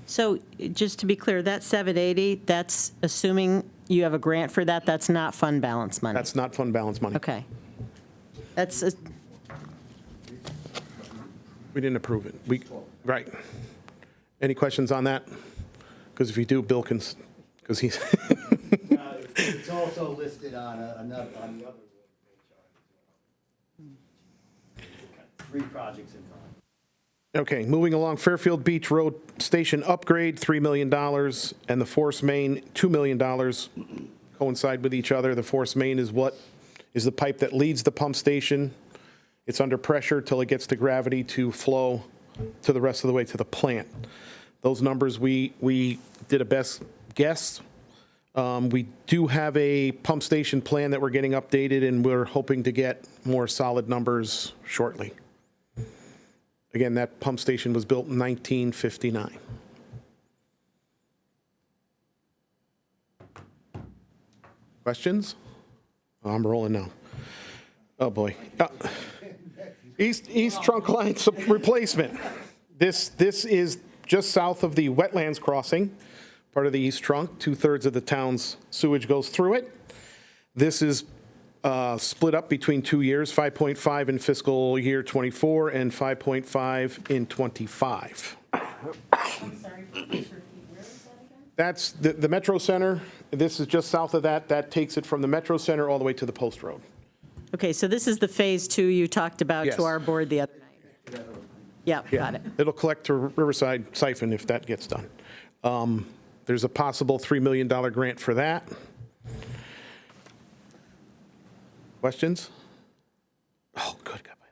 So just to be clear, that 780, that's assuming you have a grant for that, that's not fund balance money? That's not fund balance money. Okay. That's, We didn't approve it. Right. Any questions on that? Because if you do, Bill can, because he's, It's also listed on another, on the other chart. 3 projects involved. okay, moving along, Fairfield Beach Road Station upgrade, $3 million, and the force main, $2 million, coincide with each other. The force main is the pipe that leads the pump station. It's under pressure till it gets to gravity to flow to the rest of the way to the plant. Those numbers, we did a best guess. We do have a pump station plan that we're getting updated, and we're hoping to get more solid numbers shortly. Again, that pump station was built in 1959. Questions? Oh, I'm rolling now. Oh, boy. East trunk line replacement. This is just south of the wetlands crossing, part of the east trunk. 2/3 of the town's sewage goes through it. This is split up between 2 years, 5.5 in fiscal year '24 and 5.5 in '25. That's the Metro Center. This is just south of that. That takes it from the Metro Center all the way to the Post Road. okay, so this is the Phase 2 you talked about Yes. to our board the other night? Yeah, got it. It'll collect to Riverside Siphon if that gets done. There's a possible $3 million grant for that. Questions? Oh, good. Got by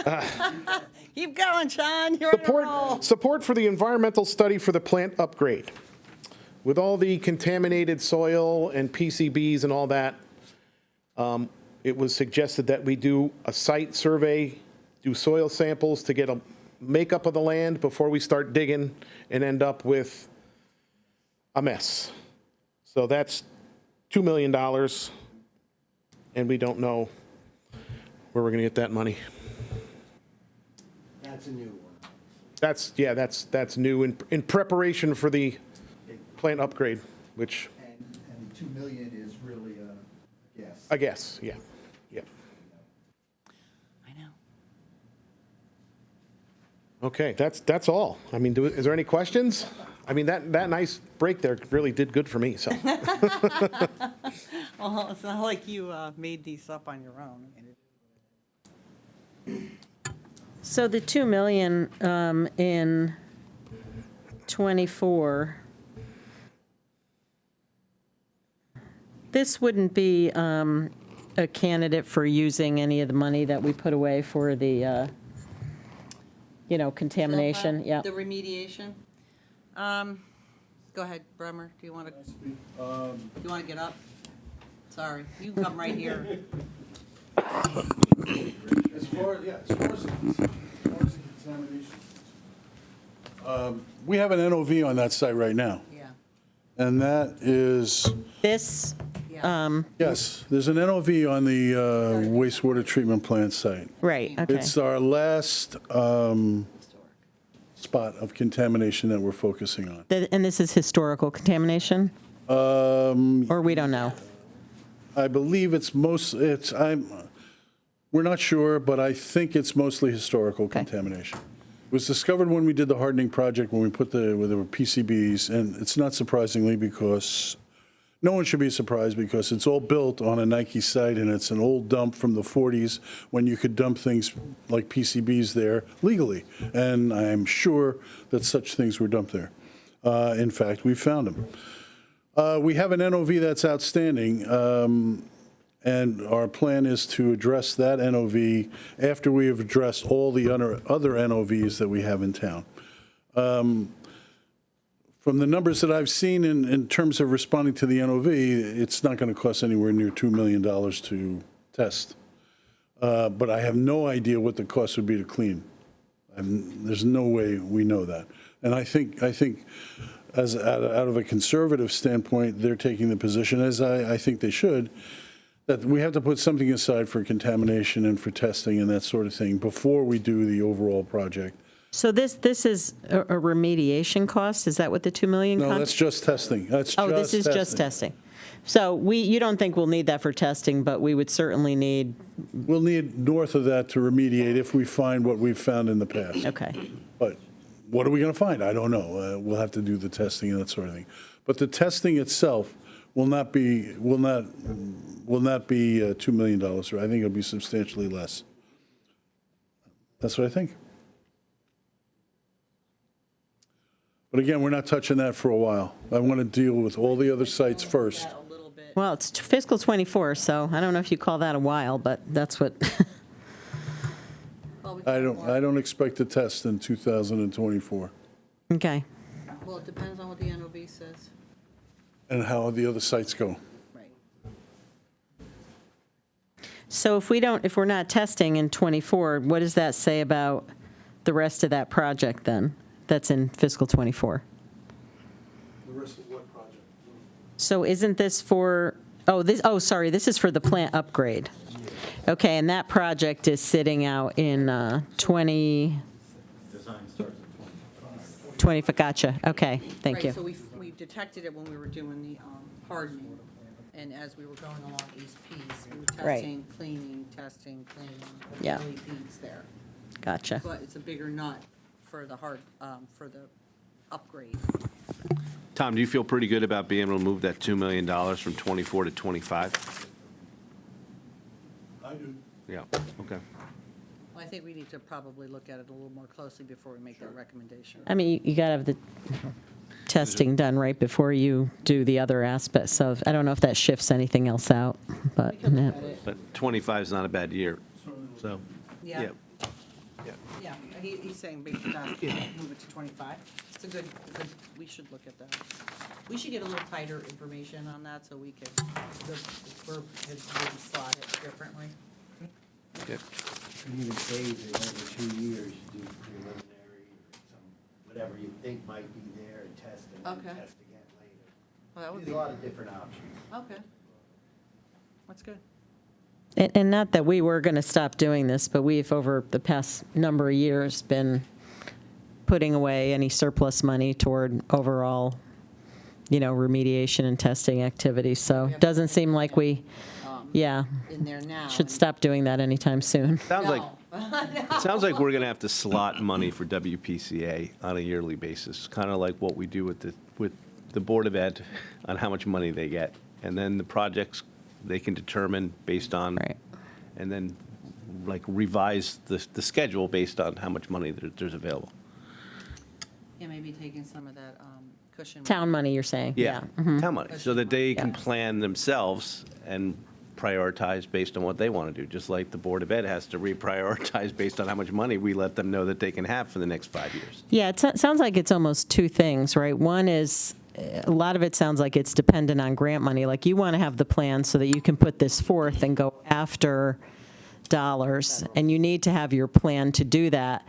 that one. Keep going, Sean, you're on a roll. Support for the environmental study for the plant upgrade. With all the contaminated soil and PCBs and all that, it was suggested that we do a site survey, do soil samples to get a makeup of the land before we start digging and end up with a mess. So that's $2 million, and we don't know where we're going to get that money. That's a new one. That's new in preparation for the plant upgrade, which And the 2 million is really a guess. I guess, yeah. I know. Okay, that's all. I mean, is there any questions? I mean, that nice break there really did good for me, so. Well, it's not like you made these up on your own. So the 2 million in '24, this wouldn't be a candidate for using any of the money that we put away for the, contamination? Yeah. The remediation. Go ahead, Bremer, do you want to get up? Sorry, you can come right here. As far as the contamination, we have an NOV on that site right now, Yeah. and that is, This, yes, there's an NOV on the wastewater treatment plant site. right, okay. It's our last spot of contamination that we're focusing on. And this is historical contamination? Or we don't know? I believe we're not sure, but I think it's mostly historical contamination. It was discovered when we did the hardening project, when we put where there were PCBs, and it's not surprisingly because, no one should be surprised because it's all built on a Nike site and it's an old dump from the 40s when you could dump things like PCBs there legally. And I'm sure that such things were dumped there. In fact, we found them. We have an NOV that's outstanding, and our plan is to address that NOV after we have addressed all the other NOVs that we have in town. From the numbers that I've seen in terms of responding to the NOV, it's not going to cost anywhere near $2 million to test. But I have no idea what the cost would be to clean. There's no way we know that. And I think as out of a conservative standpoint, they're taking the position, as I think they should, that we have to put something aside for contamination and for testing and that sort of thing before we do the overall project. So this is a remediation cost? Is that what the 2 million? No, that's just testing. That's Oh, just this is just testing. So you don't think we'll need that for testing, but we would certainly need, We'll need north of that to remediate if we find what we've found in the past. okay. But what are we going to find? I don't know. We'll have to do the testing and that sort of thing. But the testing itself will not be $2 million. I think it'll be substantially less. That's what I think. But again, we're not touching that for a while. I want to deal with all the other sites first. Well, it's fiscal '24, so I don't know if you call that a while, but that's what, I don't expect to test in 2024. okay. Well, it depends on what the NOV says. And how the other sites go. Right. So if we're not testing in '24, what does that say about the rest of that project then, that's in fiscal '24? The rest of what project? So isn't this for, sorry, this is for the plant upgrade. Okay, and that project is sitting out in 20, Design starts at 20, gotcha, okay, thank Right, you. so we detected it when we were doing the hardening, and as we were going along each piece, we were Right. testing, cleaning, testing, cleaning. Yeah. Really beads there. Gotcha. But it's a bigger nut for the for the upgrade. Tom, do you feel pretty good about being able to move that $2 million from 24 to 25? I do. Yeah, okay. Well, I think we need to probably look at it a little more closely before we make that recommendation. I mean, you got to have the testing done right before you do the other aspects of, I don't know if that shifts anything else out, but, yeah. But 25 is not a bad year, so, Yeah. yeah. Yeah, he's saying based on that, move it to 25. It's a good, we should look at that. We should get a little tighter information on that so we can, the verb has maybe slot it differently. Okay. You can even phase it over 2 years, do preliminary or some, whatever you think might be there and test and then Okay. test again later. Well, that would There's be, a lot of different options. okay. That's good. And not that we were going to stop doing this, but we've, over the past number of years, been putting away any surplus money toward overall, remediation and testing activities. So it doesn't seem like we, yeah, In there now. should stop doing that anytime soon. Sounds like, it sounds like we're going to have to slot money for WPCA on a yearly basis, kind of like what we do with the Board of Ed on how much money they get. And then the projects, they can determine based on, Right. and then like revise the schedule based on how much money there's available. Yeah, maybe taking some of that cushion. Town money, you're saying? Town money, so that they can plan themselves and prioritize based on what they want to do, just like the Board of Ed has to reprioritize based on how much money we let them know that they can have for the next 5 years. Yeah, it sounds like it's almost two things, right? One is, a lot of it sounds like it's dependent on grant money. Like, you want to have the plan so that you can put this forth and go after dollars, and you need to have your plan to do that.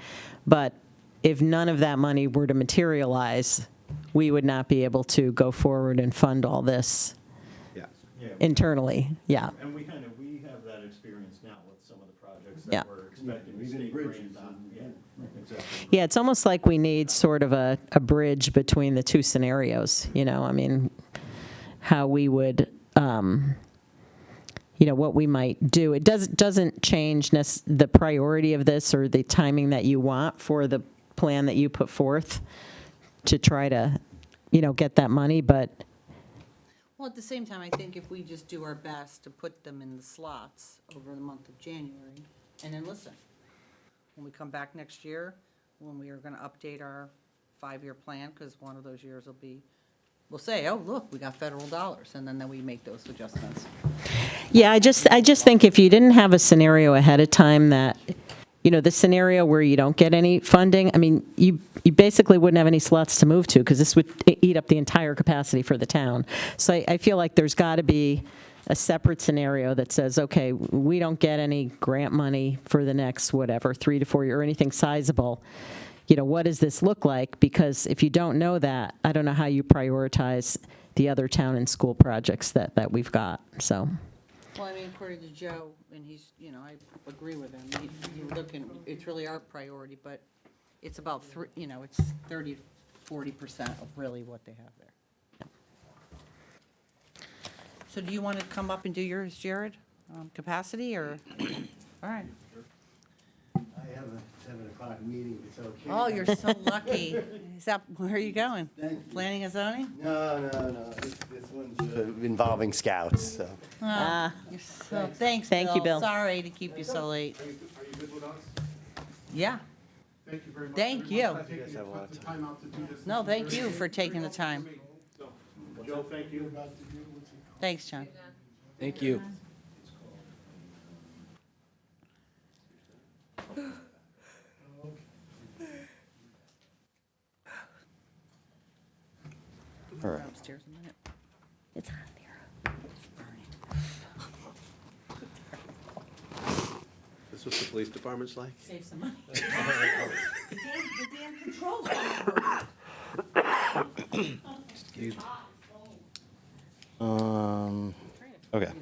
But if none of that money were to materialize, we would not be able to go forward and fund all this Yeah. internally. Yeah. And we have that experience now with some of the projects Yeah. that we're expecting Even state bridges grants on. Yeah, exactly. Yeah, it's almost like we need sort of a bridge between the two scenarios, I mean, how we would, what we might do. It doesn't change the priority of this or the timing that you want for the plan that you put forth to try to, get that money, but, Well, at the same time, I think if we just do our best to put them in the slots over the month of January, and then listen, when we come back next year, when we are going to update our 5-year plan, because one of those years will be, we'll say, oh, look, we got federal dollars, and then we make those adjustments. yeah, I just think if you didn't have a scenario ahead of time that, the scenario where you don't get any funding, I mean, you basically wouldn't have any slots to move to, because this would eat up the entire capacity for the town. So I feel like there's got to be a separate scenario that says, okay, we don't get any grant money for the next, whatever, 3 to 4 years, or anything sizable, what does this look like? Because if you don't know that, I don't know how you prioritize the other town and school projects that we've got, so. Well, I mean, according to Joe, and he's, I agree with him, you're looking, it's really our priority, but it's about it's 30, 40% of really what they have there. So do you want to come up and do yours, Jared? Capacity, or, all right. I have a 7 o'clock meeting, it's okay. Oh, you're so lucky. Where are you going? Planning and zoning? No, this one's Involving scouts, so. You're so, thanks, Thank you, Bill. Sorry to keep you so late. Are you good with us? Yeah. Thank you very much. Thank everyone. you. I think you took the time out to do this. No, thank you for taking the time. So, Joe, thank you. Thanks, John. Thank you. All right. Upstairs in a minute. It's hot This is what the police department's like? Save some money. The damn controls. Okay.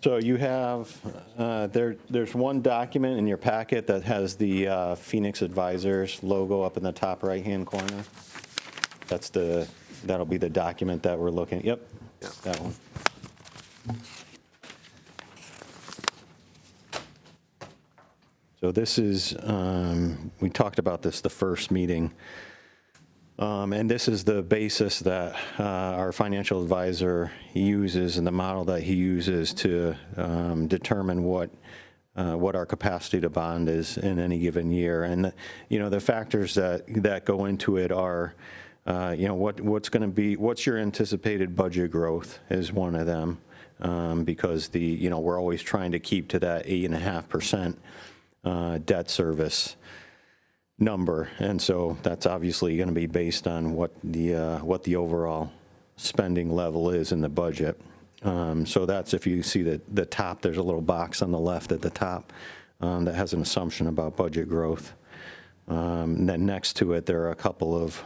So you have, there's one document in your packet that has the Phoenix Advisors logo up in the top right-hand corner. That'll be the document that we're looking, yep, that one. So this is, we talked about this the first meeting, and this is the basis that our financial advisor uses and the model that he uses to determine what our capacity to bond is in any given year. And the factors that go into it are, what's your anticipated budget growth is one of them, because we're always trying to keep to that 8.5% debt service number, and so that's obviously going to be based on what the overall spending level is in the budget. So that's, if you see the top, there's a little box on the left at the top that has an assumption about budget growth. And then next to it, there are a couple of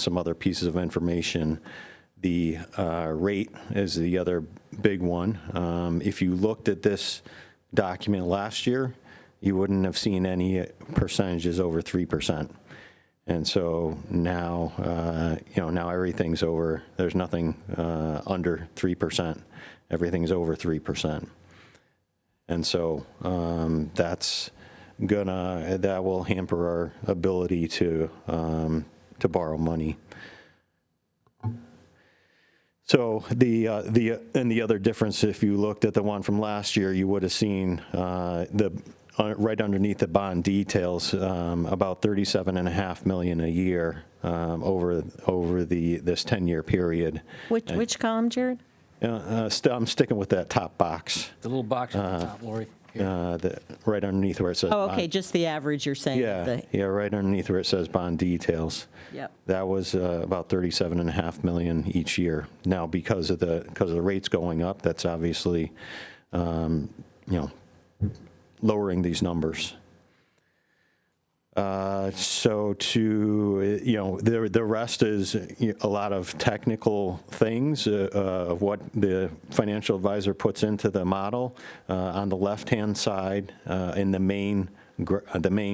some other pieces of information. The rate is the other big one. If you looked at this document last year, you wouldn't have seen any percentages over 3%. And so now, now everything's over, there's nothing under 3%. Everything's over 3%. And so that will hamper our ability to borrow money. So the other difference, if you looked at the one from last year, you would have seen right underneath the bond details, about $37.5 million a year over this 10-year period. Which column, Jared? I'm sticking with that top box. The little box at the top, Lori. Right underneath where it says. Oh, okay, bond. just the average you're saying. Yeah, right underneath where it says bond details. Yep. That was about $37.5 million each year. Now, because of the rates going up, that's obviously, lowering these numbers. So the rest is a lot of technical things of what the financial advisor puts into the model. On the left-hand side, in the main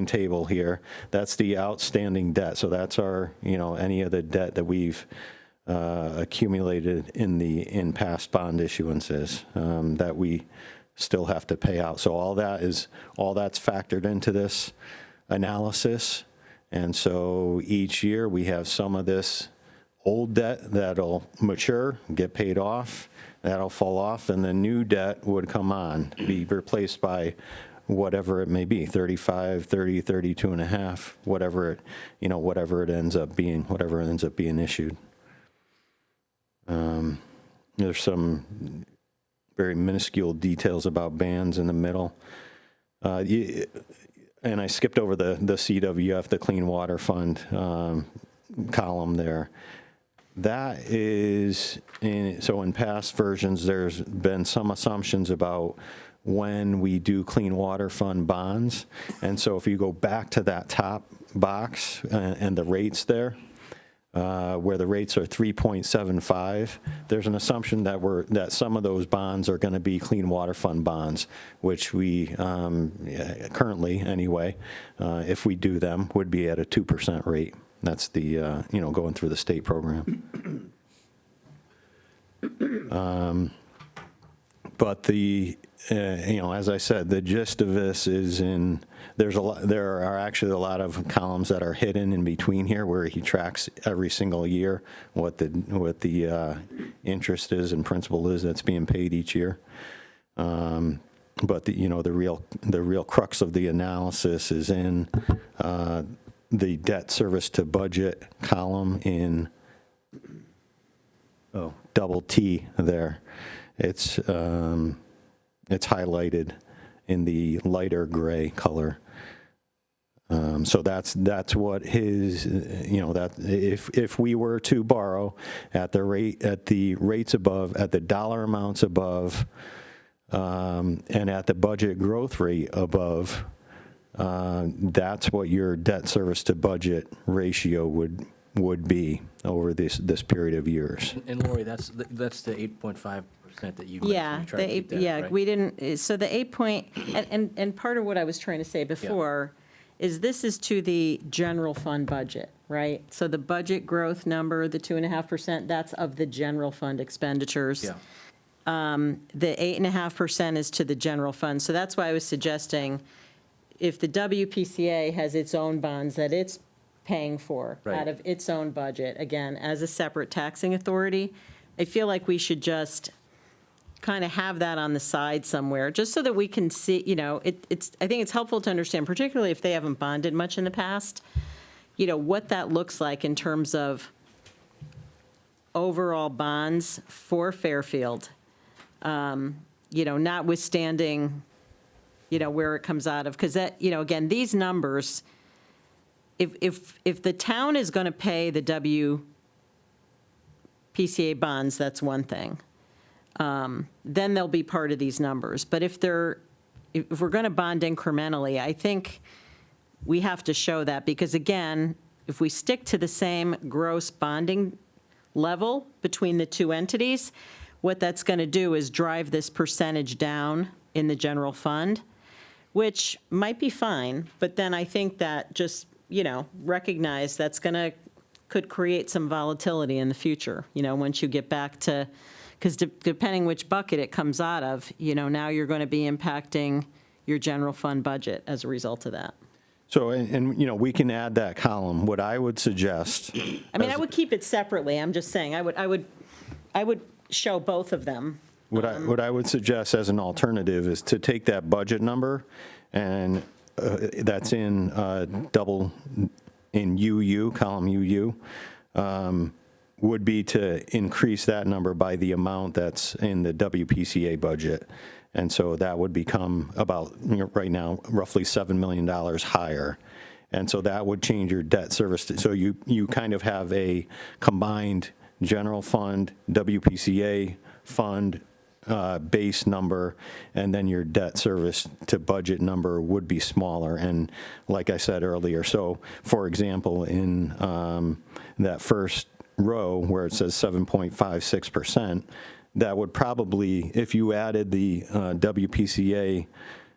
table here, that's the outstanding debt. So that's our, any of the debt that we've accumulated in past bond issuances that we still have to pay out. So all that's factored into this analysis. And so each year we have some of this old debt that'll mature, get paid off, that'll fall off, and the new debt would come on, be replaced by whatever it may be, 35, 30, 32 and a half, whatever it ends up being issued. There's some very minuscule details about bands in the middle. And I skipped over the CWF, the Clean Water Fund column there. That is, so in past versions, there's been some assumptions about when we do clean water fund bonds. And so if you go back to that top box and the rates there, where the rates are 3.75, there's an assumption that some of those bonds are going to be clean water fund bonds, which we currently, anyway, if we do them, would be at a 2% rate. That's the, going through the state program. But as I said, the gist of this is there are actually a lot of columns that are hidden in between here where he tracks every single year what the interest is and principal is that's being paid each year. But the real crux of the analysis is in the debt service to budget column in double T there. It's highlighted in the lighter gray color. So that's what his, that if we were to borrow at the rates above, at the dollar amounts above, and at the budget growth rate above, that's what your debt service to budget ratio would be over this period of years. And Lori, that's the 8.5% that you Yeah, tried to keep that, right? we didn't, so the 8 and part of what I was trying to say before is this is to the general fund budget, right? So the budget growth number, the 2.5%, that's of the general fund expenditures. Yeah. The 8.5% is to the general fund. So that's why I was suggesting if the WPCA has its own bonds that it's paying for Right. out of its own budget, again, as a separate taxing authority, I feel like we should just kind of have that on the side somewhere, just so that we can see, I think it's helpful to understand, particularly if they haven't bonded much in the past, what that looks like in terms of overall bonds for Fairfield, notwithstanding, where it comes out of. Because that, again, these numbers, if the town is going to pay the WPCA bonds, that's one thing. Then they'll be part of these numbers. But if we're going to bond incrementally, I think we have to show that, because again, if we stick to the same gross bonding level between the two entities, what that's going to do is drive this percentage down in the general fund, which might be fine, but then I think that just, recognize that's could create some volatility in the future, once you get back to, because depending which bucket it comes out of, now you're going to be impacting your general fund budget as a result of that. So, and we can add that column. What I would suggest. I would keep it separately. I'm just saying, I would show both of them. What I would suggest as an alternative is to take that budget number, and that's in UU, column UU, would be to increase that number by the amount that's in the WPCA budget. And so that would become about, right now, roughly $7 million higher. And so that would change your debt service. So you kind of have a combined general fund, WPCA fund base number, and then your debt service to budget number would be smaller. And like I said earlier, so for example, in that first row where it says 7.56%, that would probably, if you added the WPCA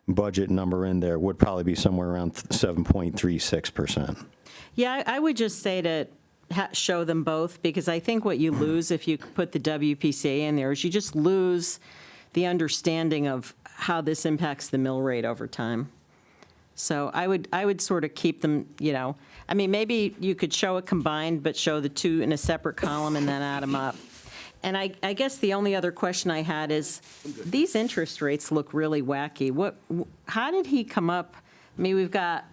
budget number in there, would probably be somewhere around 7.36%. Yeah, I would just say to show them both, because I think what you lose if you put the WPCA in there is you just lose the understanding of how this impacts the mill rate over time. So I would sort of keep them, maybe you could show it combined, but show the two in a separate column and then add them up. And I guess the only other question I had is, these interest rates look really wacky. How did he come up? We've got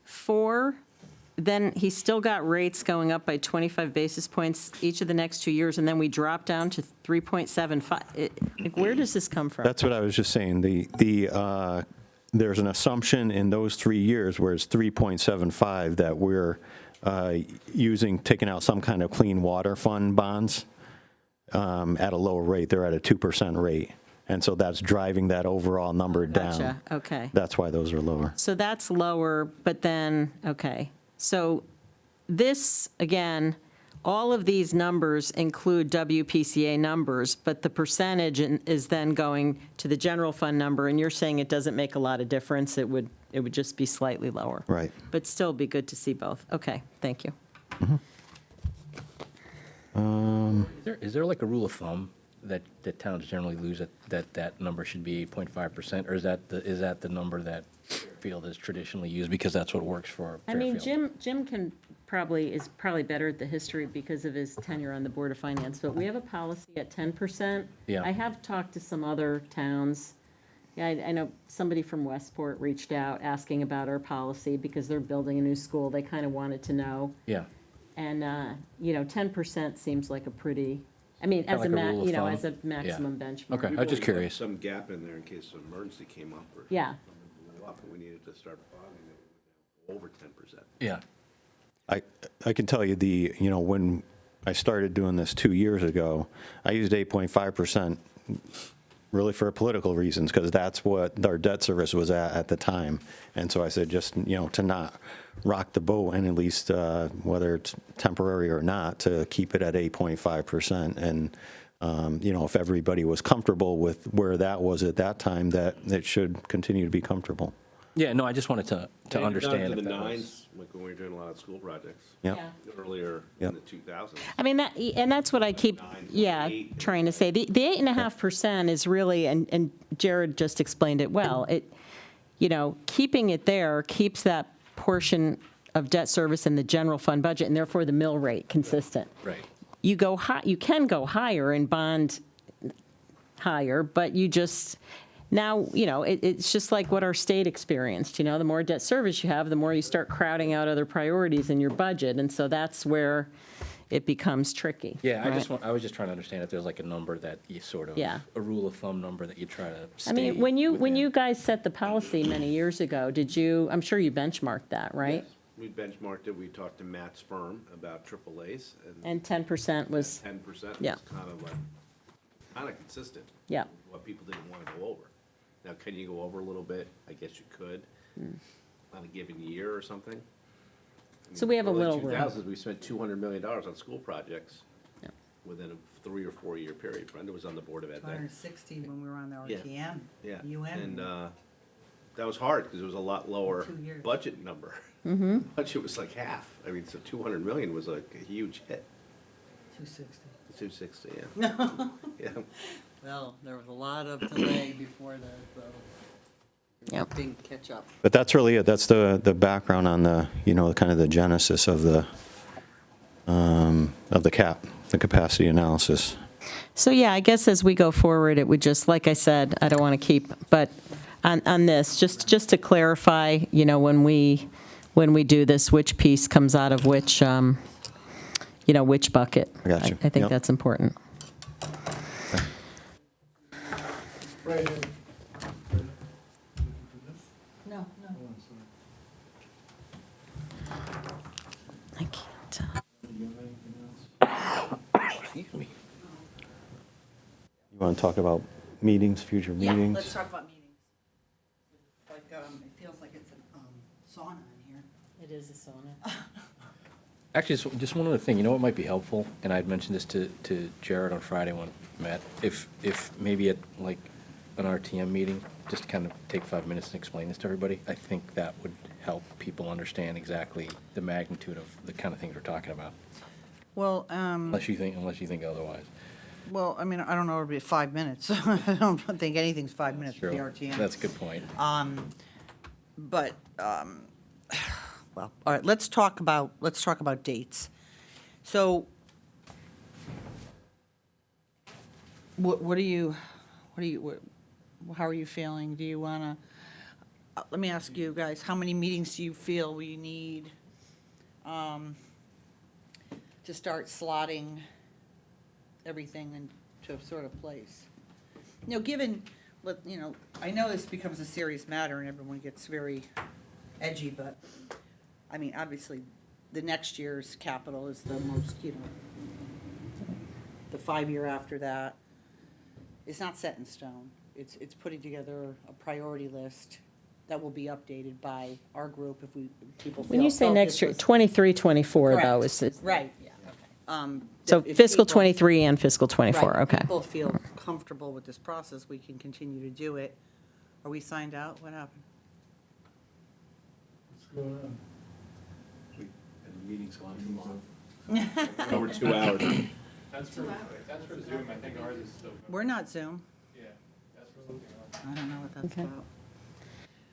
4, then he's still got rates going up by 25 basis points each of the next 2 years, and then we drop down to 3.75. Where does this come from? That's what I was just saying. There's an assumption in those 3 years where it's 3.75 that we're taking out some kind of clean water fund bonds at a lower rate. They're at a 2% rate. And so that's driving that overall number down. Gotcha, okay. That's why those are lower. So that's lower, but then, okay. So this, again, all of these numbers include WPCA numbers, but the percentage is then going to the general fund number, and you're saying it doesn't make a lot of difference, it would just be slightly lower. Right. But still be good to see both. Okay, thank you. Is there like a rule of thumb that towns generally lose, that number should be 8.5%? Or is that the number that Fairfield has traditionally used because that's what works for I Fairfield? mean, Jim is probably better at the history because of his tenure on the Board of Finance, but we have a policy at 10%. Yeah. I have talked to some other towns. Yeah, I know somebody from Westport reached out asking about our policy because they're building a new school. They kind of wanted to know. Yeah. And, 10% seems like a pretty, I mean, as Like a rule of thumb. as a maximum benchmark. Okay, I was just curious. Some gap in there in case an emergency came up or Yeah. something blew up and we needed to start bonding it over 10%. Yeah. I can tell you when I started doing this 2 years ago, I used 8.5% really for political reasons, because that's what our debt service was at the time. And so I said, just, to not rock the boat, and at least, whether it's temporary or not, to keep it at 8.5%. And, if everybody was comfortable with where that was at that time, that it should continue to be comfortable. Yeah, no, I just wanted to understand. Down to if the that was- nines, like when we were doing a lot of school projects. Yeah. Earlier Yep. in the 2000s. I mean, and that's what I keep, trying to say. The 8.5% is really, and Jared just explained it well, keeping it there keeps that portion of debt service in the general fund budget, and therefore the mill rate consistent. Right. You can go higher and bond higher, but you just, now, it's just like what our state experienced, the more debt service you have, the more you start crowding out other priorities in your budget, and so that's where it becomes tricky. Yeah, right? I was just trying to understand if there's like a number that you sort of, Yeah. a rule of thumb number that you try to stay I mean, when you within. guys set the policy many years ago, I'm sure you benchmarked that, right? Yes. We benchmarked it, we talked to Matt's firm about AAA's And 10% was, 10% yeah. was kind of consistent. Yeah. with What people didn't want to go over. Now, can you go over a little bit? I guess you could, on a given year or something. I So we have a early little room. 2000s, we spent $200 million on school projects Yeah. within a 3 or 4 year period. Brenda was on the board of ed then. 260 when we were on the Yeah. RTM. Yeah, UN. and that was hard because it was a lot lower 2 years. budget number. Budget was like half. I mean, so 200 million was like a huge hit. 260. 260, yeah. Yeah. Well, there was a lot of delay before that, so. Yep. Big catch up. But that's really it. That's the background on the, kind of the genesis of the capacity analysis. So yeah, I guess as we go forward, it would just, like I said, I don't want to keep, but on this, just to clarify, when we do this, which piece comes out of which, which bucket. I got you. I think Yep. that's important. No, no. I can't. Excuse me. You want to talk about meetings, future Yeah, meetings? let's talk about meetings. Like, it feels like it's a sauna in here. It is a sauna. Actually, just one other thing, what might be helpful, and I'd mentioned this to Jared on Friday when we met, if maybe at like an RTM meeting, just kind of take 5 minutes and explain this to everybody, I think that would help people understand exactly the magnitude of the kind of things we're talking about, Well, unless you think otherwise. well, I mean, I don't know, it'll be 5 minutes. I don't think anything's 5 minutes for the True. RTM. That's a good point. But, well, all right, let's talk about dates. So, how are you feeling? Do you want to, let me ask you guys, how many meetings do you feel we need to start slotting everything into sort of place? Given, I know this becomes a serious matter and everyone gets very edgy, but, I mean, obviously, the next year's capital is the most, the 5-year after that. It's not set in stone. It's putting together a priority list that will be updated by our group if people feel. When you say felt next this year, was- 23, 24, though, Correct. is, Right. so If fiscal people- 23 and fiscal 24, Right, okay. If people feel comfortable with this process, we can continue to do it. Are we signed out? What happened? And the meeting's gone too long. Over 2 hours. That's for Zoom, I think ours is still. We're not Zoom. Yeah, that's for looking on. I don't know what that's Okay. about.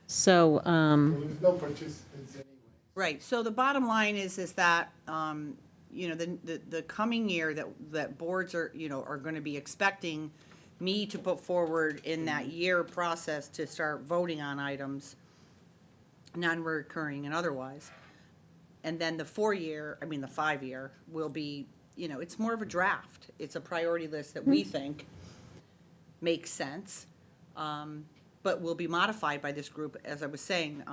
So, There's no participants anyway. Right, so the bottom line is that, the coming year that boards are, are gonna be expecting me to put forward in that year process to start voting on items, non-recurring and otherwise. And then the 5-year will be, it's more of a draft. It's a priority list that we think makes sense, but will be modified by this group, as I was saying.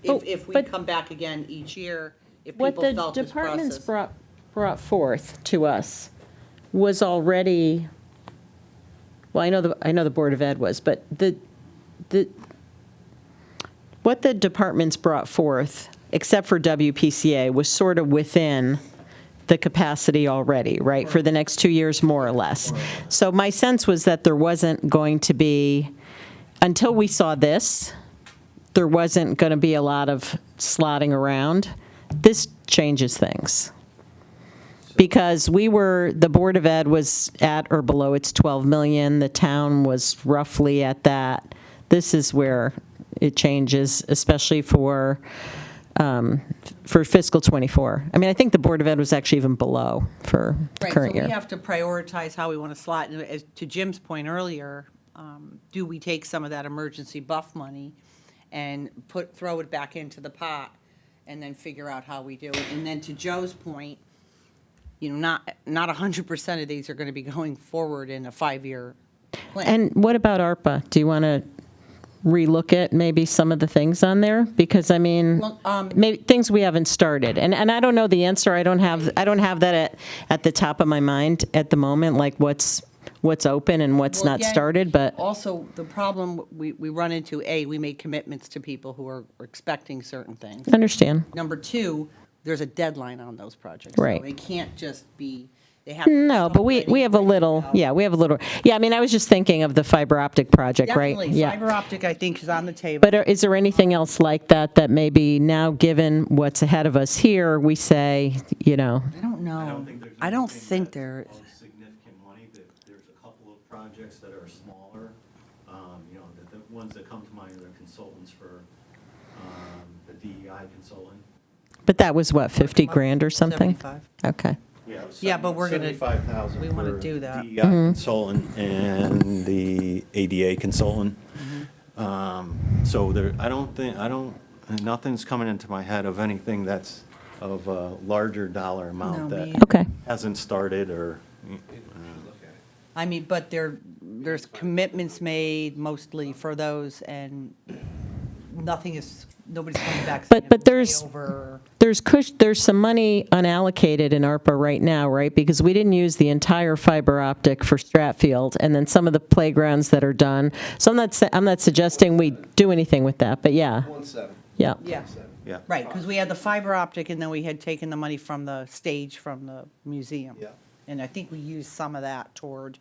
If we but- come back again each year, if what people the felt this departments process. brought forth to us was already, well, I know the Board of Ed was, but what the departments brought forth, except for WPCA, was sort of within the capacity already, right, for the next 2 years, more or less. So my sense was that there wasn't going to be, until we saw this, there wasn't going to be a lot of slotting around. This changes things. Because the Board of Ed was at or below its 12 million, the town was roughly at that. This is where it changes, especially for fiscal '24. I mean, I think the Board of Ed was actually even below for the Right, current so year. we have to prioritize how we want to slot, and to Jim's point earlier, do we take some of that emergency buff money and throw it back into the pot, and then figure out how we do it? And then to Joe's point, not 100% of these are going to be going forward in a 5-year plan. And what about ARPA? Do you want to relook at maybe some of the things on there? Because, I mean, Well, maybe things we haven't started. And I don't know the answer. I don't have that at the top of my mind at the moment, like what's open and what's Well, not again, started, but Also, the problem we run into, we made commitments to people who are expecting certain things. understand. Number two, there's a deadline on those projects. Right. So it can't just be, they have. to No, but we have a little, we have a little, I mean, I was just thinking of the fiber optic project, right? Definitely, Yeah. fiber optic, I think, is on the table. But is there anything else like that maybe now, given what's ahead of us here, we say, I don't know. I don't think there is. Significant money, there's a couple of projects that are smaller, the ones that come to mind are the consultants for, the DEI consultant. but that was what, 50 grand or something? 75. Okay. Yeah, but we're gonna- 75,000 we wanna for do that. DEI consultant and the ADA consultant. So nothing's coming into my head of anything that's of a larger dollar amount No, me that Okay. hasn't started or. I mean, but there's commitments made mostly for those, and nobody's coming back saying But it's way there's- over. There's some money unallocated in ARPA right now, right? Because we didn't use the entire fiber optic for Stratfield, and then some of the playgrounds that are done. So I'm not suggesting we do anything with that, but yeah. 1.7. Yeah. Yeah. Yeah. Right, because we had the fiber optic, and then we had taken the money from the stage from the museum. Yeah. And I think we used some of that toward,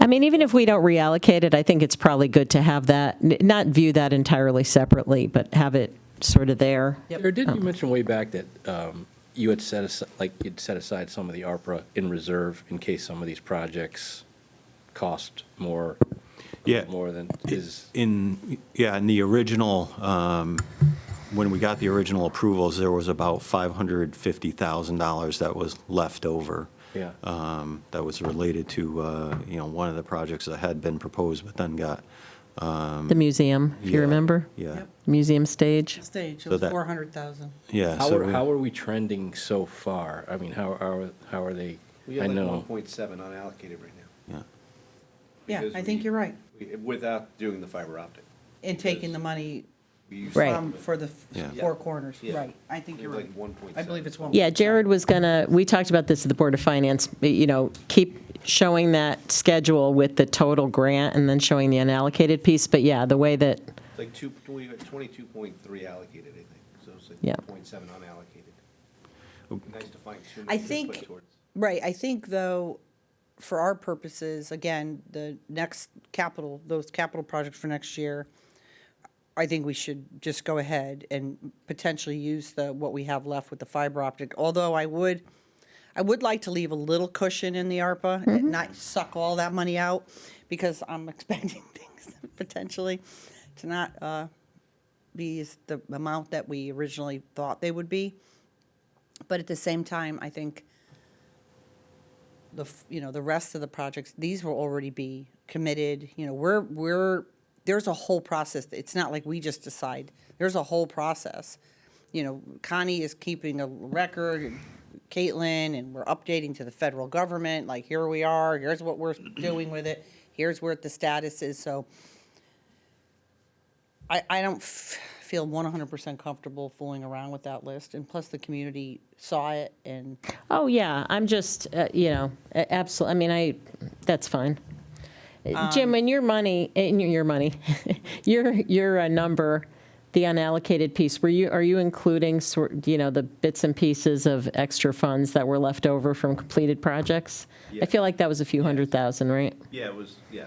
I mean, even if we don't reallocate it, I think it's probably good to have that, not view that entirely separately, but have it sort of there. Or didn't you mention way back that you had set aside some of the ARPA in reserve in case some of these projects cost more? Yeah. More than is. In the original, when we got the original approvals, there was about $550,000 that was left over. Yeah. That was related to, one of the projects that had been proposed but then got. The museum, if you Yeah, remember? yeah. Museum stage. stage, So it was that- 400,000. Yeah. How so are we trending so far? I mean, how are they? We have I like know. 1.7 unallocated right now. Yeah, Because I think you're right. Without doing the fiber optic. And taking the money Right. For the Yeah. four corners, Yeah. right. I think you're right. Like 1.7. I believe it's 1. Yeah, Jared was we talked about this at the Board of Finance, keep showing that schedule with the total grant and then showing the unallocated piece. But yeah, the way that, It's like 22.3 allocated, I think, so it's like Yeah. 1.7 unallocated. Nice to find 2 I million to think, put towards. right, I think though, for our purposes, again, the next those capital projects for next year, I think we should just go ahead and potentially use what we have left with the fiber optic. Although I would like to leave a little cushion in the ARPA and not suck all that money out, because I'm expecting things potentially to not be the amount that we originally thought they would be. But at the same time, I think the rest of the projects, these will already be committed. There's a whole process. It's not like we just decide. There's a whole process. Connie is keeping a record, and Caitlin, and we're updating to the federal government, like, here we are, here's what we're doing with it, here's where the status is. So I don't feel 100% comfortable fooling around with that list. And plus, the community saw it, and oh, yeah, I'm just, absolutely, I mean, that's fine. Jim, in your money, your number, the unallocated piece, are you including the bits and pieces of extra funds that were left over from completed projects? Yeah. I feel like that was a few $100,000, right? Yeah,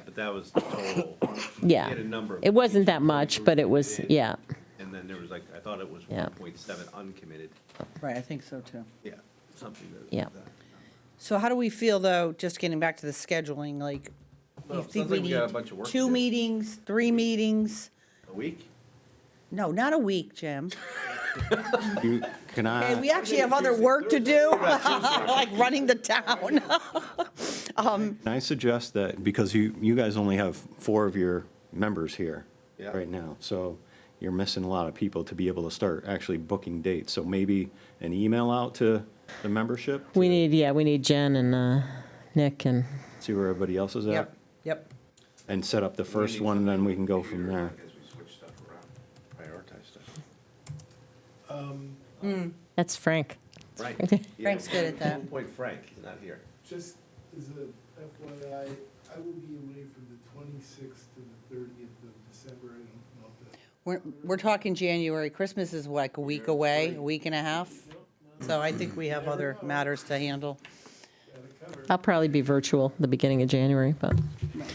but that was the total. Yeah. We had a number of It wasn't that much, but it was, committed, yeah. And then there was I thought it was Yeah. 1.7 uncommitted. right, I think so too. Yeah, something that. Yeah. So how do we feel, though, just getting back to the scheduling, like, Well, you it think sounds we like we need got a bunch of work to 2 do. meetings, 3 meetings? A week? No, not a week, Jim. Can Okay, I, we actually have other work to do, like running the town. can I suggest that, because you guys only have 4 of your members here Yeah. right now, so you're missing a lot of people to be able to start actually booking dates. So maybe an email out to the membership? We need Jen and Nick and, See where everybody else is at? Yep. And set up the first one, and then we can go from there. As we switch stuff around, prioritize stuff. that's Frank. Frank. Frank's good at that. 1 point Frank, he's not here. Just as a FYI, I will be away from the 26th to the 30th of December. I don't know if that. We're talking January. Christmas is like a week away, a week and a half. So I think we have other matters to handle. I'll probably be virtual the beginning of January, but.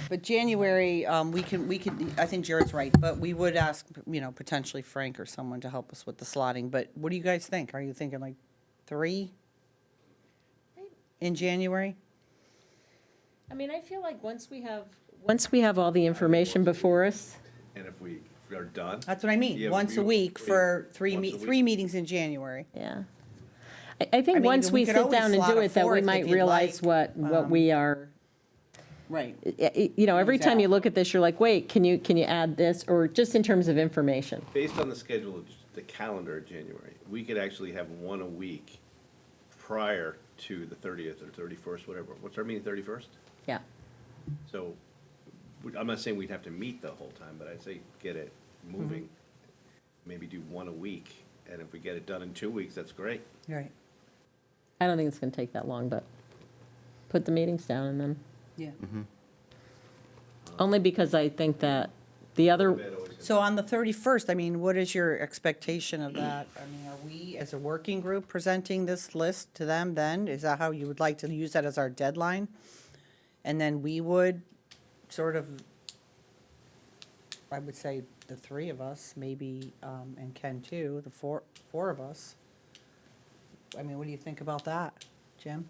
But January, we could, I think Jared's right, but we would ask, potentially Frank or someone to help us with the slotting. But what do you guys think? Are you thinking like 3 in January? I mean, I feel like once we have all the information before us, And if we are done. That's what I mean, Yeah, once a we- week for once a week. 3 meetings in January. yeah. I think I mean, once we we could sit always down and slot do a it, that we fourth might if you'd realize like, what we are, Right. every time you look at this, you're like, wait, can you add this? Or just in terms of information. Based on the schedule of the calendar of January, we could actually have 1 a week prior to the 30th or 31st, whatever. What's our meeting, 31st? Yeah. So I'm not saying we'd have to meet the whole time, but I'd say get it moving. Maybe do 1 a week, and if we get it done in 2 weeks, that's great. Right, I don't think it's going to take that long, but put the meetings down and then, yeah. only because I think that the other, So on the 31st, I mean, what is your expectation of that? I mean, are we, as a working group, presenting this list to them then? Is that how you would like to use that as our deadline? And then we would sort of, I would say, the 3 of us, maybe, and Ken too, the four of us. I mean, what do you think about that, Jim?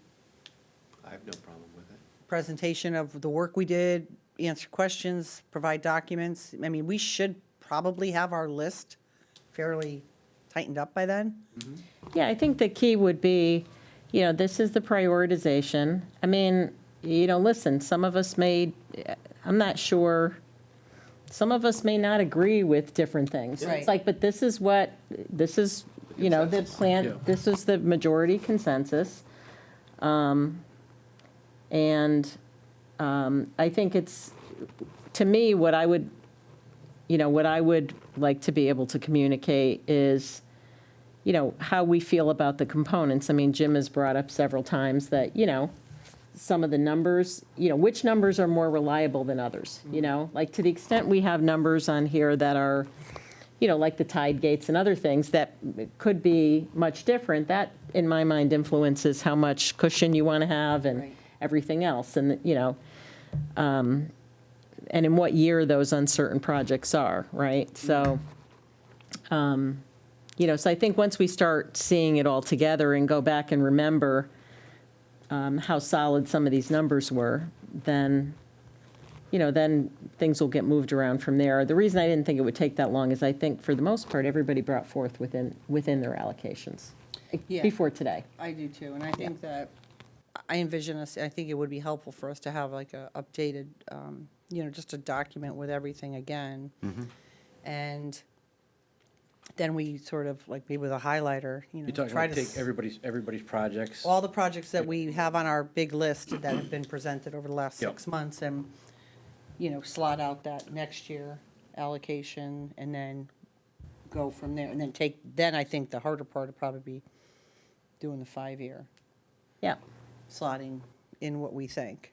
I have no problem with it. Presentation of the work we did, answer questions, provide documents. I mean, we should probably have our list fairly tightened up by then. yeah, I think the key would be, this is the prioritization. I mean, listen, some of us I'm not sure, some of us may not agree with different things. Right. It's like, but this is, the plan, this is the majority consensus. And I think it's, to me, what I would what I would like to be able to communicate is, how we feel about the components. I mean, Jim has brought up several times that, some of the numbers, which numbers are more reliable than others, Like, to the extent we have numbers on here that are, like the tide gates and other things that could be much different, that, in my mind, influences how much cushion you want to have and everything else. And, and in what year those uncertain projects are, right? So, so I think once we start seeing it all together and go back and remember how solid some of these numbers were, then, then things will get moved around from there. The reason I didn't think it would take that long is I think, for the most part, everybody brought forth within their allocations Yeah. before today. I do too, and I think that, I envision us, I think it would be helpful for us to have like a updated, just a document with everything again. And then we sort of, like, maybe with a highlighter, You're talking try about to. take everybody's projects? All the projects that we have on our big list that have been presented over the last Yep. 6 months, and, slot out that next year allocation, and then go from there, and then I think the harder part would probably be doing the 5-year, Yeah. slotting in what we think.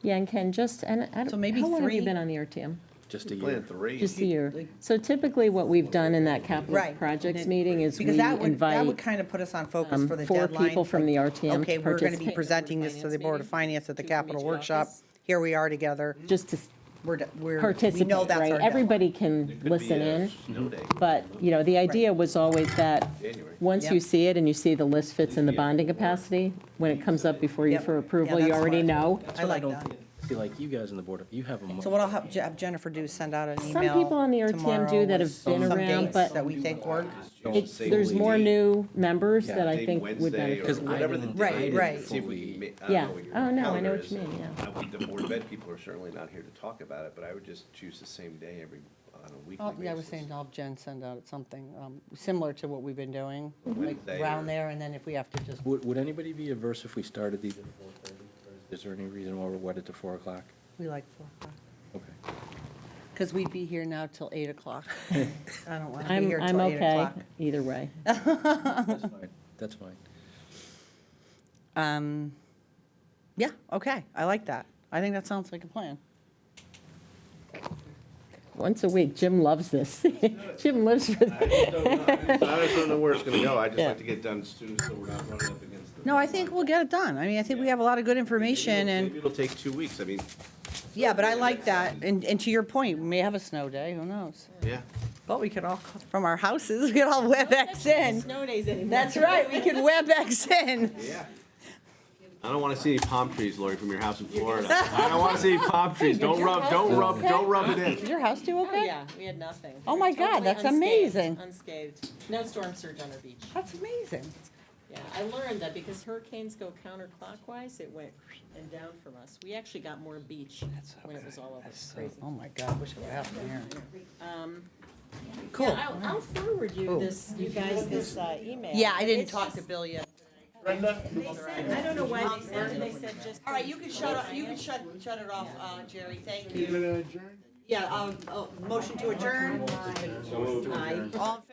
Yeah, and Ken, and I don't, So maybe how long have you 3? been on the RTM? Just a Plan year. 3. Just a year. So typically, what we've done in that capital Right. projects meeting is we Because that would invite kind of put us on focus for the 4 deadline. people from the like, RTM Okay, to we're going to be participate. presenting this to the Board of Finance at the capital workshop. Here we are together. just to We participate, know that's our right? deadline. Everybody can Could be listen a in, snow day. but, the idea was always that, January. once you Yep. see it and you see the list fits in the bonding capacity, when it comes up before you Yep. for approval, Yeah, you that's already smart. know. I like that. See, like you guys on the board, you have a. So what I'll have Jennifer do is send out an Some email people on the RTM tomorrow do that with have been some around, dates but that we think work. there's more new members Yeah, that I maybe think would Wednesday benefit. or from whatever the it. Right, day is, right. see if we can I don't Yeah. know what your Oh, no, I know calendar what you is. mean, yeah. The Board of Ed people are certainly not here to talk about it, but I would just choose the same day on a weekly basis. Yeah, I was saying, I'll have Jen send out something similar to what we've been doing, like Wednesday around or- there, and then if we have to just, Would anybody be averse if we started these at 4:30? Or is there any reason why we're wedded to 4 o'clock? we like 4 o'clock. Okay. Because we'd be here now till 8 o'clock. I don't want to be I'm here till 8 okay, o'clock. either way. That's fine. That's fine. Yeah, okay, I like that. I think that sounds like a plan. Once a week, Jim loves this. Jim lives for I just don't know where it's going to go. I just Yeah. like to get done soon so we're not running up against the. No, I think we'll get it done. I mean, I think we have a lot of good information, and, Maybe it'll take 2 weeks. I mean, yeah, but I like that. And to your point, we may have a snow day, who knows? yeah. But we could all, from our houses, we could all WebEx in. Snow days anymore. That's right, we could WebEx in. Yeah. I don't want to see any palm trees, Lori, from your house in Florida. I don't want to see any palm trees. Don't rub it in. Is your house do Oh, okay? yeah, we had nothing. Oh, my God, Totally that's unscathed, amazing. Unscathed. No storm surge on our beach. That's amazing. Yeah, I learned that because hurricanes go counterclockwise, it went and down from us. We actually got more beach when it was all over. It's crazy. Oh, my God, wish it would happen here. Cool. Yeah, I'll forward you this, you guys, this email. Yeah, I didn't It's talk just- to Bill yet. They said, I don't know why they said it, they said just. All right, you can shut it off, Jerry, thank you. Yeah, motion to adjourn. Aye. All in favor?